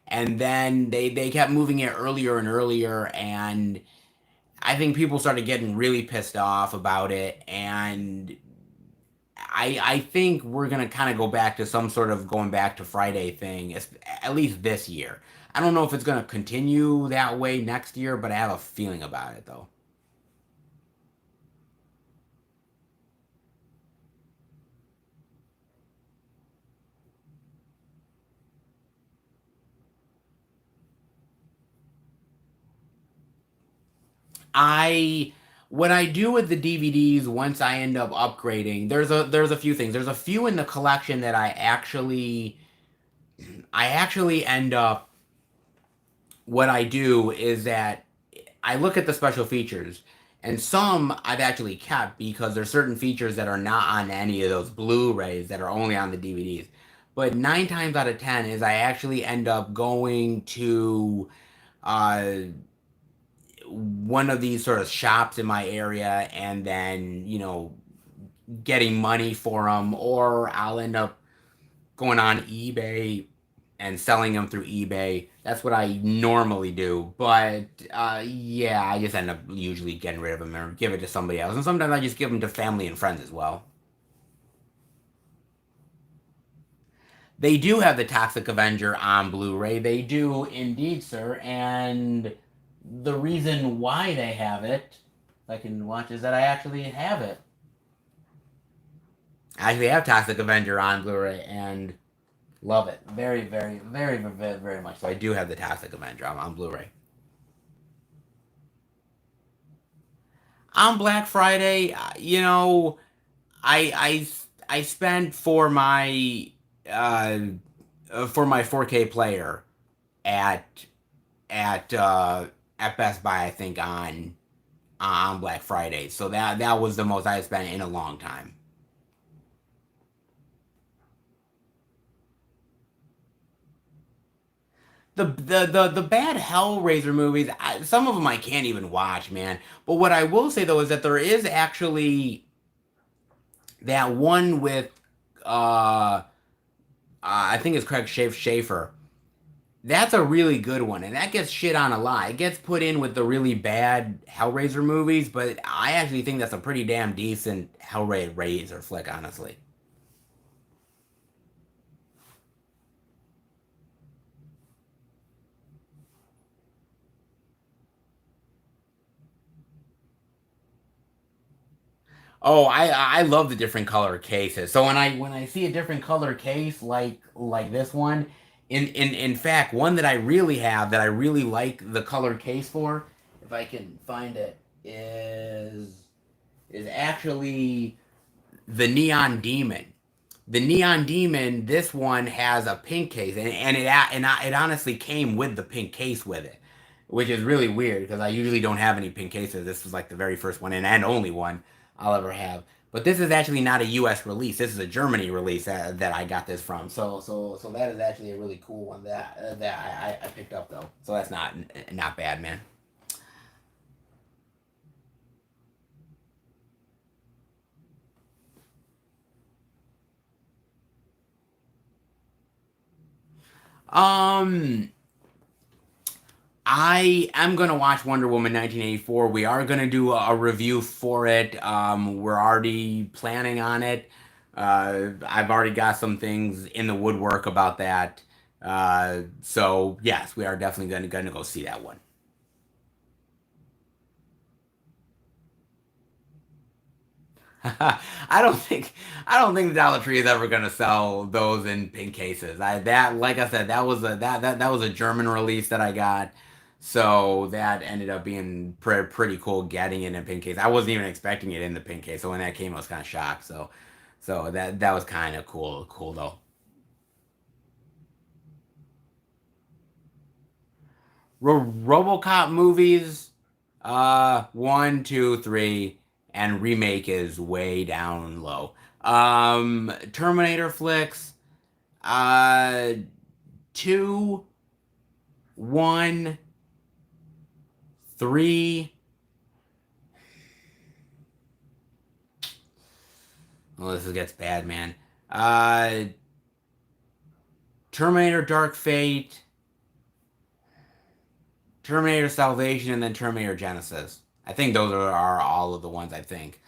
and then they kept moving it earlier and earlier, and I think people started getting really pissed off about it, and I think we're gonna kind of go back to some sort of going back to Friday thing, at least this year. I don't know if it's gonna continue that way next year, but I have a feeling about it though. I what I do with the DVDs once I end up upgrading, there's a few things. There's a few in the collection that I actually end up what I do is that I look at the special features, and some I've actually kept because there's certain features that are not on any of those Blu-rays that are only on the DVDs. But 9 times out of 10 is I actually end up going to uh one of these sort of shops in my area, and then getting money for them, or I'll end up going on eBay and selling them through eBay. That's what I normally do. But yeah, I just end up usually getting rid of them or give it to somebody else, and sometimes I just give them to family and friends as well. They do have the Toxic Avenger on Blu-ray. They do indeed, sir. And the reason why they have it, if I can watch, is that I actually have it. I actually have Toxic Avenger on Blu-ray and love it. Very, very, very, very, very much. So I do have the Toxic Avenger on Blu-ray. On Black Friday, I I spent uh for my 4K player at at uh at Best Buy, I think on Black Friday. So that was the most I spent in a long time. The bad Hellraiser movies, some of them I can't even watch, man. But what I will say though is that there is actually that one with I think it's Craig Schaefer. That's a really good one, and that gets shit on a lot. It gets put in with the really bad Hellraiser movies, but I actually think that's a pretty damn decent Hellraiser flick, honestly. Oh, I love the different color cases. So when I see a different color case like this one, in fact, one that I really have that I really like the color case for, if I can find it, is actually the Neon Demon. The Neon Demon, this one has a pink case, and it honestly came with the pink case with it, which is really weird because I usually don't have any pink cases. This was like the very first one and only one I'll ever have. But this is actually not a U.S. release. This is a Germany release that I got this from. So that is actually a really cool one that I picked up though. So that's not bad, man. Um, I am gonna watch Wonder Woman 1984. We are gonna do a review for it. We're already planning on it. I've already got some things in the woodwork about that. So yes, we are definitely gonna go see that one. I don't think I don't think the Dollar Tree is ever gonna sell those in pink cases. Like I said, that was a German release that I got, so that ended up being pretty cool getting it in pink case. I wasn't even expecting it in the pink case, so when that came, I was kind of shocked. So that was kind of cool though. RoboCop movies, one, two, three, and remake is way down low. Terminator flicks, uh, two, one, three. Oh, this gets bad, man. Uh, Terminator Dark Fate, Terminator Salvation, and then Terminator Genesis. I think those are all of the ones I think.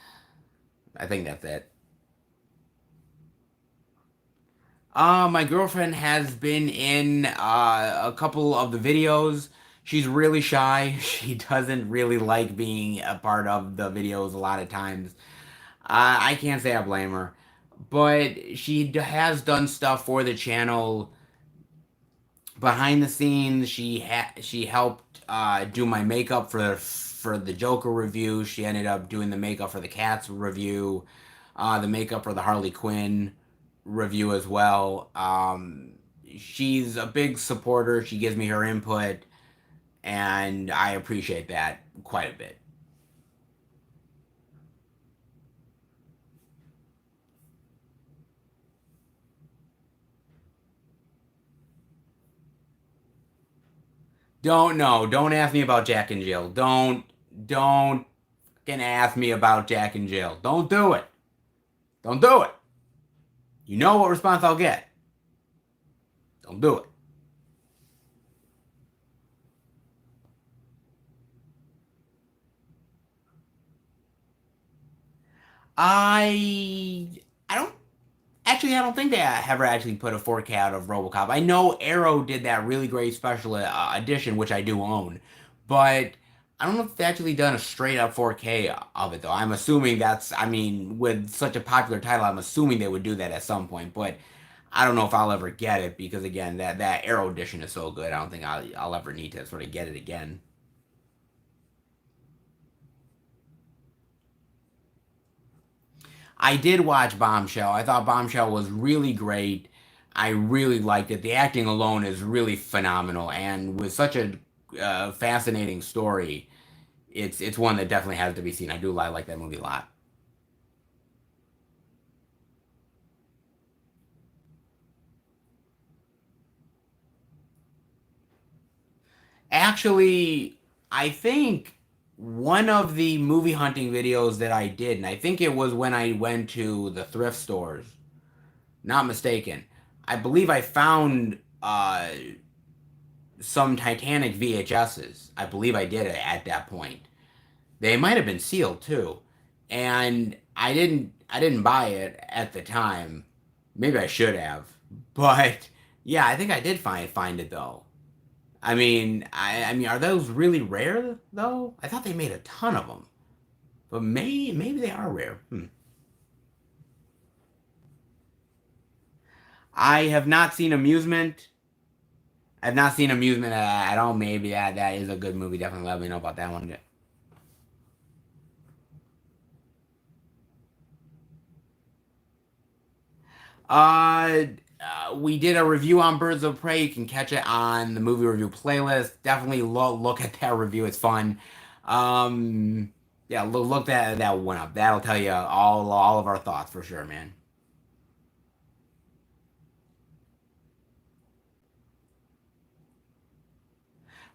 I think that's it. My girlfriend has been in a couple of the videos. She's really shy. She doesn't really like being a part of the videos a lot of times. I can't say I blame her, but has done stuff for the channel behind the scenes. She helped do my makeup for the Joker review. She ended up doing the makeup for the Cats review, the makeup for the Harley Quinn review as well. She's a big supporter. She gives me her input, and I appreciate that quite a bit. Don't ask me about Jack and Jill. Don't fucking ask me about Jack and Jill. Don't do it. Don't do it. You know what response I'll get. Don't do it. I I don't I don't think they ever actually put a 4K out of RoboCop. I know Arrow did that really great special edition, which I do own, but I don't know if they actually done a straight up 4K of it though. I'm assuming that's I mean with such a popular title, I'm assuming they would do that at some point, but I don't know if I'll ever get it because again that Arrow edition is so good. I don't think I'll ever need to sort of get it again. I did watch Bombshell. I thought Bombshell was really great. I really liked it. The acting alone is really phenomenal, and with such a fascinating story, it's one that definitely has to be seen. I do like that movie a lot. Actually, I think one of the movie hunting videos that I did, and I think it was when I went to the thrift stores, not mistaken. I believe I found some Titanic VHSs. I believe I did it at that point. They might have been sealed too, and I didn't buy it at the time. Maybe I should have, but yeah, I think I did find it though. I mean, are those really rare though? I thought they made a ton of them, but maybe they are rare. I have not seen Amusement. I've not seen Amusement at all. Maybe that is a good movie. Definitely let me know about that one. Uh, we did a review on Birds of Prey. You can catch it on the movie review playlist. Definitely look at that review. It's fun. Um, yeah, look that one up. That'll tell you all of our thoughts for sure, man.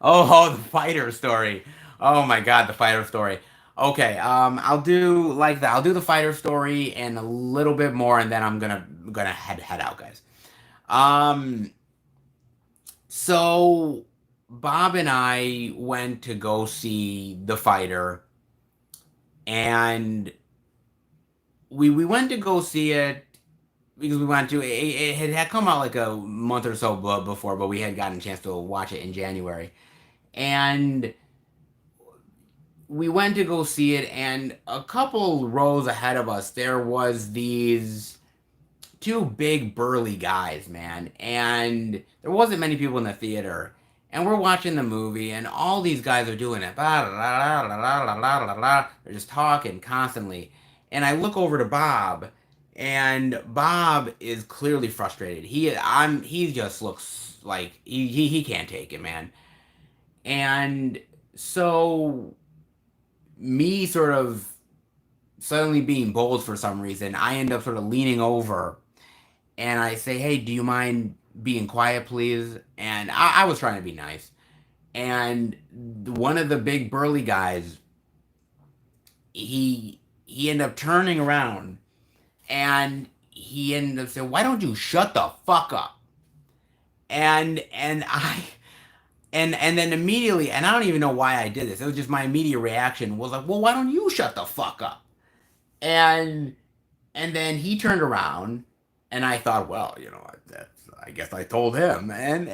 Oh, the fighter story. Oh my God, the fighter story. Okay, I'll do like that. I'll do the fighter story and a little bit more, and then I'm gonna head out, guys. Um, So Bob and I went to go see The Fighter, and we went to go see it because we wanted to. It had come out like a month or so before, but we had gotten a chance to watch it in January, and we went to go see it. And a couple rows ahead of us, there was these two big burly guys, man, and there wasn't many people in the theater. And we're watching the movie, and all these guys are doing it. Blah, blah, blah, blah, blah, blah, blah, blah. They're just talking constantly. And I look over to Bob, and Bob is clearly frustrated. He just looks like he can't take it, man. And so me sort of suddenly being bold for some reason, I end up sort of leaning over and I say, "Hey, do you mind being quiet, please?" And I was trying to be nice. And one of the big burly guys, he ended up turning around and he ended up saying, "Why don't you shut the fuck up?" And I and then immediately, and I don't even know why I did this. It was just my immediate reaction was like, "Well, why don't you shut the fuck up?" And And then he turned around, and I thought, well, I guess I told him, and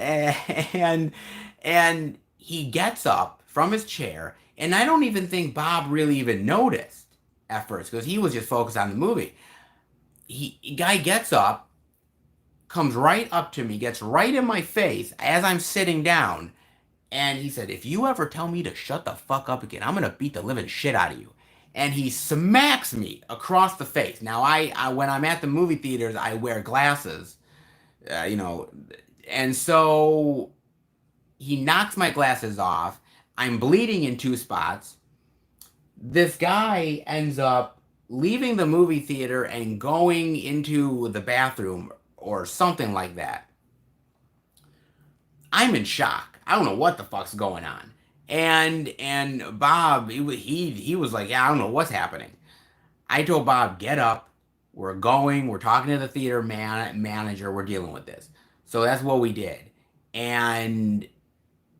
he gets up from his chair, and I don't even think Bob really even noticed at first because he was just focused on the movie. Guy gets up, comes right up to me, gets right in my face as I'm sitting down, and he said, "If you ever tell me to shut the fuck up again, I'm gonna beat the living shit out of you." And he smacks me across the face. Now, I when I'm at the movie theaters, I wear glasses, uh, you know, and so he knocks my glasses off. I'm bleeding in two spots. This guy ends up leaving the movie theater and going into the bathroom or something like that. I'm in shock. I don't know what the fuck's going on. And Bob, he was like, "Yeah, I don't know what's happening." I told Bob, "Get up. We're going. We're talking to the theater manager. We're dealing with this." So that's what we did. And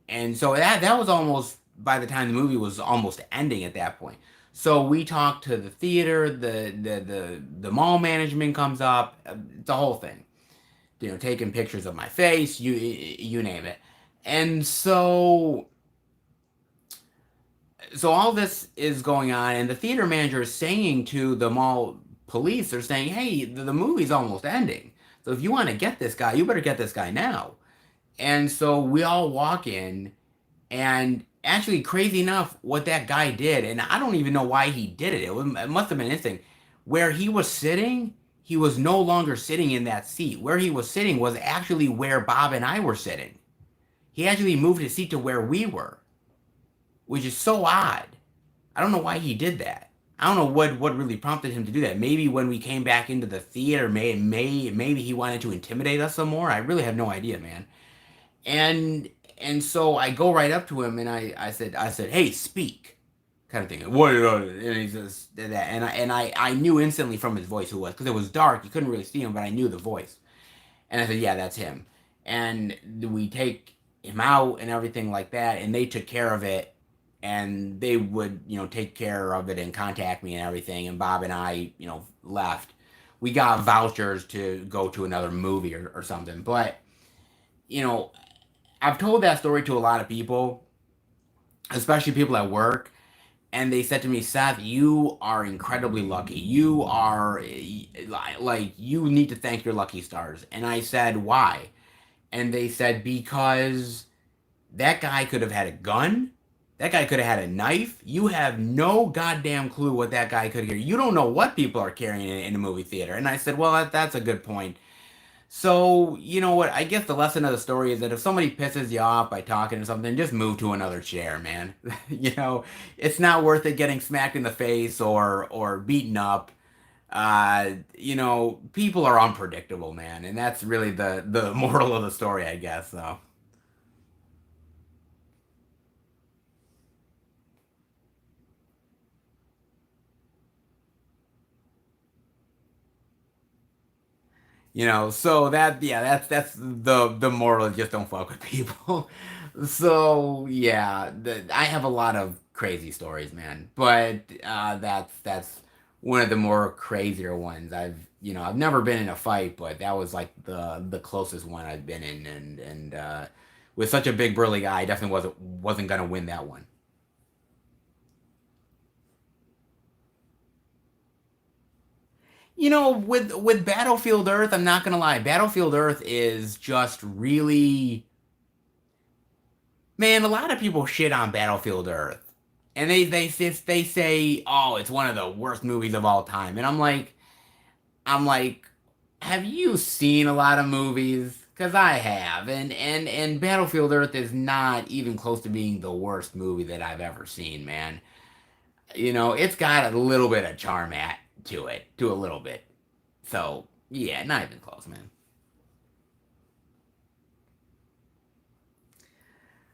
and so that was almost by the time the movie was almost ending at that point. So we talked to the theater, the mall management comes up, the whole thing. Taking pictures of my face, you name it. And so all this is going on, and the theater manager is saying to the mall police, they're saying, "Hey, the movie's almost ending. So if you want to get this guy, you better get this guy now." And so we all walk in, and actually, crazy enough, what that guy did, and I don't even know why he did it. It must have been instinct. Where he was sitting, he was no longer sitting in that seat. Where he was sitting was actually where Bob and I were sitting. He actually moved his seat to where we were, which is so odd. I don't know why he did that. I don't know what really prompted him to do that. Maybe when we came back into the theater, maybe he wanted to intimidate us some more. I really have no idea, man. And and so I go right up to him and I said, "Hey, speak," kind of thing. What? And he says that, and I knew instantly from his voice who it was because it was dark. You couldn't really see him, but I knew the voice. And I said, "Yeah, that's him." And we take him out and everything like that, and they took care of it. And they would, take care of it and contact me and everything. And Bob and I, left. We got vouchers to go to another movie or something. But, you know, I've told that story to a lot of people, especially people at work. And they said to me, "Seth, you are incredibly lucky. You are like, you need to thank your lucky stars." And I said, "Why?" And they said, "Because that guy could have had a gun. That guy could have had a knife. You have no goddamn clue what that guy could carry. You don't know what people are carrying in a movie theater." And I said, "Well, that's a good point." So, you know what? I guess the lesson of the story is that if somebody pisses you off by talking or something, just move to another chair, man. It's not worth it getting smacked in the face or beaten up. People are unpredictable, man, and that's really the moral of the story, I guess. So. So yeah, that's the moral is just don't fuck with people. So yeah, I have a lot of crazy stories, man. But that's one of the more crazier ones. I've never been in a fight, but that was like the closest one I've been in, and with such a big burly guy, I definitely wasn't gonna win that one. With Battlefield Earth, I'm not gonna lie, Battlefield Earth is just really, man. A lot of people shit on Battlefield Earth, and they say, oh, it's one of the worst movies of all time, and I'm like, have you seen a lot of movies? Because I have, and Battlefield Earth is not even close to being the worst movie that I've ever seen, man. It's got a little bit of charm to it, to a little bit. So yeah, not even close, man.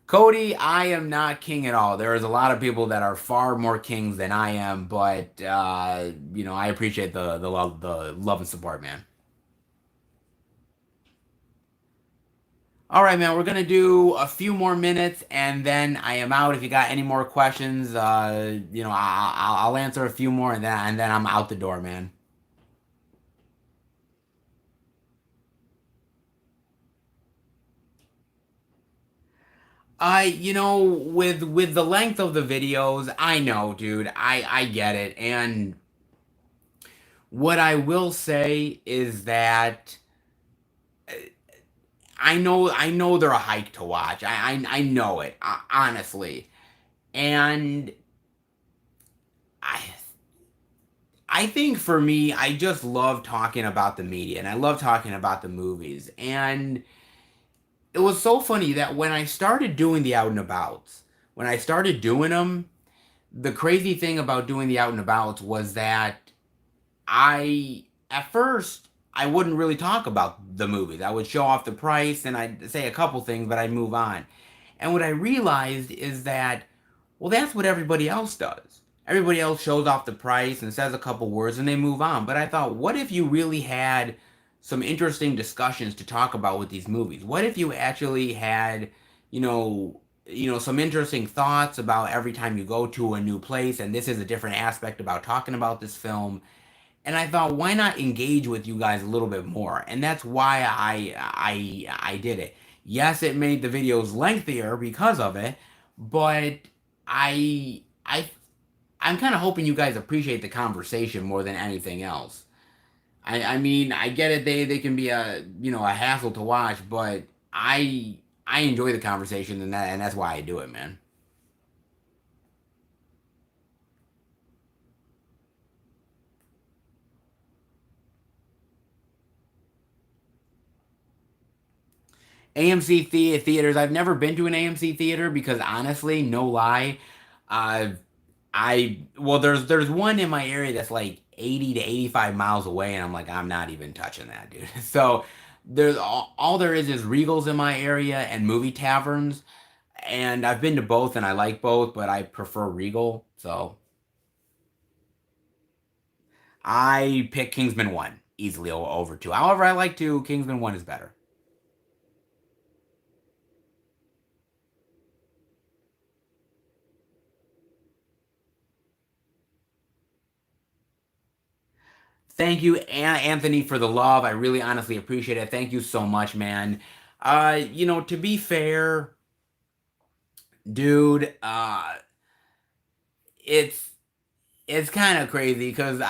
Cody, I am not king at all. There is a lot of people that are far more kings than I am, but I appreciate the love and support, man. All right, man, we're gonna do a few more minutes, and then I am out. If you got any more questions, I'll answer a few more, and then I'm out the door, man. With the length of the videos, I know, dude. I get it, and what I will say is that I know they're a hike to watch. I know it, honestly. And I I think for me, I just love talking about the media and I love talking about the movies. And it was so funny that when I started doing the out and abouts, when I started doing them, the crazy thing about doing the out and abouts was that at first, I wouldn't really talk about the movies. I would show off the price and I'd say a couple things, but I'd move on. And what I realized is that, well, that's what everybody else does. Everybody else shows off the price and says a couple words and they move on. But I thought, what if you really had some interesting discussions to talk about with these movies? What if you actually had, some interesting thoughts about every time you go to a new place, and this is a different aspect about talking about this film, and I thought, why not engage with you guys a little bit more? And that's why I did it. Yes, it made the videos lengthier because of it, but I I I'm kind of hoping you guys appreciate the conversation more than anything else. I mean, I get it. They can be a hassle to watch, but I enjoy the conversation, and that's why I do it, man. AMC theaters. I've never been to an AMC theater because honestly, no lie, uh, well, there's one in my area that's like 80 to 85 miles away, and I'm like, I'm not even touching that, dude. So there's all there is Regals in my area and movie taverns, and I've been to both, and I like both, but I prefer Regal. So I pick Kingsman One easily over two. However, I like two. Kingsman One is better. Thank you, Anthony, for the love. I really honestly appreciate it. Thank you so much, man. To be fair, dude, it's it's kind of crazy because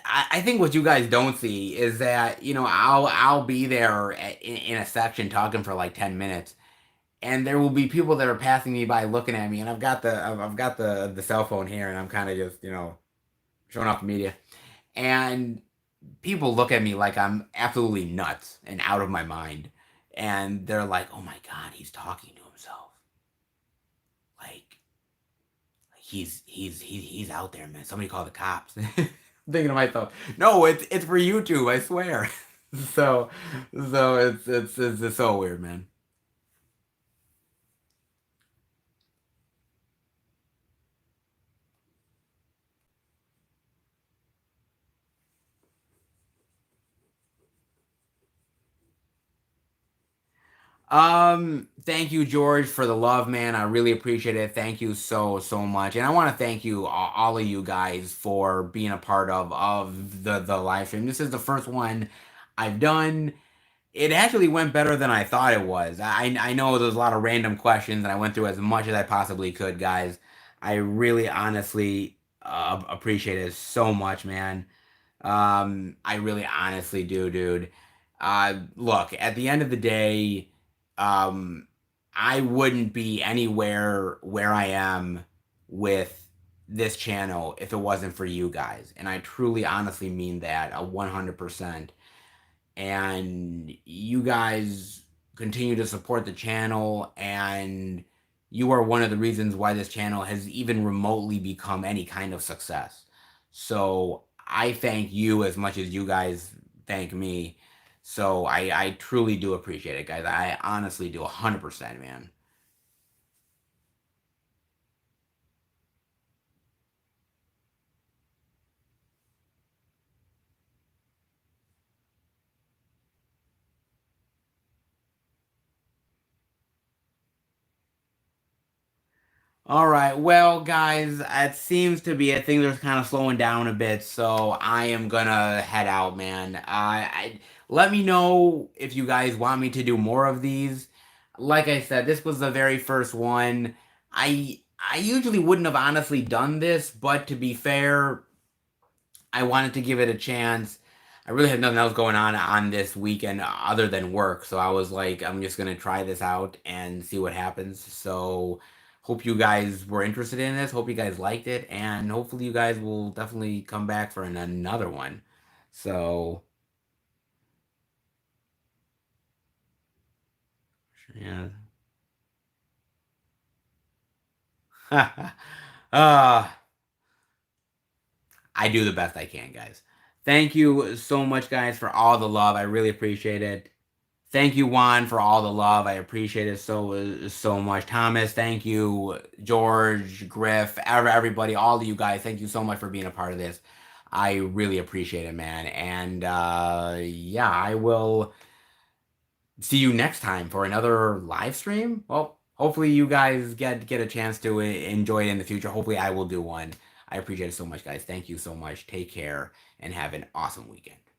I think what you guys don't see is that I'll be there in a section talking for like 10 minutes, and there will be people that are passing me by looking at me, and I've got the cell phone here, and I'm kind of just showing off the media, and people look at me like I'm absolutely nuts and out of my mind. And they're like, "Oh my god, he's talking to himself. Like he's out there, man. Somebody call the cops." Thinking to myself, "No, it's for YouTube, I swear." so so it's so weird, man. Thank you, George, for the love, man. I really appreciate it. Thank you so, so much. And I want to thank you, all of you guys, for being a part of the live stream. This is the first one I've done. It actually went better than I thought it was. I know there's a lot of random questions, and I went through as much as I possibly could, guys. I really, honestly, appreciate it so much, man. I really honestly do, dude. Look, at the end of the day, um, I wouldn't be anywhere where I am with this channel if it wasn't for you guys. And I truly, honestly mean that 100%. And you guys continue to support the channel, and you are one of the reasons why this channel has even remotely become any kind of success. So I thank you as much as you guys thank me. So I truly do appreciate it, guys. I honestly do 100%, man. All right, well, guys, it seems to be, I think they're kind of slowing down a bit, so I am gonna head out, man. Let me know if you guys want me to do more of these. Like I said, this was the very first one. I usually wouldn't have honestly done this, but to be fair, I wanted to give it a chance. I really had nothing else going on this weekend other than work, so I was like, I'm just gonna try this out and see what happens. So, hope you guys were interested in this. Hope you guys liked it, and hopefully you guys will definitely come back for another one. So, yeah. uh, I do the best I can, guys. Thank you so much, guys, for all the love. I really appreciate it. Thank you, Juan, for all the love. I appreciate it so much. Thomas, thank you. George, Griff, everybody, all of you guys, thank you so much for being a part of this. I really appreciate it, man. And yeah, I will see you next time for another live stream. Well, hopefully you guys get a chance to enjoy it in the future. Hopefully I will do one. I appreciate it so much, guys. Thank you so much. Take care and have an awesome weekend.